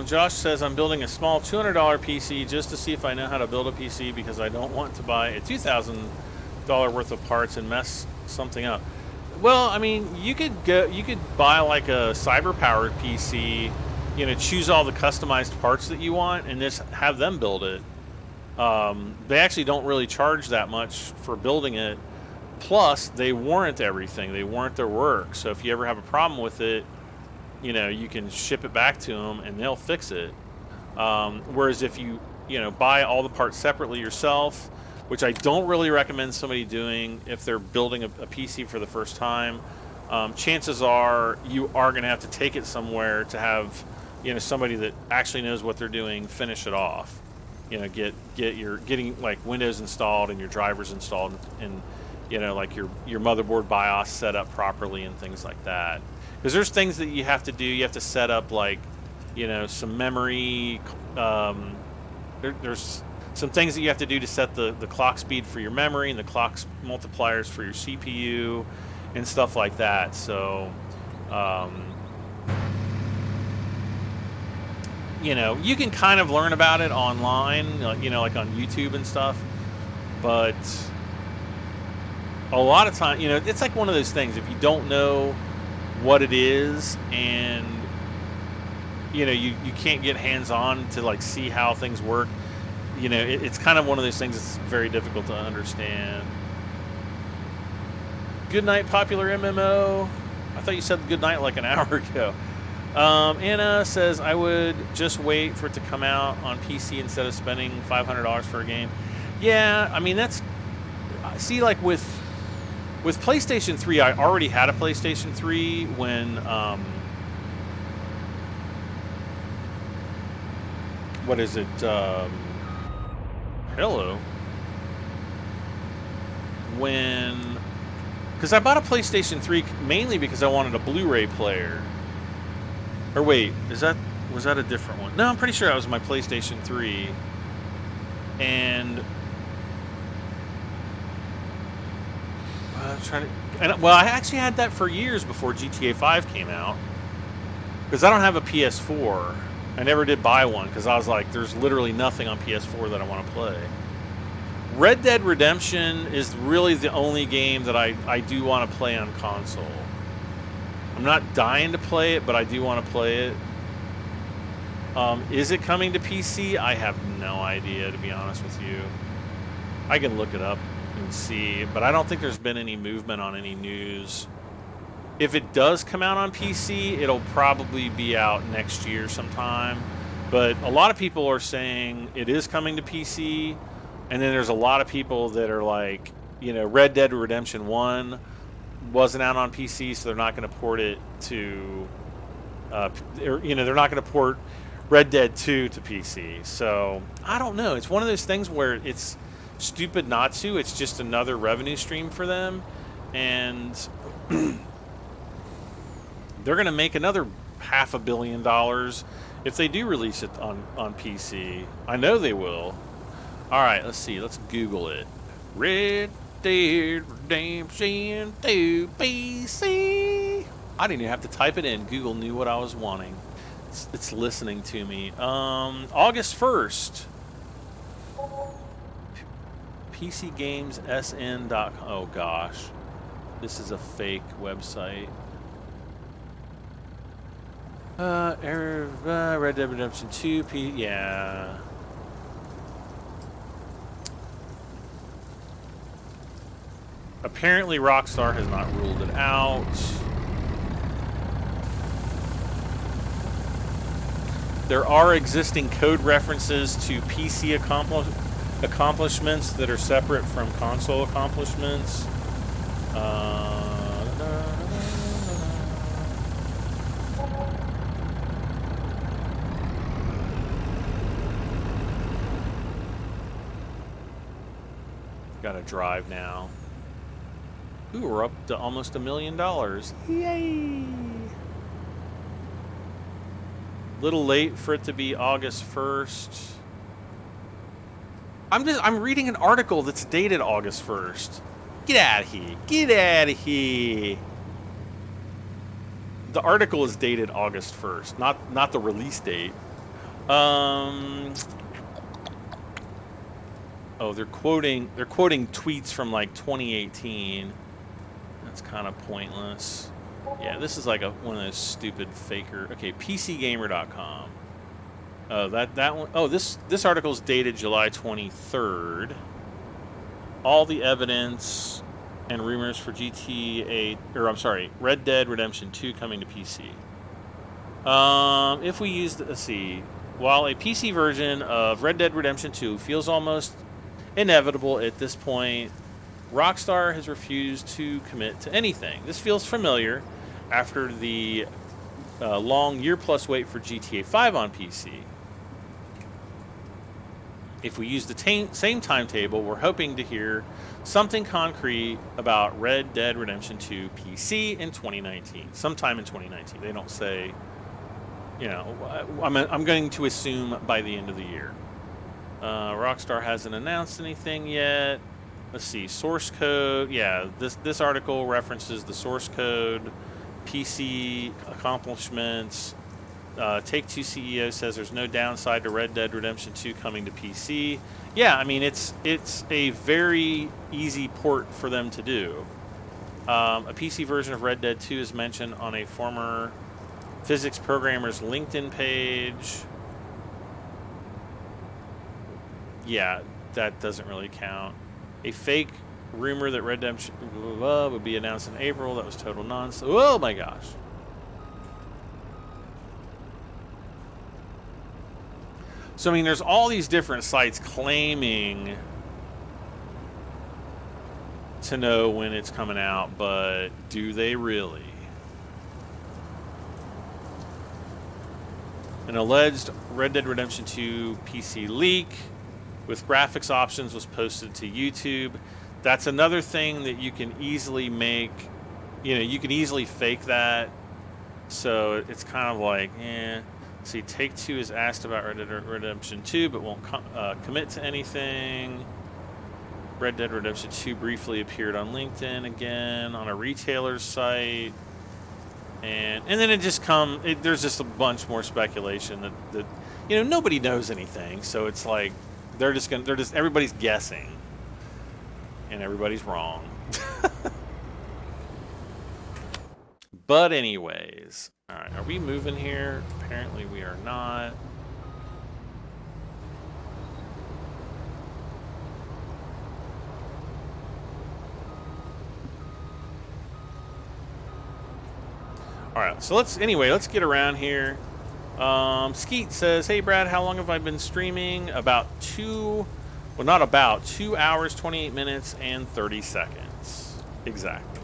A: Josh says, I'm building a small $200 PC just to see if I know how to build a PC because I don't want to buy a $2,000 worth of parts and mess something up. Well, I mean, you could buy like a cyber-powered PC, you know, choose all the customized parts that you want and just have them build it. They actually don't really charge that much for building it. Plus, they warrant everything. They warrant their work. So if you ever have a problem with it, you know, you can ship it back to them and they'll fix it. Whereas if you know, buy all the parts separately yourself, which I don't really recommend somebody doing if they're building a PC for the first time, chances are you are going to have to take it somewhere to have, you know, somebody that actually knows what they're doing finish it off. You know, getting like Windows installed and your drivers installed and you know, like your motherboard BIOS set up properly and things like that. Because there's things that you have to do. You have to set up, like, you know, some memory. There's some things that you have to do to set the clock speed for your memory and the clock multipliers for your CPU and stuff like that. So, you know, you can kind of learn about it online, you know, like on YouTube and stuff. But a lot of time, you know, it's like one of those things. If you don't know what it is and you know you can't get hands-on to like see how things work, you know, it's kind of one of those things that's very difficult to understand. Good night, popular MMO. I thought you said good night like an hour ago. Anna says, I would just wait for it to come out on PC instead of spending $500 for a game. Yeah, I mean, that's, see, like with With PlayStation 3, I already had a PlayStation 3 when, what is it, hello? Because I bought a PlayStation 3 mainly because I wanted a Blu-ray player. Or wait, was that a different one? No, I'm pretty sure that was my PlayStation 3. And well, I actually had that for years before GTA 5 came out. Because I don't have a PS4. I never did buy one because I was like, there's literally nothing on PS4 that I want to play. Red Dead Redemption is really the only game that I do want to play on console. I'm not dying to play it, but I do want to play it. Is it coming to PC? I have no idea, to be honest with you. I can look it up and see, but I don't think there's been any movement on any news. If it does come out on PC, it'll probably be out next year sometime. But a lot of people are saying it is coming to PC, and then there's a lot of people that are like, you know, Red Dead Redemption 1 wasn't out on PC, so they're not going to port it to, you know, they're not going to port Red Dead 2 to PC. So I don't know. It's one of those things where it's stupid not to. It's just another revenue stream for them, and they're going to make another $500 million if they do release it on PC. I know they will. All right, let's see. Let's Google it. Red Dead Redemption 2 PC. I didn't even have to type it in. Google knew what I was wanting. It's listening to me. August 1st. PCGamesSN.com. Oh gosh, this is a fake website. Red Dead Redemption 2. Yeah. Apparently, Rockstar has not ruled it out. There are existing code references to PC accomplishments that are separate from console accomplishments. Got to drive now. Ooh, we're up to almost $1 million. Yay! Little late for it to be August 1st. I'm reading an article that's dated August 1st. Get out of here. Get out of here. The article is dated August 1st, not the release date. Oh, they're quoting tweets from like 2018. That's kind of pointless. Yeah, this is like one of those stupid faker. Okay, PCGamer.com. Oh, that one. Oh, this article is dated July 23rd. All the evidence and rumors for Red Dead Redemption 2 coming to PC. If we use, let's see, while a PC version of Red Dead Redemption 2 feels almost inevitable at this point, Rockstar has refused to commit to anything. This feels familiar after the long year-plus wait for GTA 5 on PC. If we use the same timetable, we're hoping to hear something concrete about Red Dead Redemption 2 PC in 2019. Sometime in 2019. They don't say, you know, I'm going to assume by the end of the year. Rockstar hasn't announced anything yet. Let's see, source code. Yeah, this article references the source code, PC accomplishments. Take-Two CEO says there's no downside to Red Dead Redemption 2 coming to PC. Yeah, I mean, it's a very easy port for them to do. A PC version of Red Dead 2 is mentioned on a former physics programmer's LinkedIn page. Yeah, that doesn't really count. A fake rumor that Red Dead would be announced in April. That was total nonsense. Oh my gosh. So, I mean, there's all these different sites claiming to know when it's coming out, but do they really? An alleged Red Dead Redemption 2 PC leak with graphics options was posted to YouTube. That's another thing that you can easily make, you know, you can easily fake that. So it's kind of like, See, Take-Two is asked about Red Dead Redemption 2, but won't commit to anything. Red Dead Redemption 2 briefly appeared on LinkedIn again, on a retailer's site. And then it just there's just a bunch more speculation that you know, nobody knows anything. So it's like, everybody's guessing. And everybody's wrong. But anyways, all right, are we moving here? Apparently we are not. All right, so let's get around here. Skeet says, hey Brad, how long have I been streaming? Not 2 hours, 28 minutes, and 30 seconds. Exactly.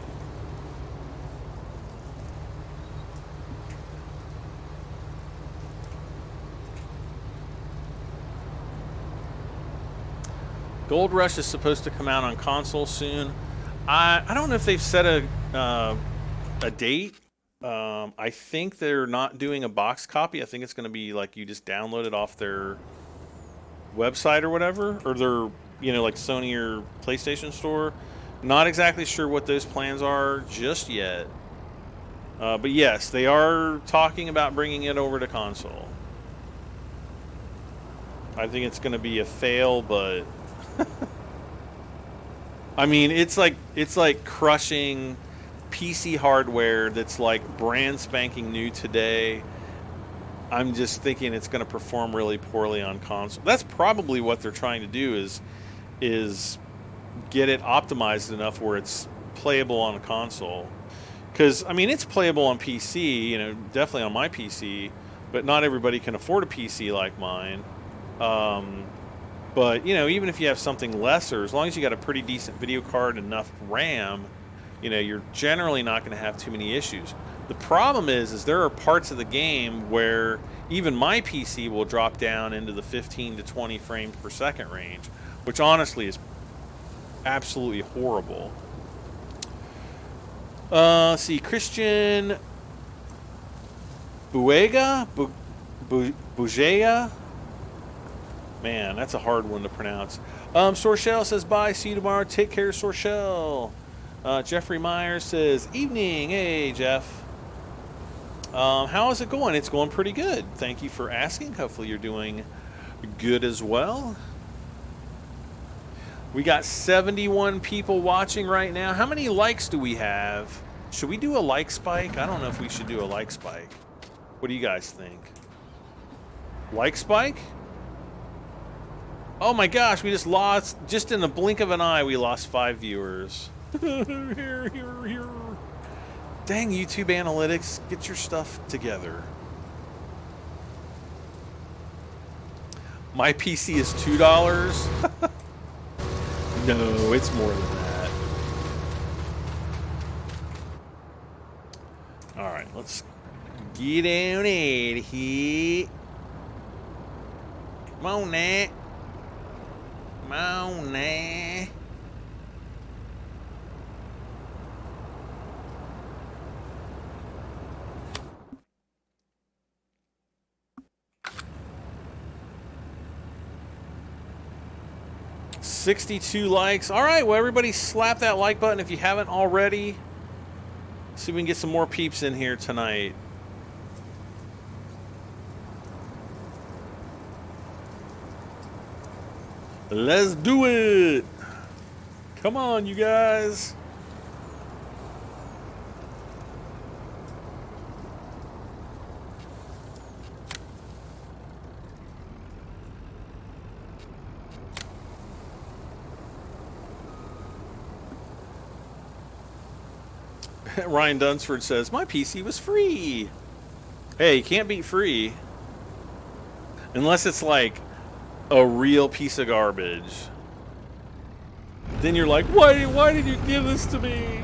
A: Gold Rush is supposed to come out on console soon. I don't know if they've set a date. I think they're not doing a box copy. I think it's going to be like you just download it off their website or whatever, or their, you know, like Sony or PlayStation store. Not exactly sure what those plans are just yet. But yes, they are talking about bringing it over to console. I think it's going to be a fail, but I mean, it's like crushing PC hardware that's like brand spanking new today. I'm just thinking it's going to perform really poorly on console. That's probably what they're trying to do is get it optimized enough where it's playable on a console. Because I mean, it's playable on PC, you know, definitely on my PC, but not everybody can afford a PC like mine. But, you know, even if you have something lesser, as long as you got a pretty decent video card and enough RAM, you know, you're generally not going to have too many issues. The problem is there are parts of the game where even my PC will drop down into the 15 to 20 frames per second range, which honestly is absolutely horrible. See, Christian Buega? Bugea? Man, that's a hard one to pronounce. Sorshell says, bye, see you tomorrow. Take care, Sorshell. Jeffrey Myers says, evening. Hey, Jeff. How is it going? It's going pretty good. Thank you for asking. Hopefully you're doing good as well. We got 71 people watching right now. How many likes do we have? Should we do a like spike? I don't know if we should do a like spike. What do you guys think? Like spike? Oh my gosh, we just lost, just in the blink of an eye, we lost 5 viewers. Here. Dang, YouTube analytics, get your stuff together. My PC is $2? No, it's more than that. Alright, let's get down in here. Come on now. Come on now. $62 likes. All right, well, everybody slap that like button if you haven't already. See if we can get some more peeps in here tonight. Let's do it. Come on, you guys. Ryan Dunsford says, my PC was free. Hey, you can't beat free. Unless it's like a real piece of garbage. then you're like, why did you give this to me?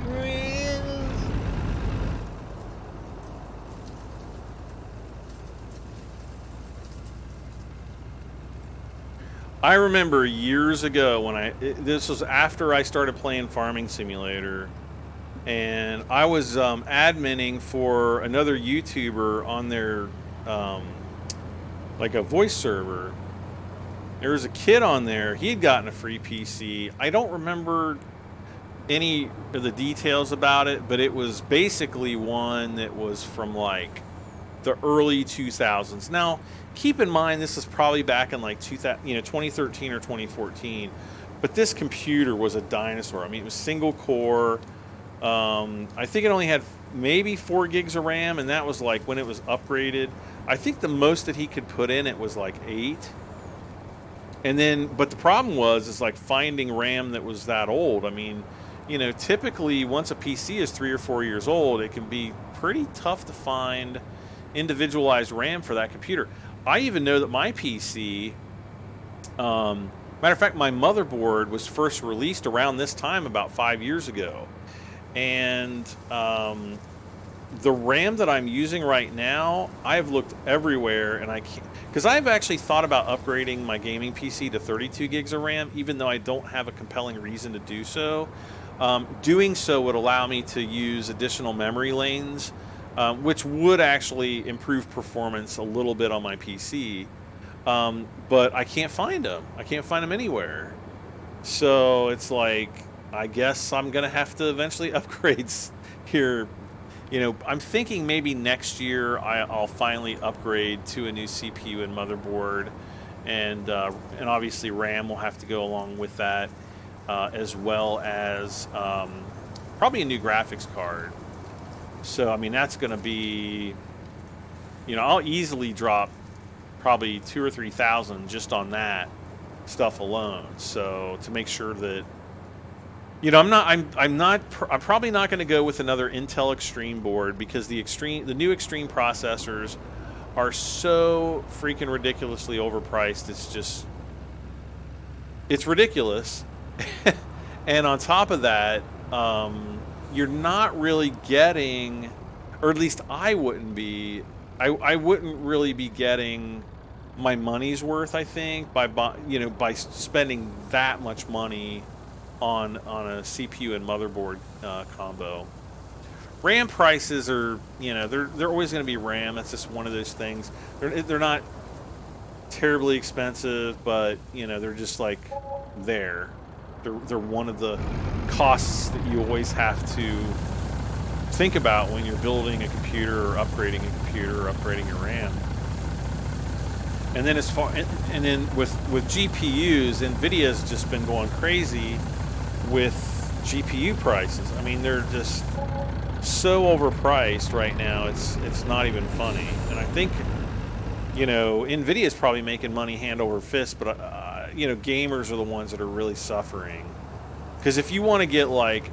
A: I remember years ago when this was after I started playing Farming Simulator, and I was adminning for another YouTuber on their like a voice server. There was a kid on there. He had gotten a free PC. I don't remember any of the details about it, but it was basically one that was from like the early 2000s. Now, keep in mind this is probably back in like 2013 or 2014, but this computer was a dinosaur. I mean, it was single core. I think it only had maybe 4 gigs of RAM, and that was like when it was upgraded. I think the most that he could put in it was like 8. And then, but the problem is like finding RAM that was that old. I mean, you know, typically once a PC is 3 or 4 years old, it can be pretty tough to find individualized RAM for that computer. I even know that my PC, matter of fact, my motherboard was first released around this time about 5 years ago. And the RAM that I'm using right now, I've looked everywhere, and I can't, because I've actually thought about upgrading my gaming PC to 32 gigs of RAM, even though I don't have a compelling reason to do so. Doing so would allow me to use additional memory lanes, which would actually improve performance a little bit on my PC. But I can't find them. I can't find them anywhere. So it's like, I guess I'm going to have to eventually upgrade here. You know, I'm thinking maybe next year I'll finally upgrade to a new CPU and motherboard, and obviously RAM will have to go along with that, as well as probably a new graphics card. So I mean, that's going to be, you know, I'll easily drop probably 2,000 or 3,000 just on that stuff alone. So to make sure that, you know, I'm probably not going to go with another Intel Extreme board, because the new Extreme processors are so freaking ridiculously overpriced. It's ridiculous. And on top of that, you're not really getting, or at least I wouldn't be, I wouldn't really be getting my money's worth, I think, by spending that much money on a CPU and motherboard combo. RAM prices are, you know, they're always going to be RAM. That's just one of those things. They're not terribly expensive, but you know, they're just like there. They're one of the costs that you always have to think about when you're building a computer or upgrading a computer or upgrading your RAM. And then and then with GPUs, NVIDIA's just been going crazy with GPU prices. I mean, they're just so overpriced right now. It's not even funny. And I think, you know, NVIDIA's probably making money hand over fist, but you know, gamers are the ones that are really suffering. Because if you want to get like,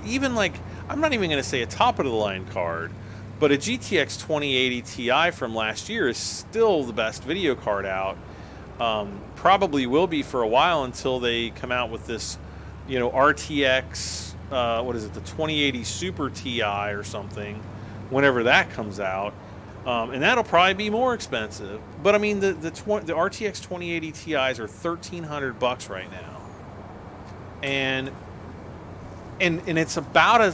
A: even like, I'm not even going to say a top of the line card, but a GTX 2080 Ti from last year is still the best video card out. Probably will be for a while until they come out with this, you know, RTX, what is it, the 2080 Super Ti or something, whenever that comes out. And that'll probably be more expensive. But I mean, the RTX 2080 Ti's are $1,300 right now, and it's about a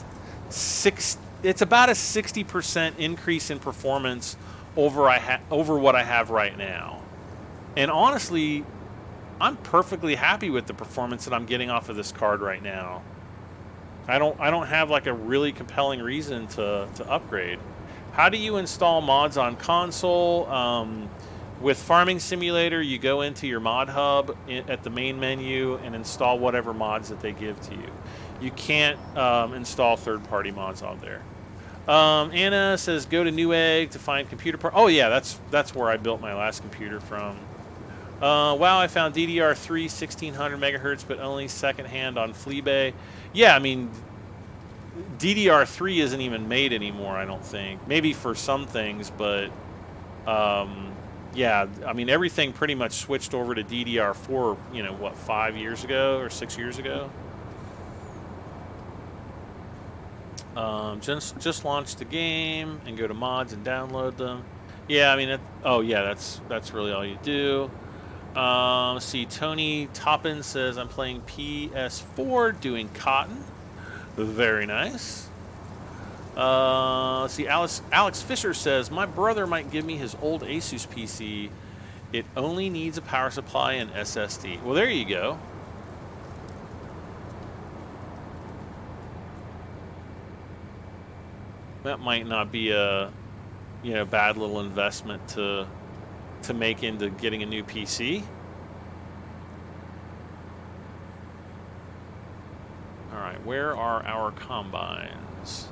A: 60% increase in performance over what I have right now. And honestly, I'm perfectly happy with the performance that I'm getting off of this card right now. I don't have like a really compelling reason to upgrade. How do you install mods on console? With Farming Simulator, you go into your mod hub at the main menu and install whatever mods that they give to you. You can't install third-party mods on there. Anna says, go to Newegg to find computer parts. Oh yeah, that's where I built my last computer from. Wow, I found DDR3 1600 megahertz, but only secondhand on Fleabay. Yeah, I mean, DDR3 isn't even made anymore, I don't think. Maybe for some things, but yeah, I mean, everything pretty much switched over to DDR4, you know, what, 5 years ago or 6 years ago? Just launch the game and go to mods and download them. Yeah, I mean, oh yeah, that's really all you do. Let's see, Tony Toppin says, I'm playing PS4 doing Cotton. Very nice. Let's see, Alex Fisher says, my brother might give me his old Asus PC. It only needs a power supply and SSD. Well, there you go. That might not be a, you know, bad little investment to make into getting a new PC. All right, where are our combines?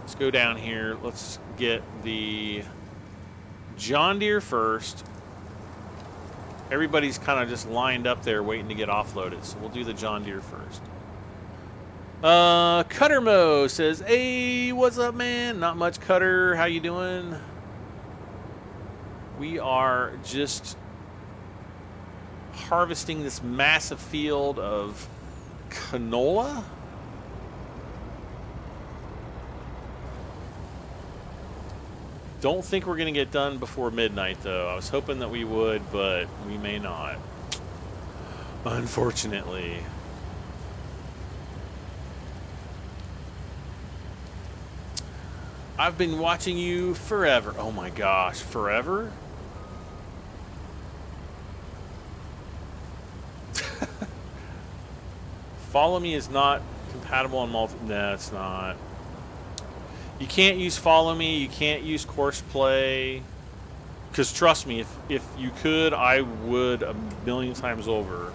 A: Let's go down here. Let's get the John Deere first. Everybody's kind of just lined up there waiting to get offloaded, so we'll do the John Deere first. Cutter Mo says, hey, what's up, man? Not much, Cutter. How you doing? We are just harvesting this massive field of canola. Don't think we're going to get done before midnight, though. I was hoping that we would, but we may not. Unfortunately. I've been watching you forever. Oh my gosh, forever? Follow Me is not compatible on multi... No, it's not. You can't use Follow Me. You can't use Courseplay. Because trust me, if you could, I would a million times over.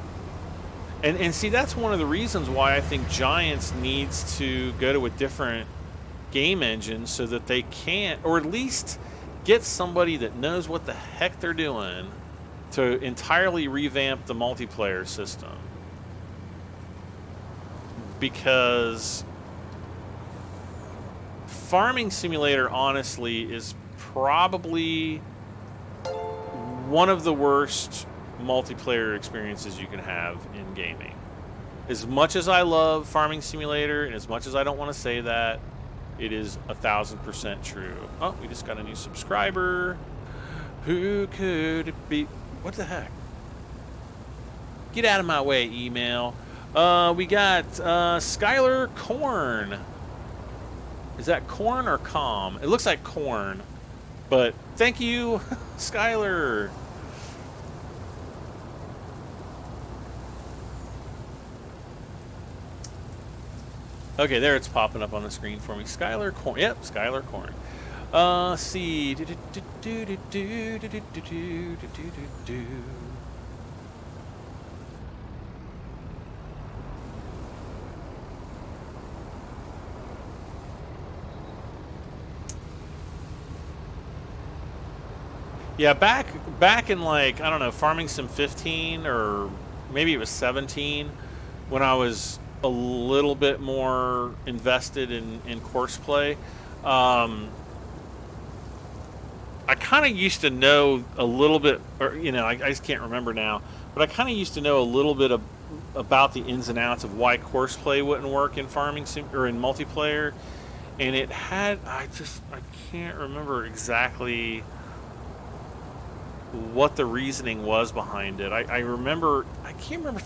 A: And see, that's one of the reasons why I think Giants needs to go to a different game engine so that they can't, or at least get somebody that knows what the heck they're doing to entirely revamp the multiplayer system. Because Farming Simulator, honestly, is probably one of the worst multiplayer experiences you can have in gaming. As much as I love Farming Simulator, and as much as I don't want to say that, it is 1000% true. Oh, we just got a new subscriber. Who could it be? What the heck? Get out of my way, email. We got Skylar Corn. Is that corn or com? It looks like corn. But thank you, Skylar. Okay, there it's popping up on the screen for me. Skylar Corn. Yep, Skylar Corn. Let's see. Yeah, back in, like, I don't know, Farming Sim 15 or maybe it was 17 when I was a little bit more invested in Courseplay. I kind of used to know a little bit, or, you know, I just can't remember now, but I kind of used to know a little bit about the ins and outs of why Courseplay wouldn't work in Farming Sim or in multiplayer. And it had, I can't remember exactly what the reasoning was behind it. I remember, I can't remember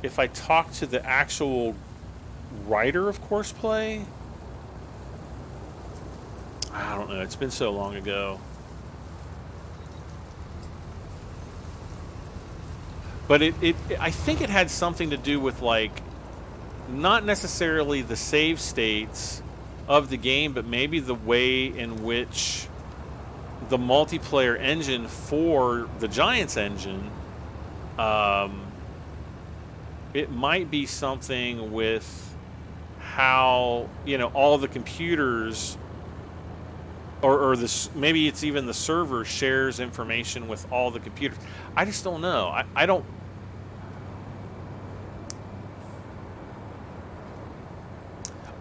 A: if I talked to the actual writer of Courseplay. I don't know. It's been so long ago. But I think it had something to do with, like, not necessarily the save states of the game, but maybe the way in which the multiplayer engine for the Giants engine, it might be something with how, you know, all the computers, or this, maybe it's even the server shares information with all the computers. I just don't know. I don't.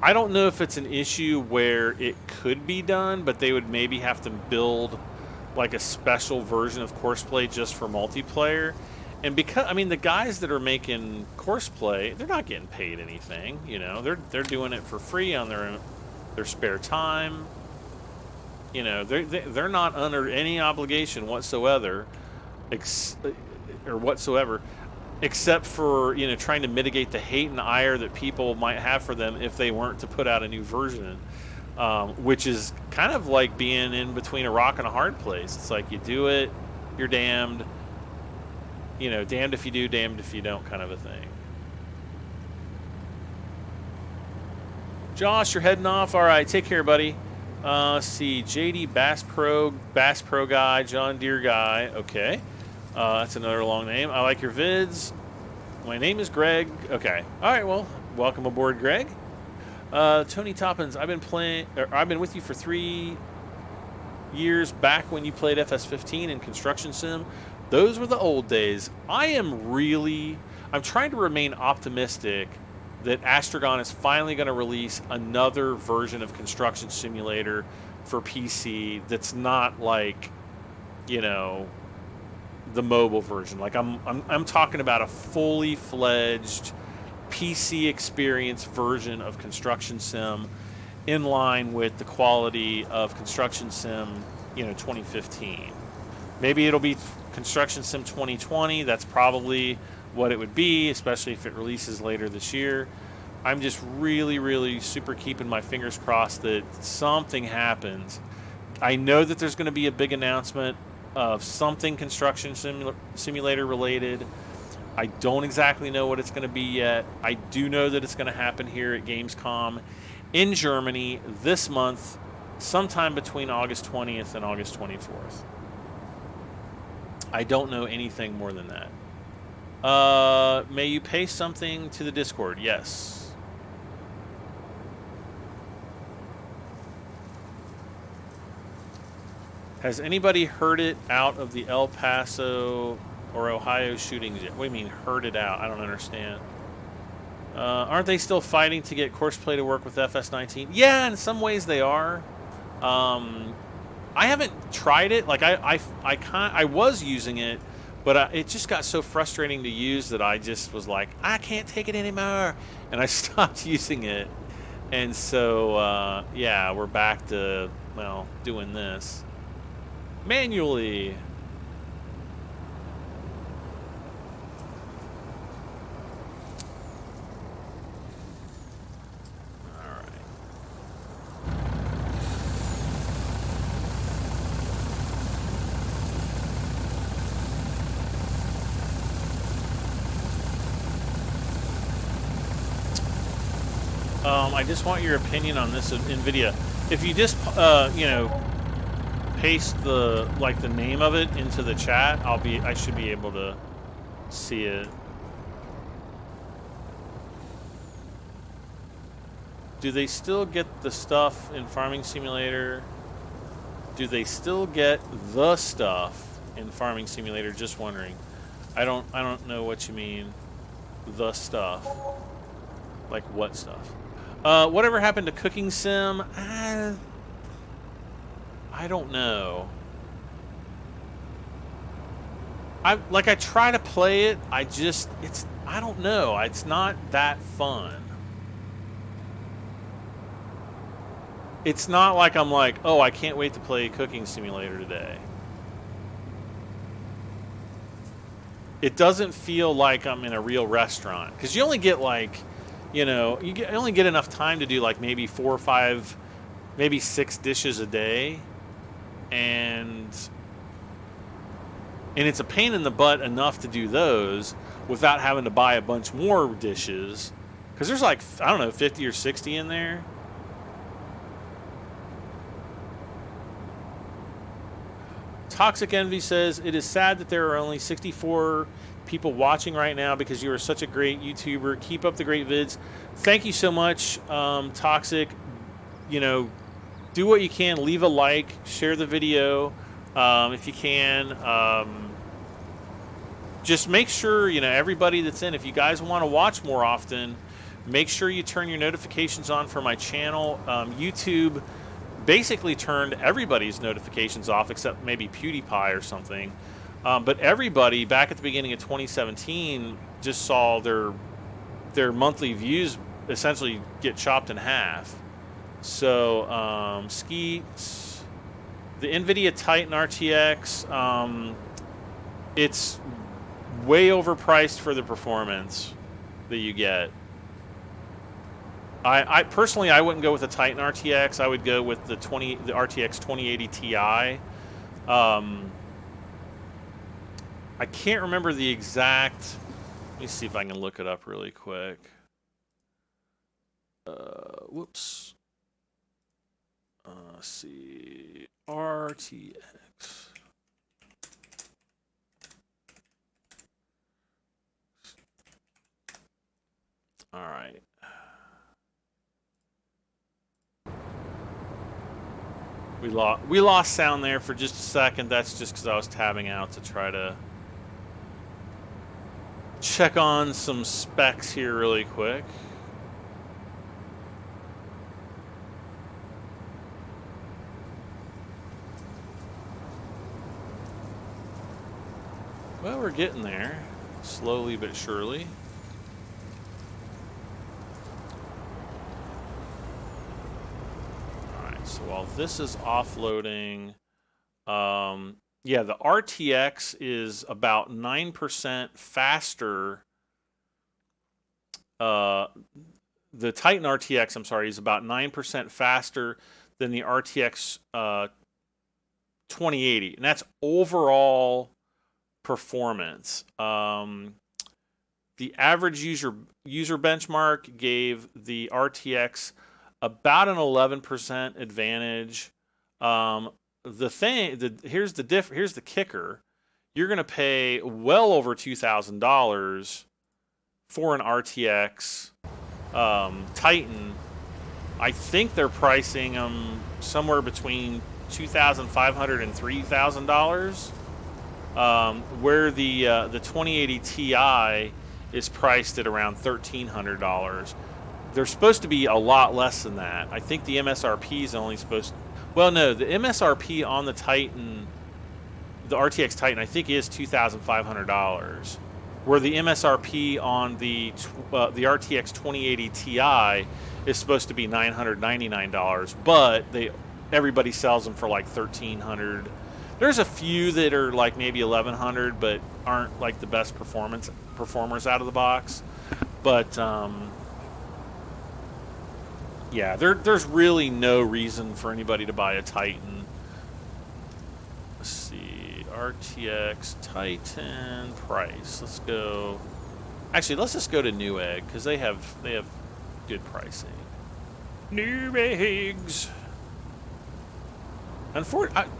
A: I don't know if it's an issue where it could be done, but they would maybe have to build like a special version of Courseplay just for multiplayer. And because, I mean, the guys that are making Courseplay, they're not getting paid anything, you know. They're doing it for free on their spare time. You know, they're not under any obligation whatsoever, except for, you know, trying to mitigate the hate and ire that people might have for them if they weren't to put out a new version, which is kind of like being in between a rock and a hard place. It's like you do it, you're damned. You know, damned if you do, damned if you don't, kind of a thing. Josh, you're heading off. All right, take care, buddy. Let's see, JD Bass Pro guy, John Deere guy. Okay, that's another long name. I like your vids. My name is Greg. Okay. All right. Well, welcome aboard, Greg. Tony Toppins, I've been with you for 3 years back when you played FS15 and Construction Sim. Those were the old days. I'm trying to remain optimistic that Astragon is finally going to release another version of Construction Simulator for PC that's not like, you know, the mobile version. Like I'm talking about a fully fledged PC experience version of Construction Sim in line with the quality of Construction Sim, you know, 2015. Maybe it'll be Construction Sim 2020. That's probably what it would be, especially if it releases later this year. I'm just really super keeping my fingers crossed that something happens. I know that there's going to be a big announcement of something Construction Simulator related. I don't exactly know what it's going to be yet. I do know that it's going to happen here at Gamescom in Germany this month, sometime between August 20th and August 24th. I don't know anything more than that. May you paste something to the Discord? Yes. Has anybody heard it out of the El Paso or Ohio shootings yet? What do you mean, heard it out? I don't understand. Aren't they still fighting to get Courseplay to work with FS19? Yeah, in some ways they are. I haven't tried it. Like I was using it, but it just got so frustrating to use that I just was like, I can't take it anymore, and I stopped using it. And so yeah, we're back to, well, doing this manually. I just want your opinion on this NVIDIA. If you just, you know, paste the name of it into the chat, I should be able to see it. Do they still get the stuff in Farming Simulator? Do they still get the stuff in Farming Simulator? Just wondering. I don't know what you mean. The stuff. Like what stuff? Whatever happened to Cooking Sim? I don't know. I try to play it. I don't know. It's not that fun. It's not like I'm like, oh, I can't wait to play Cooking Simulator today. It doesn't feel like I'm in a real restaurant, because you only get like, you know, only get enough time to do like maybe 4 or 5, maybe 6 dishes a day, and it's a pain in the butt enough to do those without having to buy a bunch more dishes, because there's like, I don't know, 50 or 60 in there. Toxic Envy says, it is sad that there are only 64 people watching right now because you are such a great YouTuber. Keep up the great vids. Thank you so much, Toxic. You know, do what you can. Leave a like. Share the video if you can. Just make sure, you know, everybody that's in, if you guys want to watch more often, Make sure you turn your notifications on for my channel. YouTube basically turned everybody's notifications off except maybe PewDiePie or something. But everybody back at the beginning of 2017 just saw their monthly views essentially get chopped in half. So Skeets, the NVIDIA Titan RTX, it's way overpriced for the performance that you get. I personally, I wouldn't go with the Titan RTX. I would go with the RTX 2080 Ti. I can't remember the exact. Let me see if I can look it up really quick. Whoops. Let's see. RTX. All right. We lost sound there for just a second. That's just because I was tabbing out to try to check on some specs here really quick. Well, we're getting there, slowly but surely. So while this is offloading, yeah, the RTX is about 9% faster. The Titan RTX, I'm sorry, is about 9% faster than the RTX 2080, and that's overall performance. The average user benchmark gave the RTX about an 11% advantage. Here's the kicker: you're going to pay well over $2,000 for an RTX Titan. I think they're pricing them somewhere between $2,500 and $3,000, where the 2080 Ti is priced at around $1,300. They're supposed to be a lot less than that. I think the MSRP is only supposed to... Well, no, the MSRP on the Titan, the RTX Titan, I think is $2,500, where the MSRP on the RTX 2080 Ti is supposed to be $999, but everybody sells them for like $1,300. There's a few that are like maybe $1,100, but aren't like the best performers out of the box. But yeah, there's really no reason for anybody to buy a Titan. Let's see, RTX Titan price. Let's go. Actually, let's just go to Newegg because they have good pricing. Neweggs.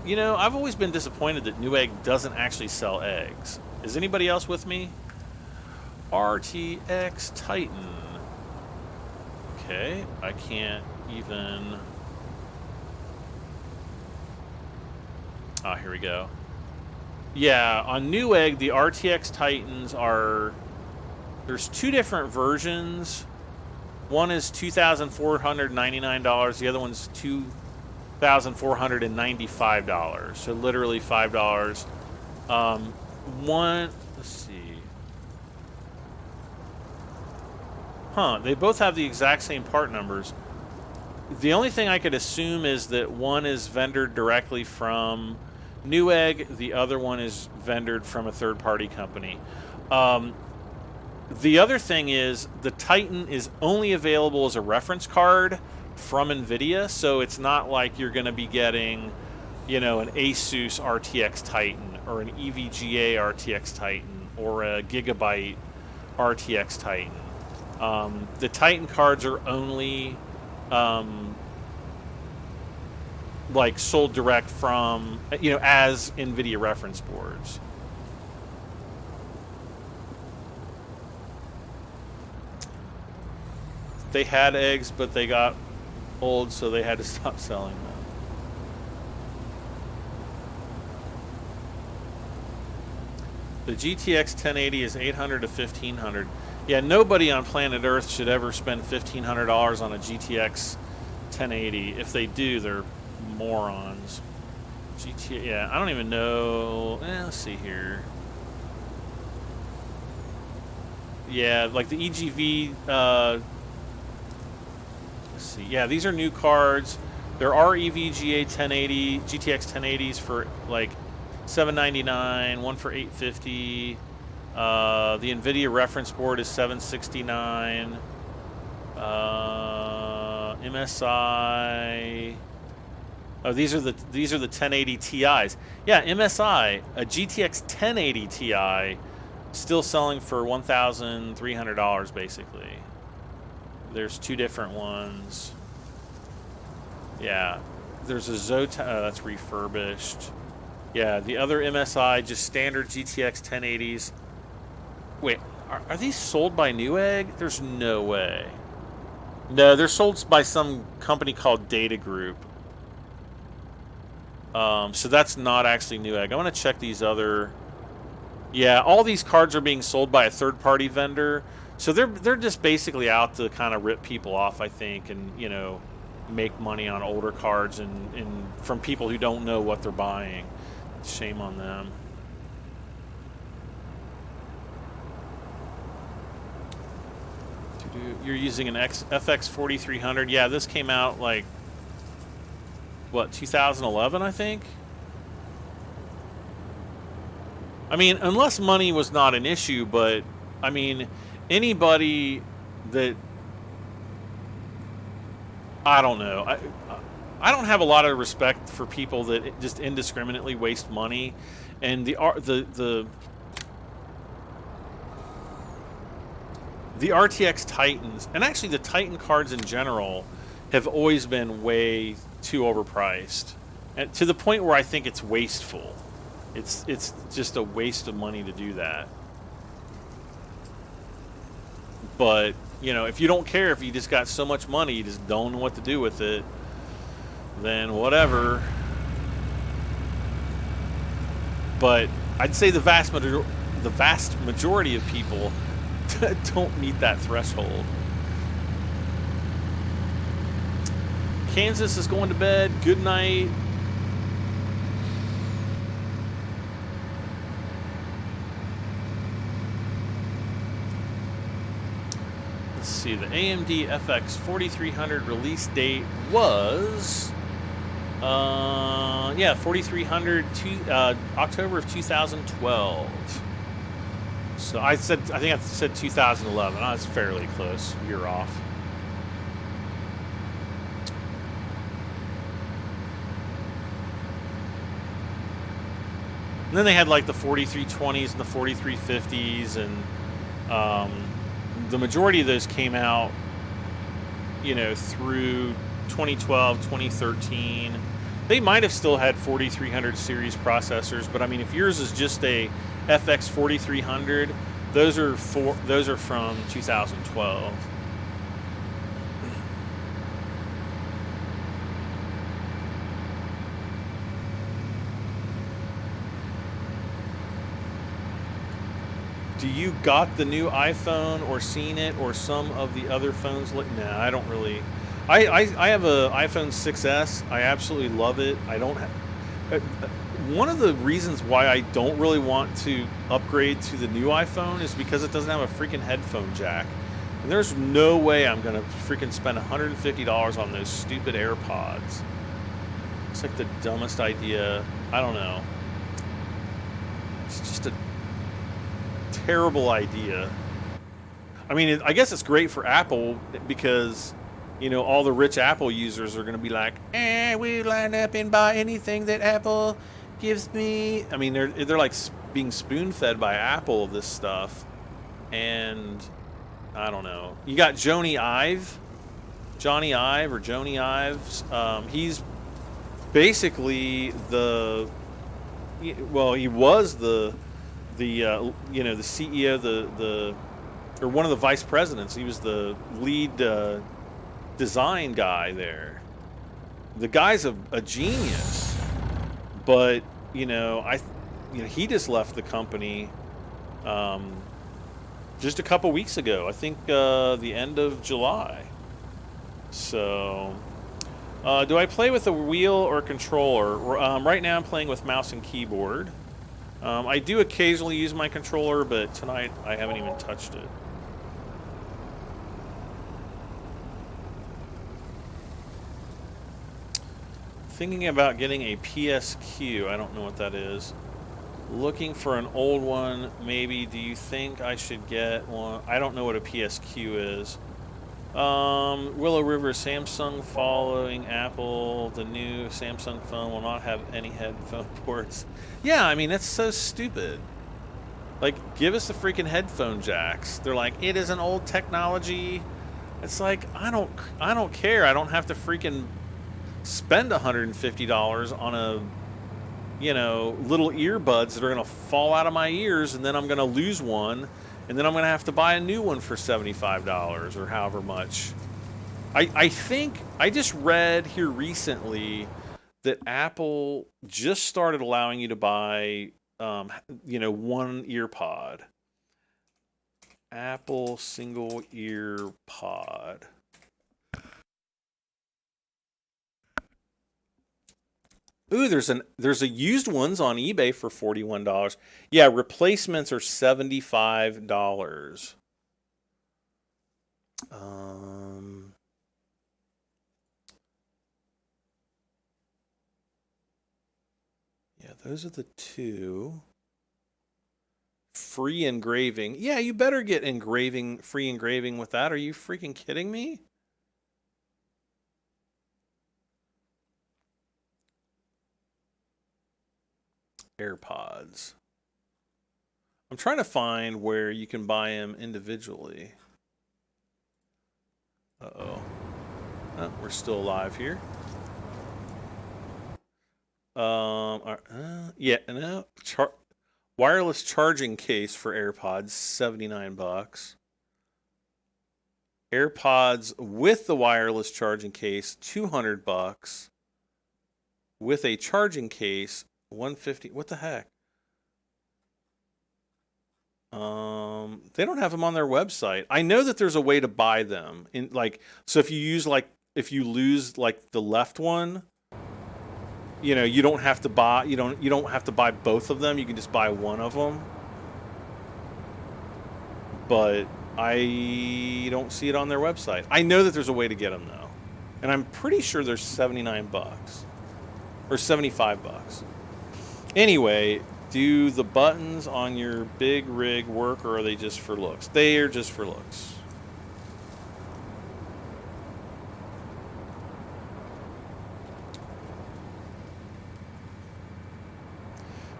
A: You know, I've always been disappointed that Newegg doesn't actually sell eggs. Is anybody else with me? RTX Titan. Okay, I can't even... Ah, here we go. Yeah, on Newegg, the RTX Titans are... There's two different versions. One is $2,499. The other one's $2,495. So literally $5. Let's see. Huh, they both have the exact same part numbers. The only thing I could assume is that one is vendored directly from Newegg, the other one is vendored from a third-party company. The other thing is the Titan is only available as a reference card from NVIDIA, so it's not like you're going to be getting, you know, an Asus RTX Titan or an EVGA RTX Titan or a Gigabyte RTX Titan. The Titan cards are only like sold direct from, you know, as NVIDIA reference boards. They had eggs, but they got old, so they had to stop selling them. The GTX 1080 is $800 to $1,500. Yeah, nobody on planet Earth should ever spend $1,500 on a GTX 1080. If they do, they're morons. Yeah, I don't even know. Let's see here. Yeah, like the EGV. Let's see. Yeah, these are new cards. There are EVGA 1080 GTX 1080s for like $799, one for $850. The NVidia reference board is $769. MSI. Oh, these are the 1080 Ti's. Yeah, MSI, a GTX 1080 Ti, still selling for $1,300 basically. There's two different ones. Yeah, there's a Zotac. That's refurbished. Yeah, the other MSI, just standard GTX 1080s. Wait, are these sold by Newegg? There's no way. No, they're sold by some company called Data Group. So that's not actually Newegg. I want to check these other. Yeah, all these cards are being sold by a third-party vendor. So they're just basically out to kind of rip people off, I think, and make money on older cards and from people who don't know what they're buying. Shame on them. You're using an FX 4300. Yeah, this came out like what, 2011, I think. I mean, unless money was not an issue, but I mean, anybody that I don't know. I don't have a lot of respect for people that just indiscriminately waste money, and the RTX Titans, and actually the Titan cards in general, have always been way too overpriced, and to the point where I think it's wasteful. It's just a waste of money to do that. But if you don't care, if you just got so much money, you just don't know what to do with it, then whatever. But I'd say the vast majority of people don't meet that threshold. Kansas is going to bed. Good night. Let's see. The AMD FX 4300 release date was 4300 October of 2012. So I think I said 2011. That's fairly close. You're off. And then they had like the 4320s and the 4350s, and the majority of those came out, through 2012, 2013. They might have still had 4300 series processors, but I mean, if yours is just a FX 4300, those are from 2012. Do you got the new iPhone or seen it or some of the other phones? Nah, I don't really. I have a iPhone 6S. I absolutely love it. I don't have. One of the reasons why I don't really want to upgrade to the new iPhone is because it doesn't have a freaking headphone jack. And there's no way I'm going to freaking spend $150 on those stupid AirPods. It's like the dumbest idea. I don't know. It's just a terrible idea. I mean, I guess it's great for Apple because, all the rich Apple users are going to be like, we line up and buy anything that Apple gives me. I mean, they're like being spoon-fed by Apple of this stuff. And I don't know. You got Johnny Ive. He's basically he was the CEO, or one of the vice presidents. He was the lead design guy there. The guy's a genius, but he just left the company. just a couple weeks ago. I think the end of July. So, do I play with a wheel or controller? Right now I'm playing with mouse and keyboard. I do occasionally use my controller, but tonight I haven't even touched it. Thinking about getting a PSQ. I don't know what that is. Looking for an old one, maybe. Do you think I should get one? I don't know what a PSQ is. Willow River, Samsung following Apple. The new Samsung phone will not have any headphone ports. Yeah, I mean, that's so stupid. Like, give us the freaking headphone jacks. They're like, it is an old technology. It's like, I don't care. I don't have to freaking spend $150 on a, you know, little earbuds that are going to fall out of my ears, and then I'm going to lose one, and then I'm going to have to buy a new one for $75 or however much. I think I just read here recently that Apple just started allowing you to buy, you know, one ear pod. Apple single ear pod. Ooh, there's a used ones on eBay for $41. Yeah, replacements are $75. Yeah, those are the two. Free engraving. Yeah, you better get free engraving with that. Are you freaking kidding me? AirPods. I'm trying to find where you can buy them individually. Uh-oh. Oh, we're still alive here. Yeah, no. Wireless charging case for AirPods, $79. AirPods with the wireless charging case, $200. With a charging case, $150. What the heck? They don't have them on their website. I know that there's a way to buy them in so if you lose the left one, you know, you don't have to buy both of them. You can just buy one of them. But I don't see it on their website. I know that there's a way to get them though. And I'm pretty sure they're $79 or $75. Anyway, do the buttons on your big rig work, or are they just for looks? They are just for looks.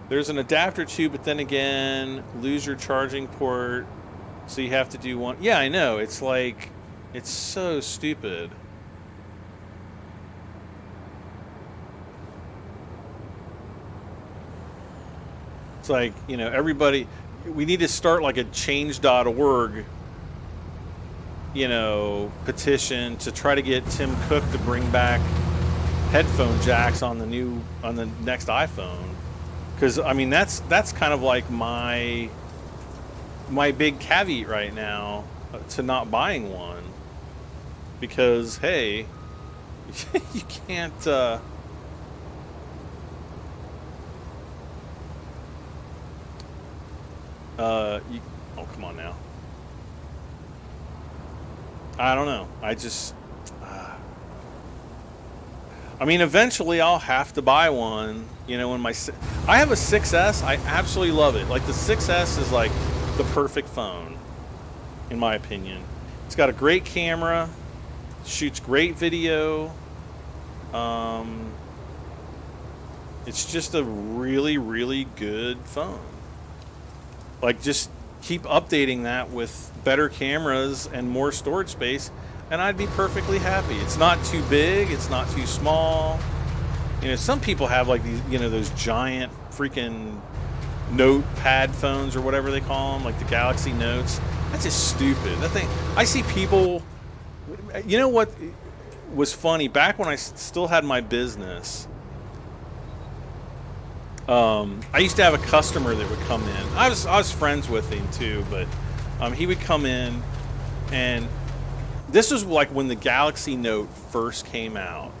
A: There's an adapter too, but then again, lose your charging port, so you have to do one. Yeah, I know. It's like, it's so stupid. It's like, you know, everybody, we need to start like a change.org, you know, petition to try to get Tim Cook to bring back headphone jacks on the next iPhone. Because I mean, that's kind of like my big caveat right now to not buying one, because hey, you can't. Oh, come on now. I don't know. I mean, eventually I'll have to buy one. You know, when I have a 6S. I absolutely love it. Like, the 6S is like the perfect phone, in my opinion. It's got a great camera, shoots great video. It's just a really, really good phone. Like, just keep updating that with better cameras and more storage space, and I'd be perfectly happy. It's not too big, it's not too small. You know, some people have like these, you know, those giant freaking notepad phones or whatever they call them, like the Galaxy Notes. That's just stupid. That thing, I see people, you know what was funny? Back when I still had my business, I used to have a customer that would come in. I was friends with him too, but
C: He would come in, and this was like when the Galaxy Note first came out,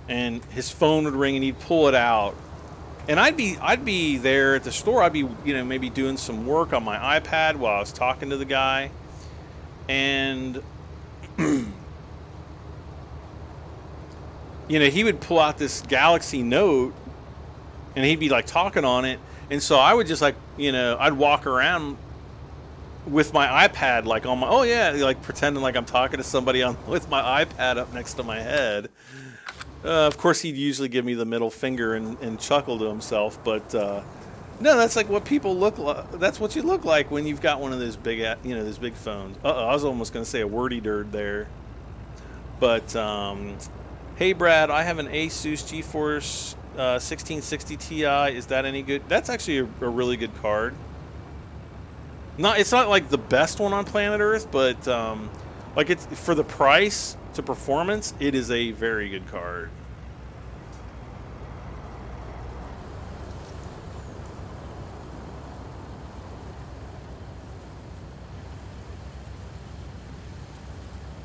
C: and his phone would ring and he'd pull it out, and I'd be there at the store. I'd be, you know, maybe doing some work on my iPad while I was talking to the guy, and you know, he would pull out this Galaxy Note and he'd be like talking on it, and so I would just, like, you know, I'd walk around with my iPad, like on my, oh yeah, like pretending like I'm talking to somebody on with my iPad up next to my head. Of course, he'd usually give me the middle finger and chuckle to himself, but no, that's like what people look like. That's what you look like when you've got one of those big, you know, those big phones. I was almost going to say a wordy dird there, but hey Brad, I have an Asus GeForce 1660 Ti. Is that any good? That's actually a really good card. It's not like the best one on planet Earth, but like, it's for the price to performance, it is a very good card.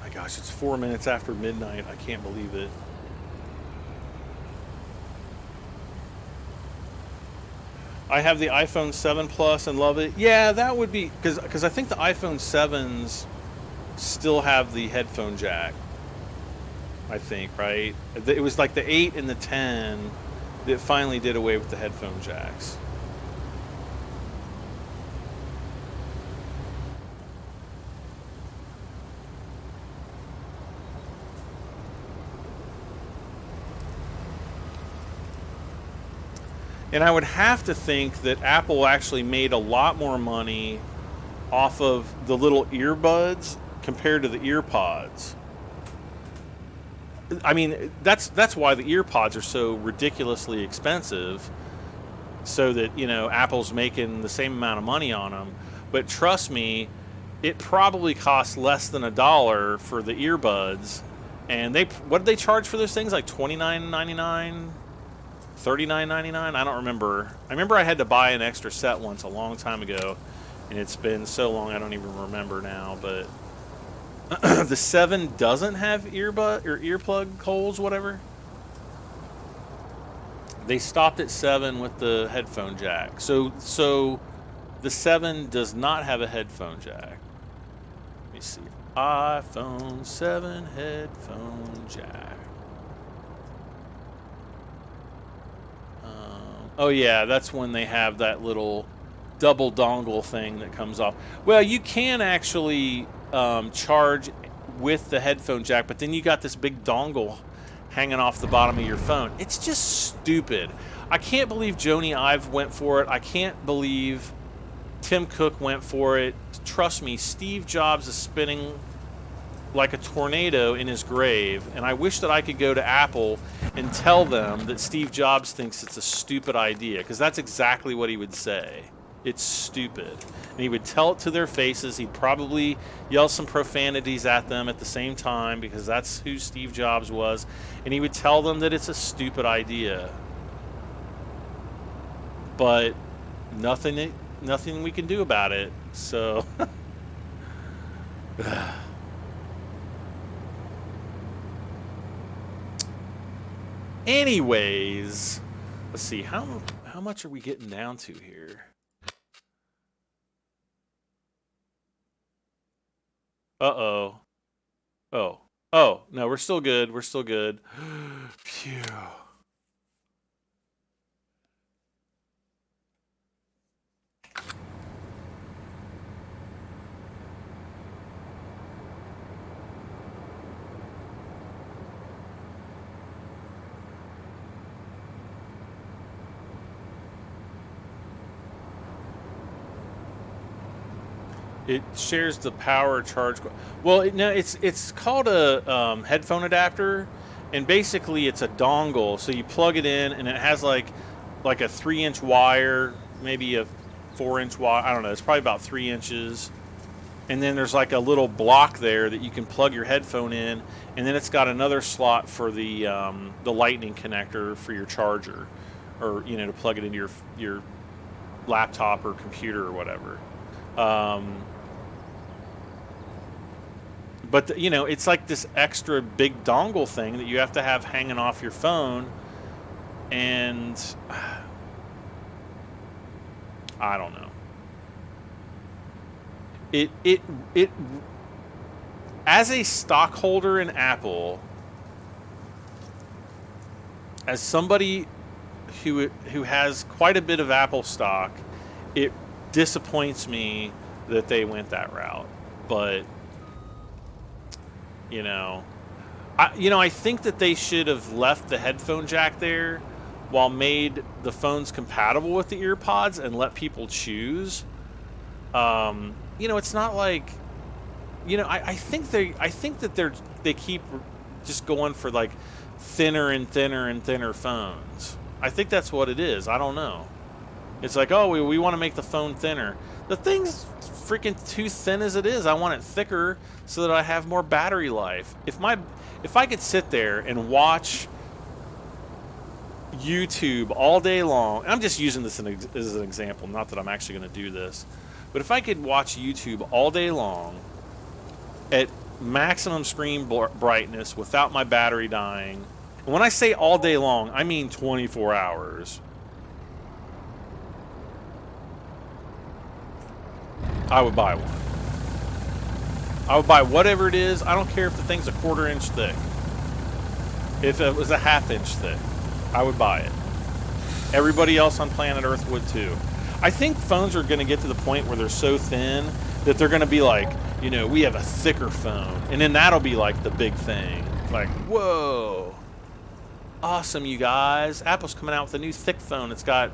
C: My gosh, it's 4 minutes after midnight. I can't believe it. I have the iPhone 7 Plus and love it. Yeah, that would be, because I think the iPhone 7s still have the headphone jack. I think, right? It was like the 8 and the 10 that finally did away with the headphone jacks. And I would have to think that Apple actually made a lot more money off of the little earbuds compared to the earpods. I mean, that's why the earpods are so ridiculously expensive, so that, you know, Apple's making the same amount of money on them. But trust me, it probably costs less than $1 for the earbuds. And what did they charge for those things? Like $29.99? $39.99? I don't remember. I remember I had to buy an extra set once a long time ago, and it's been so long I don't even remember now. But the 7 doesn't have earbud or earplug holes, whatever. They stopped at 7 with the headphone jack. So the 7 does not have a headphone jack. Let me see. iPhone 7 headphone jack. Oh yeah, that's when they have that little double dongle thing that comes off. Well, you can actually charge with the headphone jack, but then you got this big dongle hanging off the bottom of your phone. It's just stupid. I can't believe Joni Ive went for it. I can't believe Tim Cook went for it. Trust me, Steve Jobs is spinning like a tornado in his grave, and I wish that I could go to Apple and tell them that Steve Jobs thinks it's a stupid idea, because that's exactly what he would say. It's stupid. And he would tell it to their faces. He'd probably yell some profanities at them at the same time, because that's who Steve Jobs was, and he would tell them that it's a stupid idea. But nothing we can do about it. So anyways, let's see, how much are we getting down to here? Uh-oh. Oh, no, we're still good. We're still good. Phew. It shares the power charge. Well, no, it's called a headphone adapter, and basically it's a dongle. So you plug it in, and it has like a 3-inch wire, maybe a 4-inch wire. I don't know. It's probably about 3 inches. And then there's like a little block there that you can plug your headphone in, and then it's got another slot for the lightning connector for your charger, or, you know, to plug it into your laptop or computer or whatever.
A: But you know, it's like this extra big dongle thing that you have to have hanging off your phone, and I don't know. It as a stockholder in Apple, as somebody who has quite a bit of Apple stock, it disappoints me that they went that route. But you know, I think that they should have left the headphone jack there while made the phones compatible with the ear pods and let people choose. You know, it's not like, you know, I think that they keep just going for like thinner and thinner and thinner phones. I think that's what it is. I don't know. It's like, oh, we want to make the phone thinner. The thing's freaking too thin as it is. I want it thicker so that I have more battery life. If I could sit there and watch YouTube all day long, I'm just using this as an example, not that I'm actually going to do this, but if I could watch YouTube all day long at maximum screen brightness without my battery dying, and when I say all day long, I mean 24 hours, I would buy one. I would buy whatever it is. I don't care if the thing's a 1/4 inch thick. If it was a 1/2 inch thick, I would buy it. Everybody else on planet Earth would too. I think phones are going to get to the point where they're so thin that they're going to be like, you know, we have a thicker phone. And then that'll be like the big thing. Like, whoa. Awesome, you guys. Apple's coming out with a new thick phone. It's got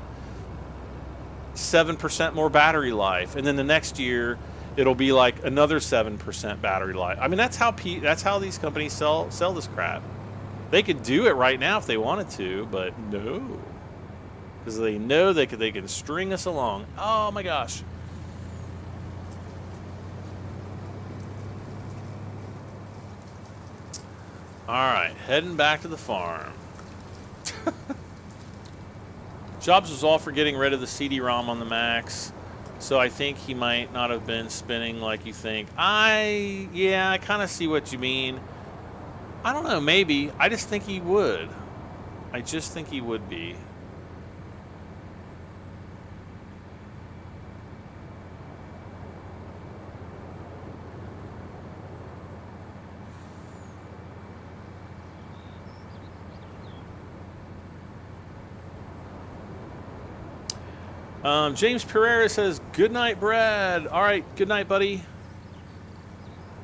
A: 7% more battery life, and then the next year it'll be like another 7% battery life. I mean, that's how these companies sell this crap. They could do it right now if they wanted to, but no, because they know they can string us along. Oh my gosh. All right, heading back to the farm. Jobs was all for getting rid of the CD-ROM on the Macs, so I think he might not have been spinning like you think. I kind of see what you mean. I don't know, maybe. I just think he would. I just think he would be. James Pereira says, good night, Brad. All right, good night, buddy.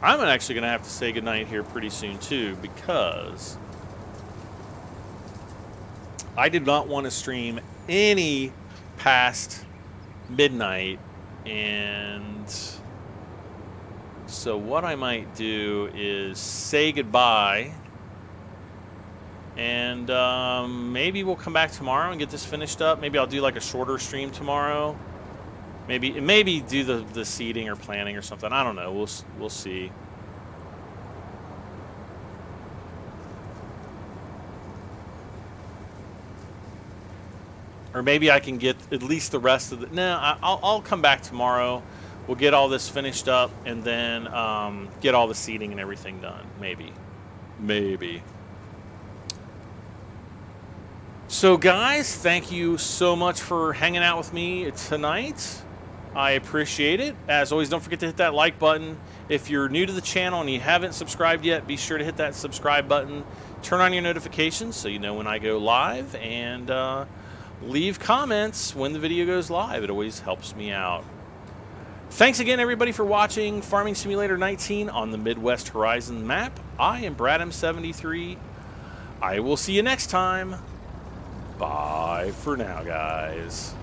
A: I'm actually going to have to say good night here pretty soon, too, because I did not want to stream any past midnight. And so what I might do is say goodbye. And maybe we'll come back tomorrow and get this finished up. Maybe I'll do like a shorter stream tomorrow. Maybe do the seeding or planning or something. I don't know. We'll see. Or maybe I can get at least the rest of the. No, I'll come back tomorrow. We'll get all this finished up and then get all the seeding and everything done. Maybe. So guys, thank you so much for hanging out with me tonight. I appreciate it. As always, don't forget to hit that like button. If you're new to the channel and you haven't subscribed yet, be sure to hit that subscribe button. Turn on your notifications so you know when I go live, and leave comments when the video goes live. It always helps me out. Thanks again, everybody, for watching Farming Simulator 19 on the Midwest Horizon map. I am Brad M73. I will see you next time. Bye for now, guys.